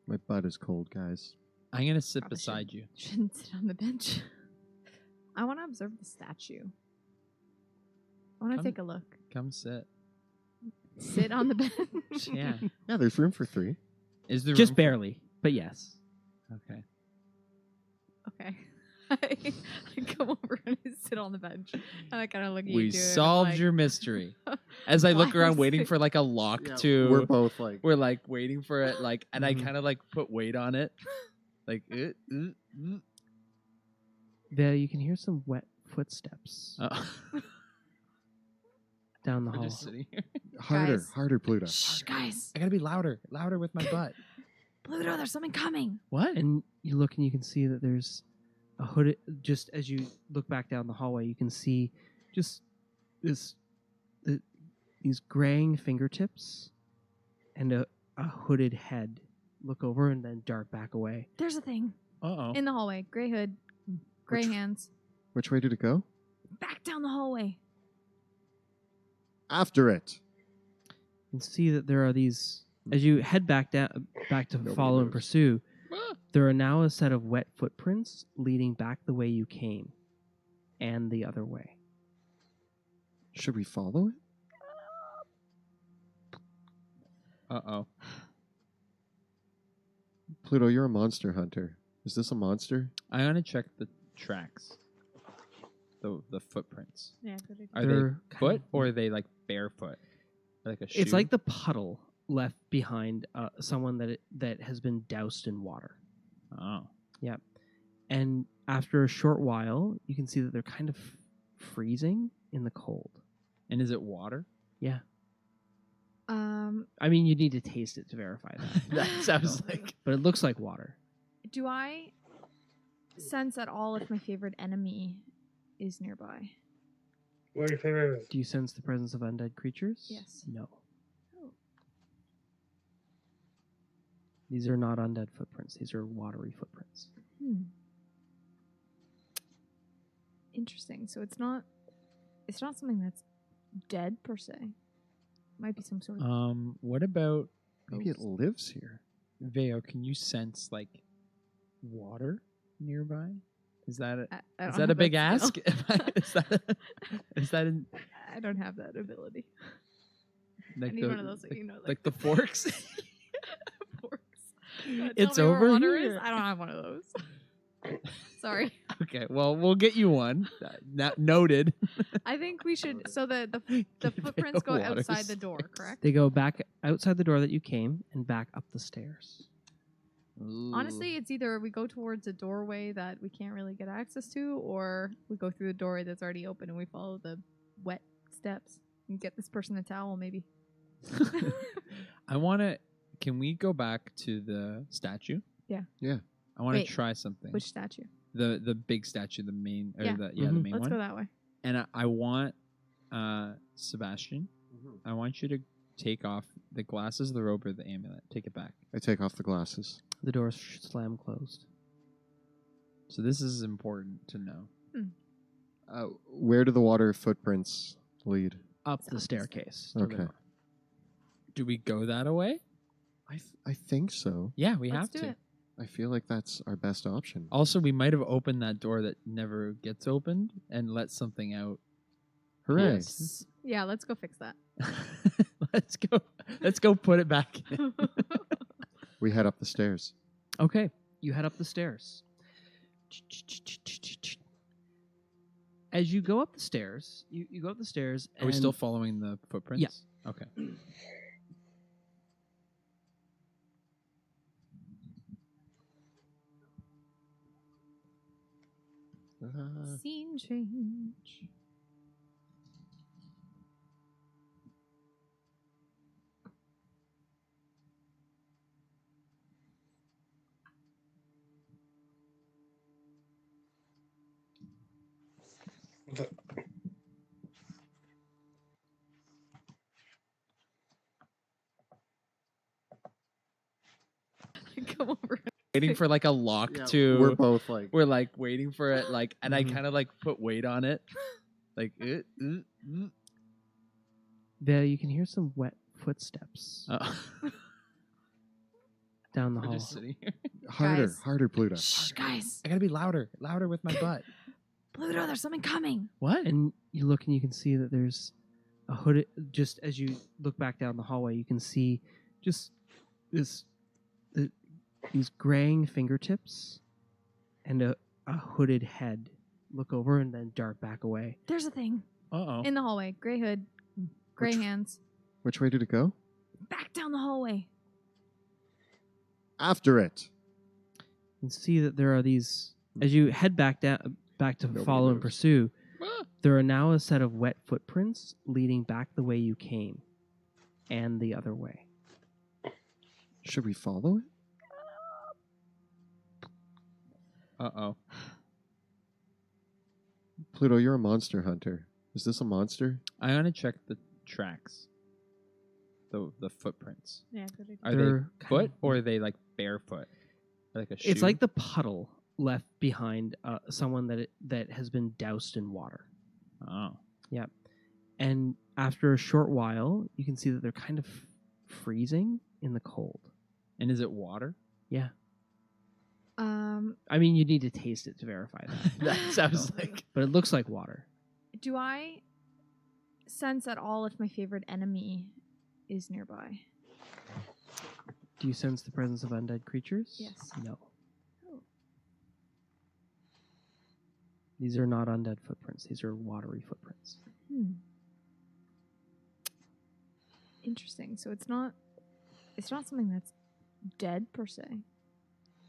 my butt is cold, guys. I'm gonna sit Probably beside you. Shouldn't sit on the bench. I want to observe the statue. I want to Come- take a look. Come sit. Sit on the bench. Yeah. Yeah, there's room for 3. Is there Just room barely, but yes. Okay. Okay. I come over and I sit on the bench, and I kind of look at you. We two, and I'm solved like, your mystery. As I look Why around is waiting it- for like a lock We're to both like... we're like waiting for it like and I Mhm. kind of like put weight on it. Like There, you can hear some wet footsteps Oh. down the We're hall. just sitting here. Guys. Harder, Pluto. Shh, guys. I gotta be louder with my butt. Pluto, there's something coming. What? And you look and you can see that there's a hooded. Just as you look back down the hallway, you can see just these graying fingertips and a hooded head look over and then dart back away. There's a thing Uh-oh. in the hallway. Gray hood, gray Which- hands. Which way did it go? Back down the hallway. After it. You can see that there are these. As you head back to Nobody follow and moves. pursue, there are now a set of wet footprints leading back the way you came, and the other way. Should we follow it? Uh-oh. Pluto, you're a monster hunter. Is this a monster? I want to check the tracks. The footprints. Yeah, good idea. Are They're they kind foot of- or are they like barefoot? Like a shoe? It's like the puddle left behind someone that has been doused in water. Oh. And after a short while, you can see that they're kind of freezing in the cold. And is it water? Yeah. Um, I mean, you need to taste it to verify that. That sounds like But it looks like water. do I sense at all if my favorite enemy is nearby? What are your favorite? Do you sense the presence of undead creatures? Yes. No. These are not undead footprints. These are watery footprints. Interesting. So it's not something that's dead per se. Might be some sort of What about Maybe it lives here. Veo? Can you sense like water nearby? Is that I don't is that a have big skill. ask? is that in, I don't have that ability. like I need the, one of those that you know, like the forks? forks. It's Tell me where over water here. is. I don't have one of those. Sorry. Okay, well we'll get you one. Noted. I think we should. So the Give footprints go Veo outside waters. the door, correct? They go back outside the door that you came and back up the stairs. Honestly, it's either we go towards a doorway that we can't really get access to, or we go through the doorway that's already open and we follow the wet steps and get this person a towel, maybe. I want to. Can we go back to the statue? Yeah. Yeah. I want to Wait, try something. Which statue? The big statue, the main, or Yeah. the Mhm. main Let's one. go that way. And I want Sebastian. I want you to take off the glasses, the robe, or the amulet. Take it back. I take off the glasses. The doors slam closed. So this is important to know. Where do the water footprints lead? Up It's the up the staircase. to the Okay. door. Do we go that away? I think so. Yeah, we Let's have do to. it. I feel like that's our best option. Also, we might have opened that door that never gets opened and let something out. Hooray. Yes. Yeah, let's go fix that. Let's go put it back in. We head up the stairs. Okay, you head up the stairs. As you go up the stairs, you go up the stairs. Are we and still following the footprints? Yeah. Okay. Scene change. Come over. Waiting for like a lock Yeah, to. we're both like, We're like waiting for it, like, and I Mhm. kind of like put weight on it, like. There, you can hear some wet footsteps down the We're hall. just sitting here. harder, Guys. harder, Pluto. Shh, guys. I gotta be louder with my butt. Pluto, there's something coming. What? And you look and you can see that there's a hooded. Just as you look back down the hallway, you can see just these graying fingertips and a hooded head. Look over and then dart back away. There's a thing Uh-oh. in the hallway. Gray hood, gray Which- hands. Which way did it go? Back down the hallway. After it. You can see that there are these. As you head back to Nobody follow and moves. pursue, there are now a set of wet footprints leading back the way you came, and the other way. Should we follow it? Uh-oh. Pluto, you're a monster hunter. Is this a monster? I want to check the tracks. The footprints. Yeah, good idea. Are They're they kind foot of- or are they like barefoot? Like a shoe? It's like the puddle left behind someone that has been doused in water. Oh. And after a short while, you can see that they're kind of freezing in the cold. And is it water? Yeah. Um, I mean, you need to taste it to verify that. That sounds like. But it looks like water. do I sense at all if my favorite enemy is nearby? Do you sense the presence of undead creatures? Yes. No. Oh. These are not undead footprints. These are watery footprints. Interesting. So it's not something that's dead per se.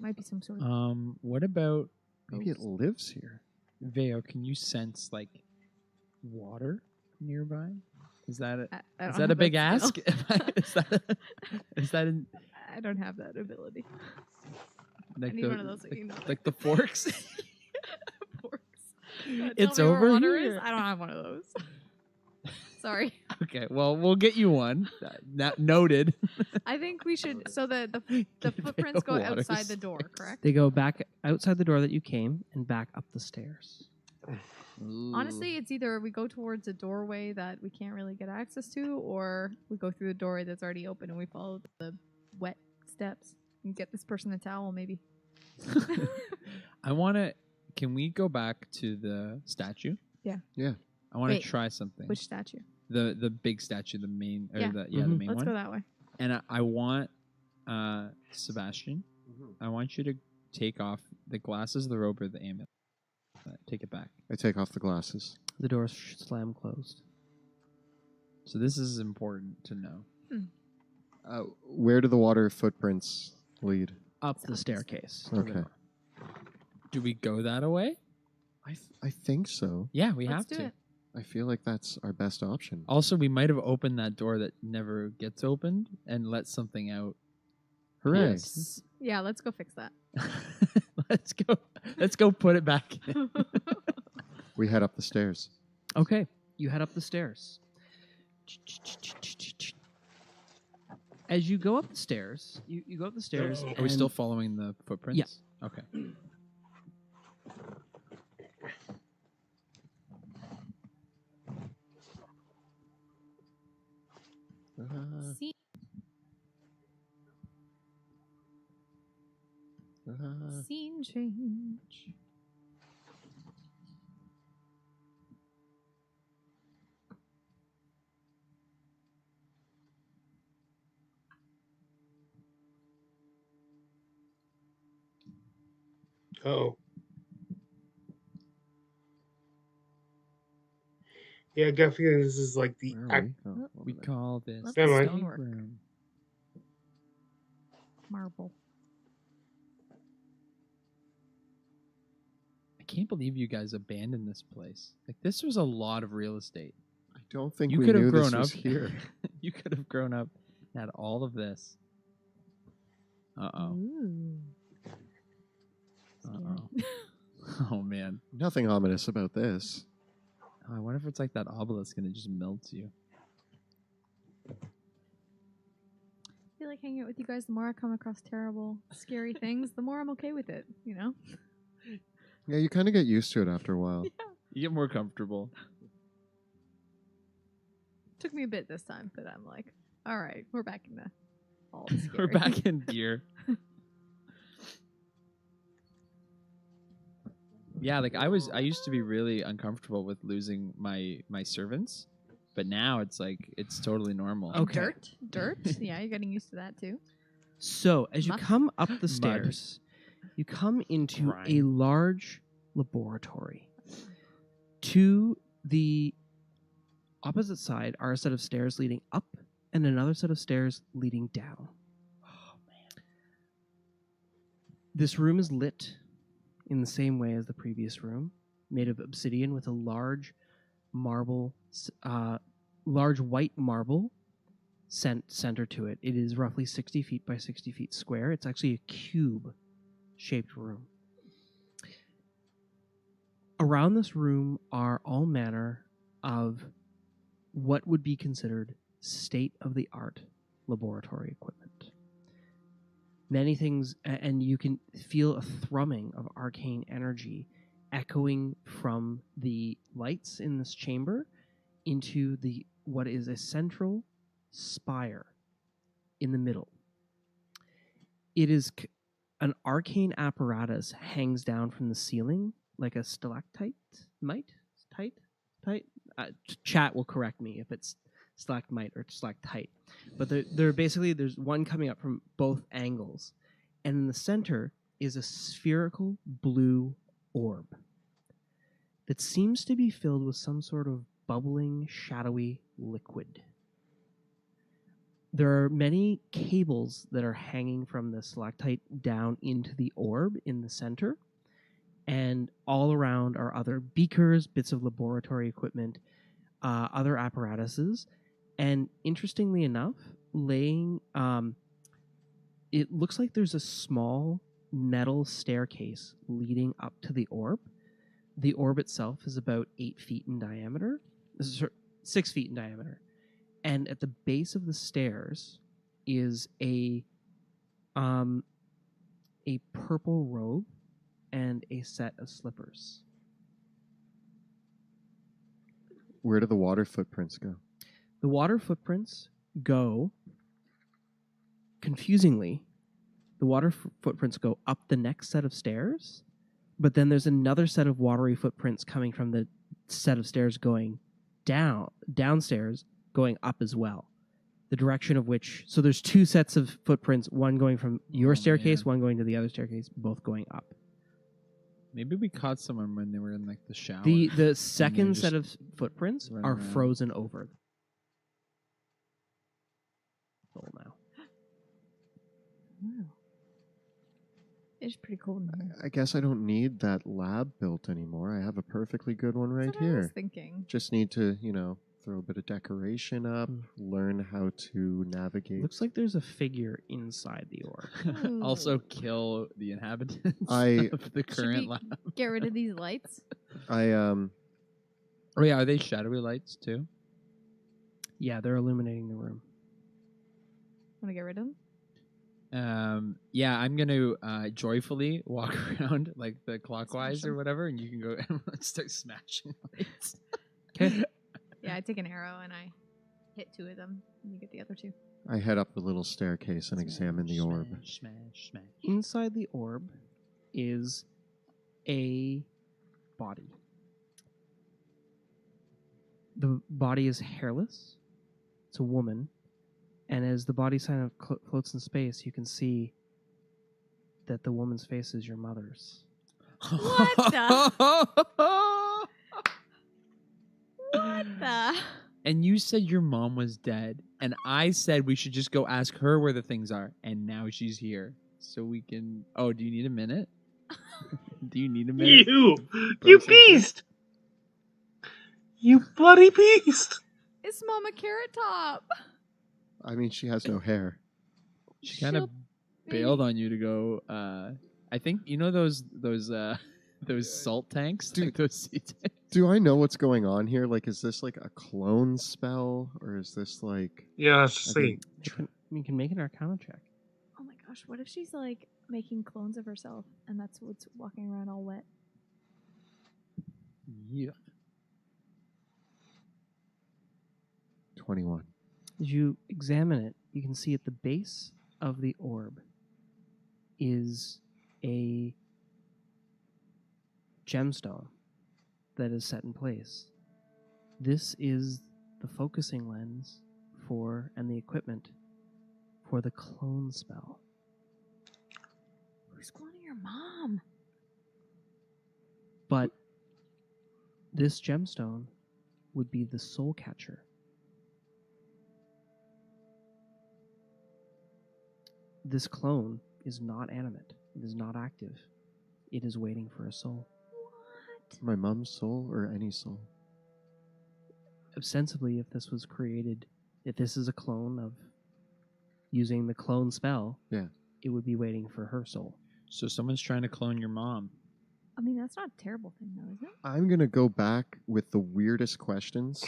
Might be some sort of What about Maybe it lives here. Veo? Can you sense like water nearby? Is that I is don't that a have big skill. ask? is that in, I don't have that ability. like I need one of those that you know, like the forks? forks. It's Tell me where over water here. is. I don't have one of those. Sorry. Okay, well, we'll get you one. Noted. I think we should. So the Get footprints go water outside the door, correct? They go back outside the door that you came and back up the stairs. Honestly, it's either we go towards a doorway that we can't really get access to, or we go through the doorway that's already open and we follow the wet steps and get this person a towel, maybe. I want to. Can we go back to the statue? Yeah. I want to Wait, try something. Which statue? The big statue, the main, or Yeah. the Mhm. main Let's one. go that way. And I want Sebastian. I want you to take off the glasses, the robe, or the amulet. Take it back. I take off the glasses. The doors slam closed. So this is important to know. Where do the water footprints lead? Up the staircase. Okay. Do we go that way? I think so. Yeah, we Let's have do to. it. I feel like that's our best option. Also, we might have opened that door that never gets opened and let something out. Hooray. Yes. Yeah, let's go fix that. Let's go. Let's go put it back in. We head up the stairs. Okay, you head up the stairs. As you go up the stairs, you go up the stairs. Are we still following the footprints? Yeah. Okay. See, scene change. Oh. Yeah, I got a feeling this is like the Where are we? Oh, over We there. call this Love Never the mind. stonework. room. Marble. I can't believe you guys abandoned this place. Like, this was a lot of real estate. I don't think You we could have knew grown this up was here. You could have grown up and had all of this. Uh-oh. Ooh. Uh-oh. Oh, man. Nothing ominous about this. Oh, I wonder if it's like that obelisk and it just melts you. I feel like hanging out with you guys, the more I come across terrible, scary things, the more I'm okay with it, you know? Yeah, you kind of get used to it after a while. You get more comfortable. Took me a bit this time, but I'm like, all right, we're back in the all the scary. We're back in gear. Yeah, like I used to be really uncomfortable with losing my servants, but now it's like it's totally normal. And Okay. Dirt? Yeah, you're getting used to that too. So, as you Muck. come up the Mud. stairs, you come into a Grime. large laboratory. To the opposite side are a set of stairs leading up and another set of stairs leading down. Oh man. This room is lit in the same way as the previous room, made of obsidian with a large marble, large white marble center to it. It is roughly 60 feet by 60 feet square. It's actually a cube-shaped room. Around this room are all manner of what would be considered state-of-the-art laboratory equipment. Many things, and you can feel a thrumming of arcane energy echoing from the lights in this chamber into the what is a central spire in the middle. It is an arcane apparatus hangs down from the ceiling like a stalactite, chat will correct me if it's stalagmite or stalactite. But they're basically, there's one coming up from both angles. And in the center is a spherical blue orb that seems to be filled with some sort of bubbling, shadowy liquid. There are many cables that are hanging from the stalactite down into the orb in the center. And all around are other beakers, bits of laboratory equipment, other apparatuses. And interestingly enough, it looks like there's a small metal staircase leading up to the orb. The orb itself is about 8 feet in diameter, 6 feet in diameter. and at the base of the stairs is a purple robe and a set of slippers. Where do the water footprints go? The water footprints go, confusingly, the water footprints go up the next set of stairs, but then there's another set of watery footprints coming from the set of stairs going downstairs, going up as well. The direction of which, so there's two sets of footprints, one going from your staircase, one going to the other staircase, both going up. Maybe we caught someone when they were in like the shower. The second set of footprints running are around. frozen over. Now. Wow. It's pretty cool in here. I guess I don't need that lab built anymore. I have a perfectly good one right That's what I was here. thinking. Just need to, throw a bit of decoration up, learn how to navigate. Looks like there's a figure inside the orb. Also Ooh. kill the inhabitants I- of the current lab. Get rid of these lights. Oh yeah, are they shadowy lights too? Yeah, they're illuminating the room. Want to get rid of them? Yeah, I'm gonna joyfully walk around like the clockwise Smash or 'em. whatever, and you can go and start smashing lights. Okay. Yeah, I take an arrow and I hit 2 of them. And you get the other 2. I head up the little staircase and examine the orb. Smash. Inside the orb is a body. The body is hairless. It's a woman. And as the body kind of floats in space, you can see that the woman's face is your mother's. What the? What the? And you said your mom was dead, and I said we should just go ask her where the things are, and now she's here, so we can. Oh, do you need a minute? Do you need a minute? You Process it? beast! You bloody beast! It's Mama Carrot Top. I mean, she has no hair. She kind of She'll- bailed on you to go. I think you know those salt tanks, Dude. like those sea tanks. Do I know what's going on here? Like, is this like a clone spell, or is this like? Yeah, let's just I see. think- You can make an Arcana check. Oh my gosh, what if she's like making clones of herself and that's what's walking around all wet? Yeah. 21. As you examine it, you can see at the base of the orb is a gemstone that is set in place. This is the focusing lens and the equipment for the clone spell. Who's cloning your mom? But this gemstone would be the soul catcher. This clone is not animate. It is not active. It is waiting for a soul. What? My mom's soul or any soul? Ostensibly, if this was created, if this is a clone of using the clone spell, Yeah. it would be waiting for her soul. So someone's trying to clone your mom. I mean, that's not a terrible thing, though, is it? I'm gonna go back with the weirdest questions.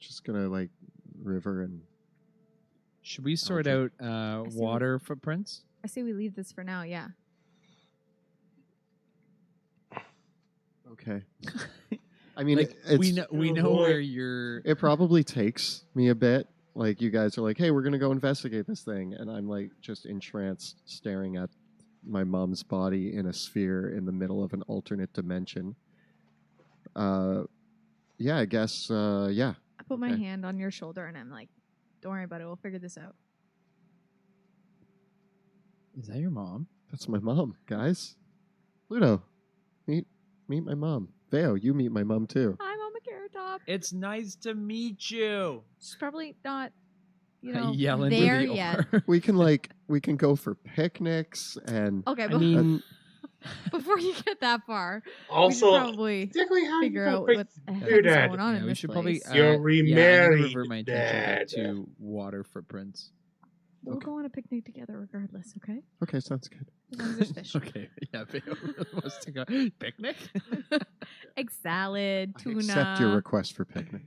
Just gonna like river and Should we sort Okay. out see water footprints? I say we leave this for now, yeah. okay. I mean, Like we know Oh, know boy. where you're. it probably takes me a bit. Like you guys are like, hey, we're gonna go investigate this thing, and I'm like just entranced, staring at my mom's body in a sphere in the middle of an alternate dimension. Yeah, I guess. Yeah. I put my Okay. hand on your shoulder and I'm like, don't worry about it, we'll figure this out. Is that your mom? That's my mom, guys. Ludo, meet my mom. Veo, you meet my mom too. Hi, Mama Carrot Top. It's nice to meet you. She's probably not, I yell into there the yet. orb. We can go for picnics and Okay, I but mean, before you get that far, Also, we should probably exactly how figure you out break what the heck your is dad. going on Yeah, in we this should place. probably. You're I'm gonna remarried, divert my attention back Dad. to water footprints. We'll Okay. go on a picnic together regardless, okay? okay, sounds good. As long as there's fish. Okay, yeah, Veo really wants to go picnic. Egg salad, I tuna. accept your request for picnic.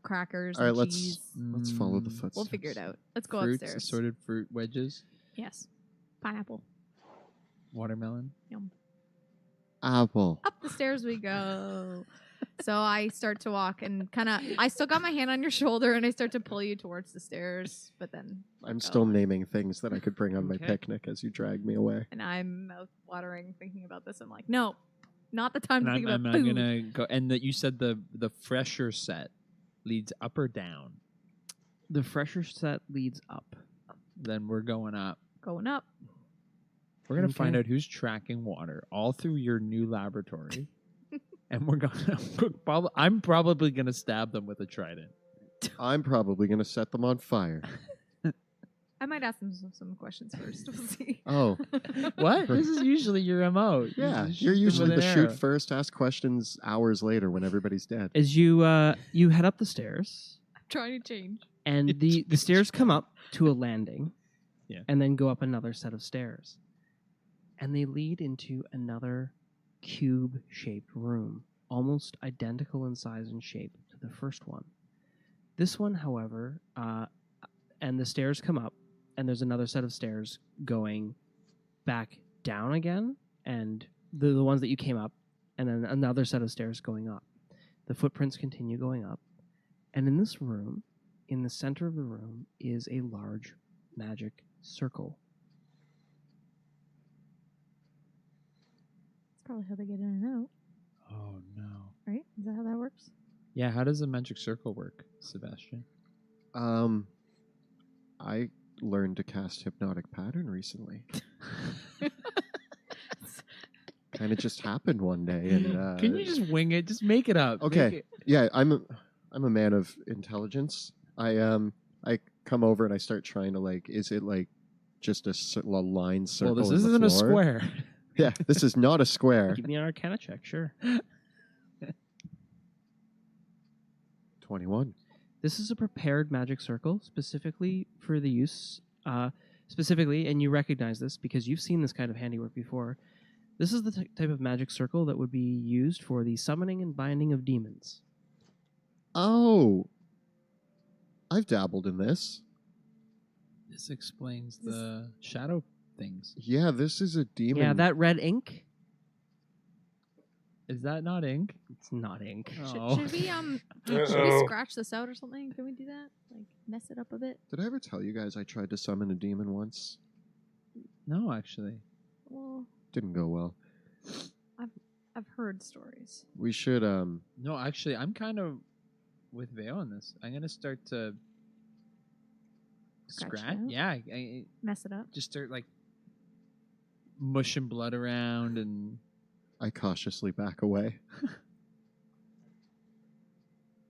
crackers All right, and let's cheese. let's follow the footsteps. We'll figure it out. Let's go Fruits, upstairs. assorted fruit wedges, Yes. Pineapple. watermelon. Yum. Apple. Up the stairs we go. So I start to walk and I still got my hand on your shoulder and I start to pull you towards the stairs, but then I'm still naming things that I could bring on my Okay. picnic as you drag me away. And I'm mouth watering thinking about this. I'm like, no, not the time And to think I'm about food. gonna go. And that you said the fresher set leads up or down. The fresher set leads up. Then we're going up. Going up. We're gonna Okay. find out who's tracking water all through your new laboratory, and we're gonna. I'm probably gonna stab them with a trident. I'm probably going to set them on fire. I might ask them some questions first. We'll see. Oh, What? This is usually your MO. yeah. just You're shoot them usually with the an shoot arrow. first, ask questions hours later when everybody's dead. As you head up the stairs, I'm trying to change. and the stairs come up to a landing, Yeah. and then go up another set of stairs, and they lead into another cube-shaped room, almost identical in size and shape to the first one. This one, however, and the stairs come up, and there's another set of stairs going back down again, and the ones that you came up, and then another set of stairs going up. The footprints continue going up, and in this room, in the center of the room, is a large magic circle. That's probably how they get in and out, Oh no. right? Is that how that works? Yeah. How does a magic circle work, Sebastian? I learned to cast hypnotic pattern recently. Kind of just happened one day, and Can you just wing it? Just make it up. Okay. Make it- yeah, I'm a man of intelligence. I come over and I start trying to is it just a line circle? Well, this in the isn't a floor? square. Yeah, this is not a square. Give me an Arcana check, sure. 21. This is a prepared magic circle specifically for the use, and you recognize this because you've seen this kind of handiwork before. This is the type of magic circle that would be used for the summoning and binding of demons. Oh, I've dabbled in this. This explains the shadow things. Yeah, this is a demon. Yeah, that red ink, Is that not ink? it's not ink. Oh. Should we should we scratch this out or something? Can we do that? Like mess it up a bit? Did I ever tell you guys I tried to summon a demon once? No, actually. Well, Didn't go well. I've heard stories. We should No, actually, I'm kind of with Veo on this. I'm gonna start to Scratch it scratch. out? Yeah, I Mess it up. just start mushing blood around and. I cautiously back away.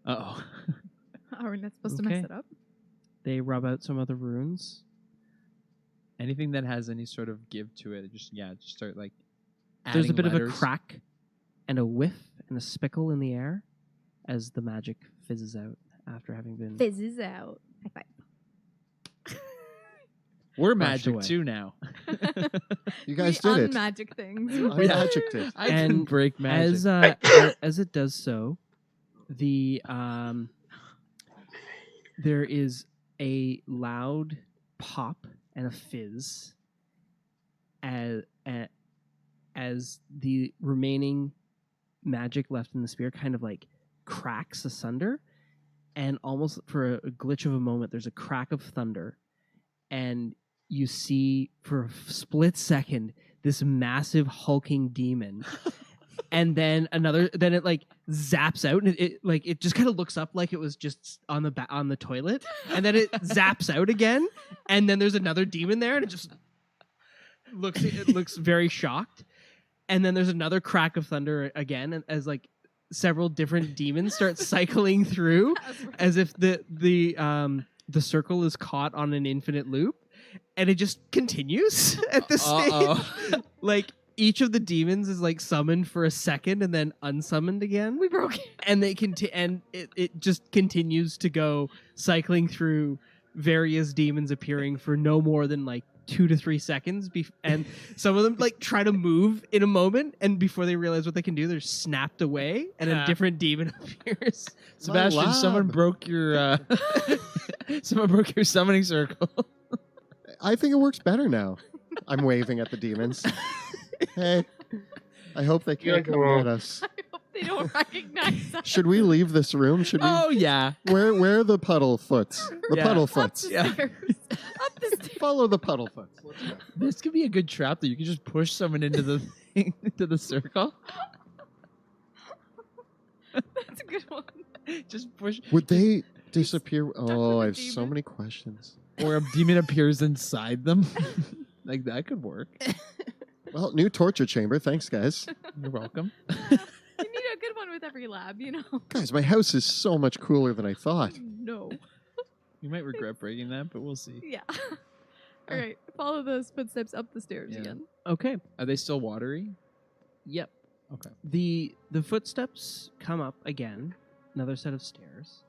Oh. Are we not supposed to mess Okay. it up? They rub out some other runes. Anything that has any sort of give to it, just start There's a adding bit of a letters. crack and a whiff and a speckle in the air as the magic fizzes out after having been Fizzes out. High five. We're Brushed magic away. too now. You guys we did it. unmagic things. I magicked it. I can And break magic. as it does so, the there is a loud pop and a fizz as the remaining magic left in the sphere kind of cracks asunder, and almost for a glitch of a moment, there's a crack of thunder, and you see for a split second this massive hulking demon. And then it zaps out, and it just kind of looks up like it was just on the toilet, and then it zaps out again, and then there's another demon there, and it just looks very shocked, and then there's another crack of thunder again, and as several different demons start cycling through, as if the circle is caught on an infinite loop, and it just continues at this stage. Each of the demons is summoned for a second and then unsummoned again. We broke it. And it just continues to go cycling through various demons appearing for no more than 2 to 3 seconds, and some of them like try to move in a moment, and before they realize what they can do, they're snapped away, and a different demon appears. Sebastian, someone lab. broke your someone broke your summoning circle. I think it works better now. I'm waving at the demons. Hey, I hope they can't come Well, get us. I hope they don't recognize us. Should we leave this room? Should we? Oh yeah. Where are the puddle foots? The Yeah. puddle Up foots. the Yeah. stairs. Up the stairs. Follow the puddle foots. Let's go. This could be a good trap that you can just push someone into the thing, into the circle. That's a good one. Just push, Would they disappear? Oh, with I a have so demon. many questions. or a demon appears inside them. Like that could work. Well, new torture chamber. Thanks, guys. You're welcome. You need a good one with every lab, you know. Guys, my house is so much cooler than I thought. No. You might regret breaking that, but we'll see. Yeah. All right. Follow those footsteps up the stairs Yeah. again. Okay. Are they still watery? Yep. Okay. The footsteps come up again, another set of stairs,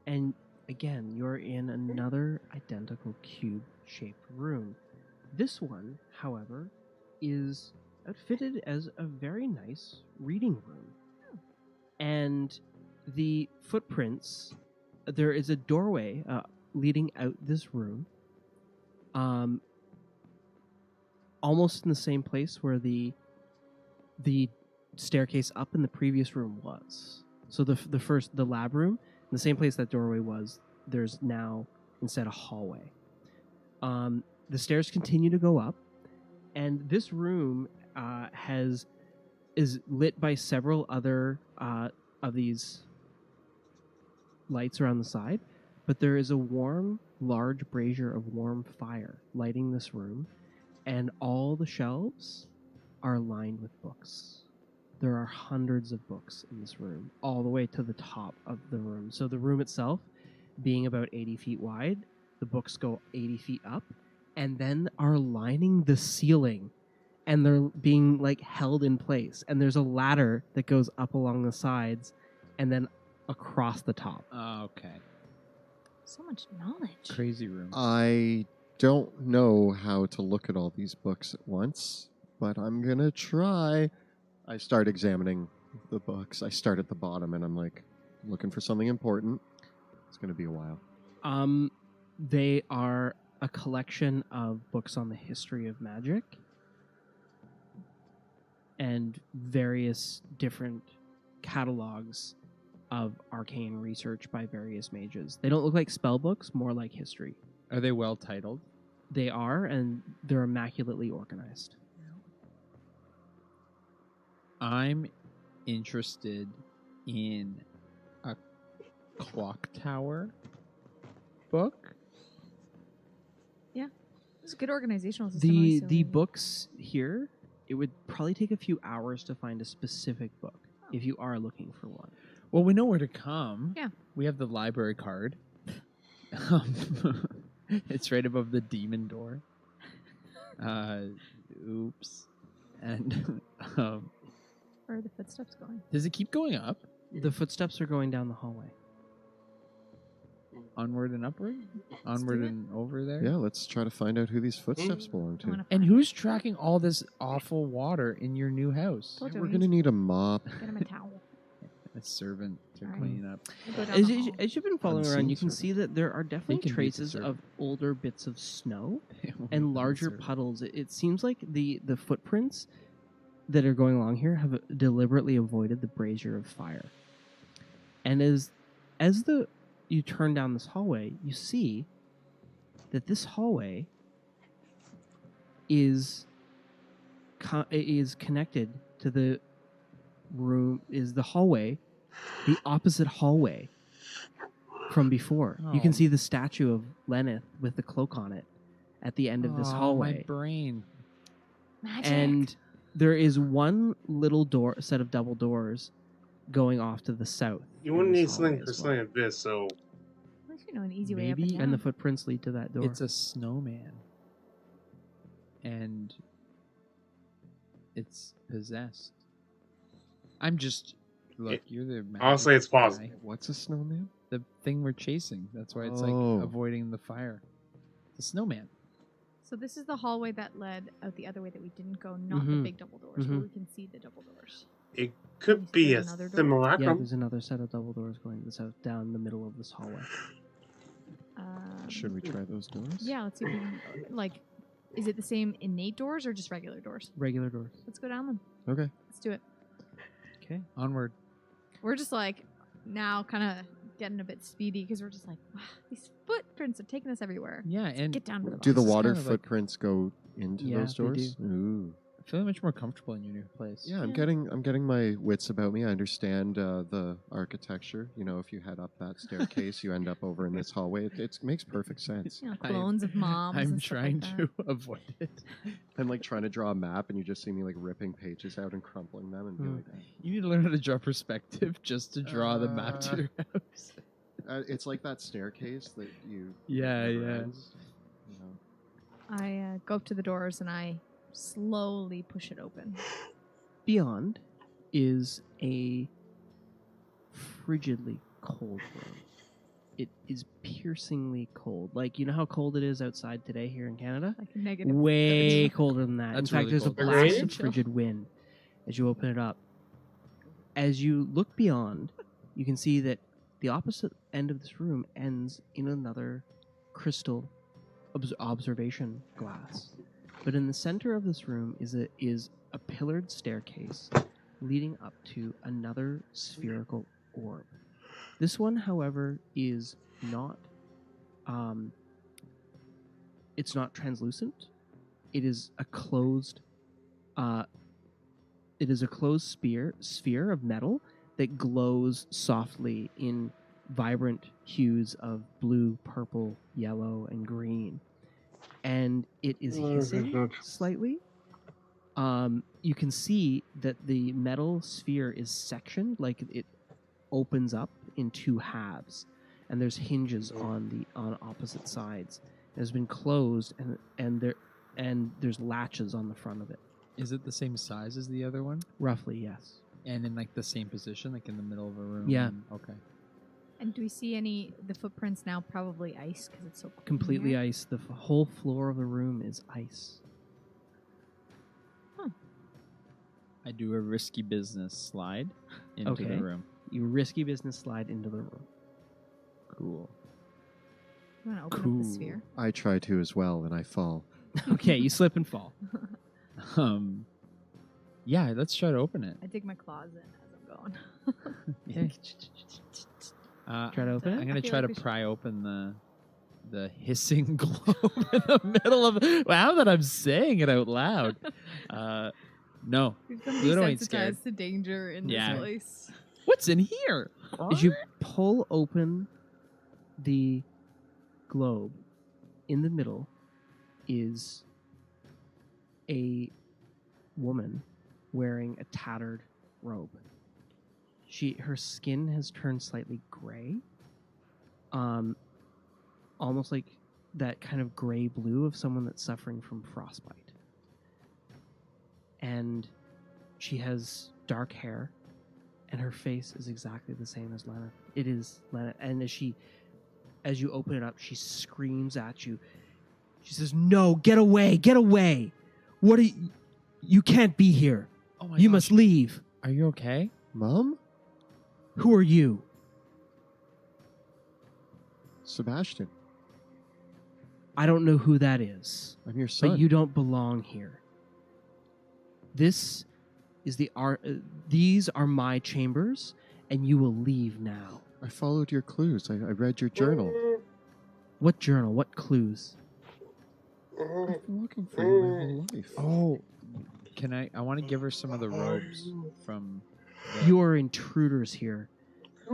and again you're in another identical cube-shaped room. This one, however, is outfitted as a very nice reading room. And the footprints, there is a doorway leading out this room, almost in the same place where the staircase up in the previous room was. So the lab room, in the same place that doorway was, there's now instead a hallway. The stairs continue to go up, and this room is lit by several other of these lights around the side, but there is a warm, large brazier of warm fire lighting this room, and all the shelves are lined with books. There are hundreds of books in this room, all the way to the top of the room. So the room itself, being about 80 feet wide, the books go 80 feet up, and then are lining the ceiling, and they're being like held in place. And there's a ladder that goes up along the sides, and then across the top. Okay. So much knowledge. Crazy room. I don't know how to look at all these books at once, but I'm gonna try. I start examining the books. I start at the bottom, and I'm like looking for something important. It's gonna be a while. They are a collection of books on the history of magic and various different catalogs of arcane research by various mages. They don't look like spell books, more like history. Are they well titled? They are, and they're immaculately organized. I'm interested in a clock tower book. It's a good organizational system. honestly. The books here, it would probably take a few hours to find a specific book if you are looking for one. Well, we know where to come. Yeah. We have the library card. It's right above the demon door. Oops. And Where are the footsteps going? does it keep going up? The footsteps are going down the hallway. Onward and upward? Onward do it. and over there? Yeah, let's try to find out who these footsteps belong I wanna to. And find who's tracking all this awful water in your new house? Told you, We're we gonna need a mop. Get him a towel. A servant to All right. clean up. We'll go down As, the you, hall. as you've been following around, Unseen you can servant. see that there are They definitely can beat the traces servant. of older bits of snow It won't and be the larger servant. puddles. It seems like the footprints that are going along here have deliberately avoided the brazier of fire. And as you turn down this hallway, you see that this hallway is connected to the room. Is the hallway the opposite hallway from before? You can Oh. see the statue of Lenneth with the cloak on it at the end of this Aw, hallway. My brain. Magic. And there is one little set of double doors going off to the south. You in wouldn't this need hallway something for as well. something like this, so At least you know an easy way up Maybe- and down. And the footprints lead to that door. It's a snowman. And it's possessed. I'm just look, you're the honestly, magic it's possible. guy. What's a snowman? The thing we're chasing. That's why it's Oh. like avoiding the fire. The snowman. So this is the hallway that led out the other way that we didn't go, not the Mhm. big double doors, Mhm. but we can see the double doors. It could be a There's another door? Yeah, simulacrum. there's another set of double doors going to the south down the middle of this hallway. Should we try those doors? Yeah, let's see if we can. Like, is it the same innate doors or just regular doors? Regular doors. Let's go down them. Okay. Let's do it. Okay. Onward. We're just like now kind of getting a bit speedy because we're just like, wow, these footprints are taking us everywhere. Yeah, and Get down to the Do the box. water kind of like- footprints go into Yeah, those they doors? Ooh. I feel much more comfortable in your new place. Yeah, I'm Yeah. getting my wits about me. I understand the architecture. You know, if you head up that staircase, you end up over in this hallway. It makes perfect sense. You know, clones of moms. I'm and stuff trying like to avoid it. I'm like trying to draw a map, and you just see me like ripping pages out and crumpling them, and be like, You need to learn how to draw perspective just to draw the map to your house. it's like that staircase that you. Yeah, never yeah. ends, you know. I go up to the doors and I slowly push it open. Beyond is a frigidly cold room. It is piercingly cold. Like, you know how cold it is outside today here in Canada? Like negative. Way colder than that. That's in fact, really there's cold. a blast Really? of frigid wind as you open it up. As you look beyond, you can see that the opposite end of this room ends in another crystal observation glass. But in the center of this room is a pillared staircase leading up to another spherical orb. This one, however, is not it's not translucent. It is a closed sphere of metal that glows softly in vibrant hues of blue, purple, yellow, and green. And it is hissing slightly. You can see that the metal sphere is sectioned, like it opens up in two halves, and there's hinges on opposite sides. It has been closed, and there's latches on the front of it. Is it the same size as the other one? Roughly, yes. And in like the same position, like in the middle of a room? Yeah. Okay. And do we see the footprints now? Probably ice because it's so cold. in Completely here. ice. The whole floor of the room is ice. I do a risky business slide into Okay. the room. You risky business slide into the room. Cool. You want to open up Cool. the sphere? I try to as well, and I fall. Okay, you slip and fall. Yeah, let's try to open it. I dig my claws in as I'm going. Okay. Try to open it? I'm gonna I feel try like to we should- pry open the hissing globe in the middle of. Wow, that I'm saying it out loud. No. We've been Pluto ain't scared. desensitized to danger in Yeah. this place. What's in here? As you pull open the globe, in the middle is a woman wearing a tattered robe. Her skin has turned slightly gray, almost like that kind of gray blue of someone that's suffering from frostbite. And she has dark hair, and her face is exactly the same as Lena. It is Lena, and as you open it up, she screams at you. She says, "No, get away, get away! What are you? You can't be here. Oh my You gosh. must leave. Are you okay? Mom? Who are you?" Sebastian, "I don't know who that is, I'm your son. but you don't belong here. These are my chambers, and you will leave now." I followed your clues. I read your journal. What journal? What clues? I've been looking for you my whole life. Oh, can I? I want to give her some of the robes from. The, You are intruders here.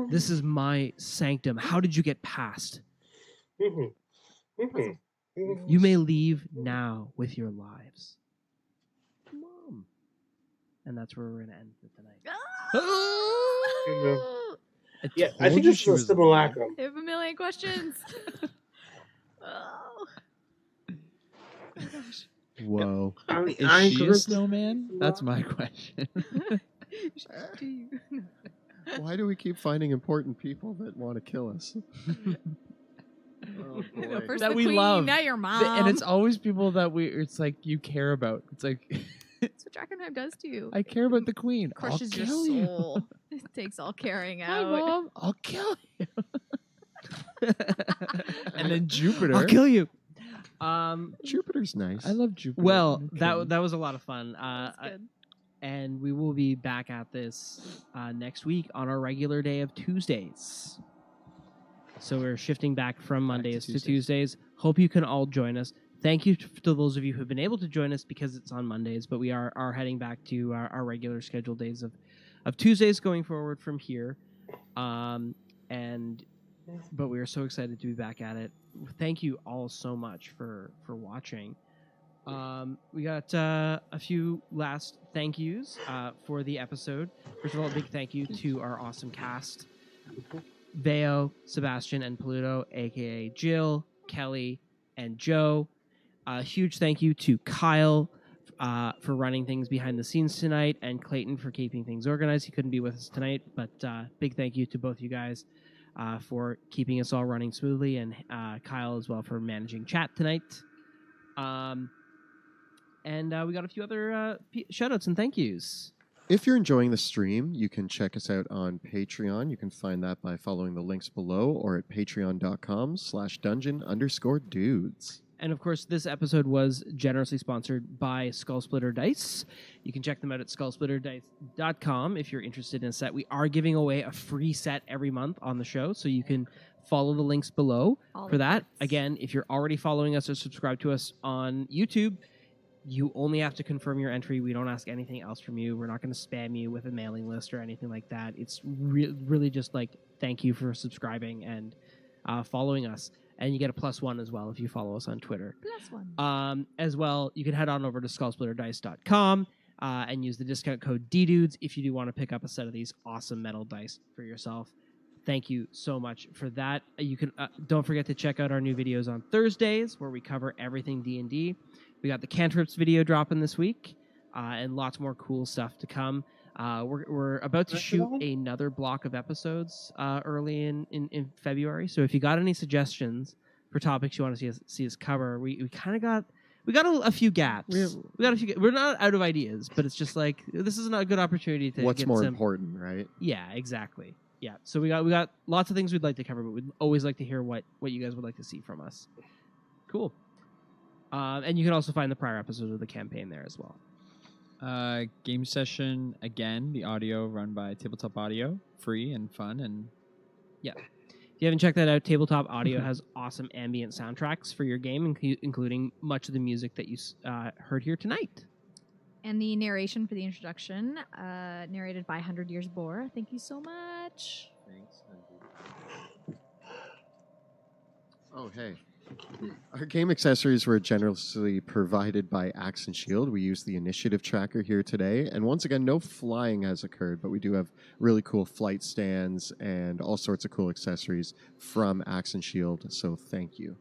This is my sanctum. How did you get past? You may leave now with your lives. Mom. And that's where we're going to end for tonight. Yeah, I told think you this she is a was simulacrum. I have a million questions. Oh. Oh gosh. Whoa. Is she a convinced- snowman? That's my question. Do you? Why do we keep finding important people that want to kill us? boy. First That the we queen, love. now your mom. And it's always people that it's like you care about. It's like That's what Drakkenheim does to you. I care about the queen. Crushes I'll your kill you. soul. It takes all caring Hi, out. Mom. I'll kill you. And then Jupiter. I'll kill you. Jupiter's nice. I love Jupiter. Well, Okay. that was a lot of fun. That's good. And we will be back at this next week on our regular day of Tuesdays. So we're shifting back from Mondays to Tuesdays. Hope you can all join us. Thank you to those of you who've been able to join us because it's on Mondays, but we are heading back to our regular scheduled days of Tuesdays going forward from here. But we are so excited to be back at it. Thank you all so much for watching. We got a few last thank yous for the episode. First of all, a big thank you to our awesome cast. Veo, Sebastian, and Pluto, aka Jill, Kelly, and Joe. A huge thank you to Kyle for running things behind the scenes tonight, and Clayton for keeping things organized. He couldn't be with us tonight, but big thank you to both you guys for keeping us all running smoothly, and Kyle as well for managing chat tonight. And we got a few other shoutouts and thank yous. If you're enjoying the stream, you can check us out on Patreon. You can find that by following the links below or at patreon.com/dungeon_dudes. And of course, this episode was generously sponsored by Skull Splitter Dice. You can check them out at skullsplitterdice.com if you're interested in a set. We are giving away a free set every month on the show, so you can follow the links below for that. Again, if you're already following us or subscribed to us on YouTube, you only have to confirm your entry. We don't ask anything else from you. We're not going to spam you with a mailing list or anything like that. It's really just like thank you for subscribing and following us. And you get a +1 as well if you follow us on Twitter. +1. As well, you can head on over to skullsplitterdice.com and use the discount code DDudes if you do want to pick up a set of these awesome metal dice for yourself. Thank you so much for that. You can don't forget to check out our new videos on Thursdays where we cover everything D&D. We got the cantrips video dropping this week and lots more cool stuff to come. We're about to shoot another block of episodes early in February. So if you got any suggestions for topics you want to see us cover, we kind of got a few gaps. We got a few. We're not out of ideas, but it's just like this is not a good opportunity to. What's get more some, important, right? Yeah, exactly. Yeah. So we got lots of things we'd like to cover, but we'd always like to hear what you guys would like to see from us. Cool. And you can also find the prior episodes of the campaign there as well. Game session again. The audio run by Tabletop Audio, free and fun, and yeah. If you haven't checked that out, Tabletop Audio has awesome ambient soundtracks for your game, including much of the music that you heard here tonight. And the narration for the introduction, narrated by 100 Years Boar. Thank you so much. Thanks. Oh, hey. Our game accessories were generously provided by Axe and Shield. We used the initiative tracker here today. And once again, no flying has occurred, but we do have really cool flight stands and all sorts of cool accessories from Axe and Shield. So thank you.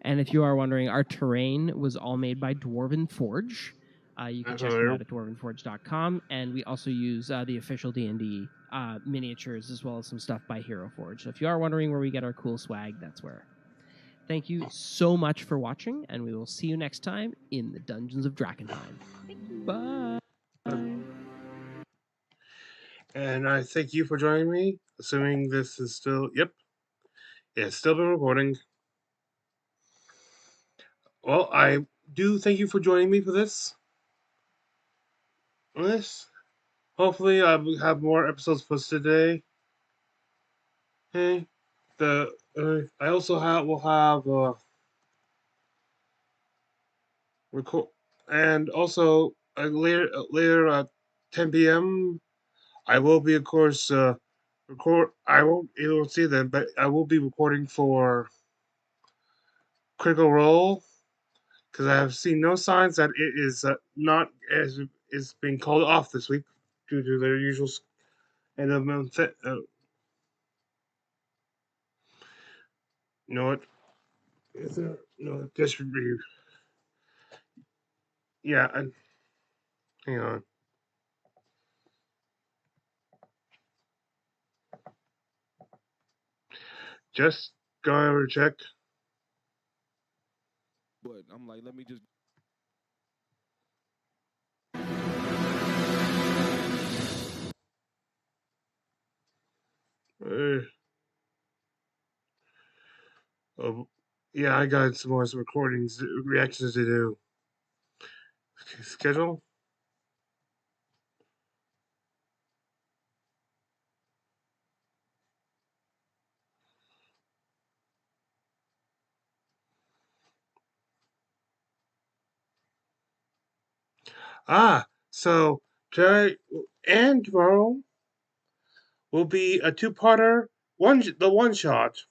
And if you are wondering, our terrain was all made by Dwarven Forge. You can check them out at dwarvenforge.com. And we also use the official D&D miniatures as well as some stuff by Hero Forge. So if you are wondering where we get our cool swag, that's where. Thank you so much for watching, and we will see you next time in the Dungeons of Drakkenheim. Bye. And I thank you for joining me, assuming this is still... Yep. Yeah, it's still been recording. Well, I do thank you for joining me for this. Hopefully I will have more episodes posted today. Okay. I also will have record, and also later at 10 p.m. I will be, of course, record. You won't see them, but I will be recording for Critical Role because I have seen no signs that it is not as is being called off this week due to their usual end of month. You know what? Is there no just review? Yeah, and hang on. Just go over check. But I'm like, let me just. Yeah, I got some more recordings, reactions to do. Okay, schedule. So today and tomorrow will be a two-parter. The one shot.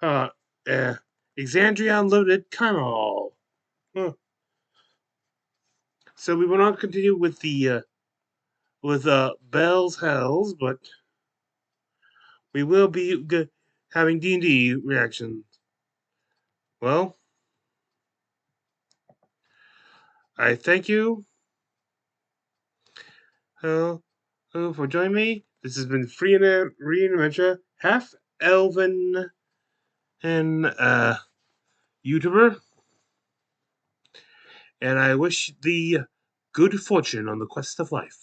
Uh, Exandria Unloaded Carnival. Huh. So we will not continue with the Bell's Hells, but we will be having D&D reactions. Well, I thank you for joining me. This has been Free and Adventure, half elven and YouTuber, and I wish thee good fortune on the quest of life.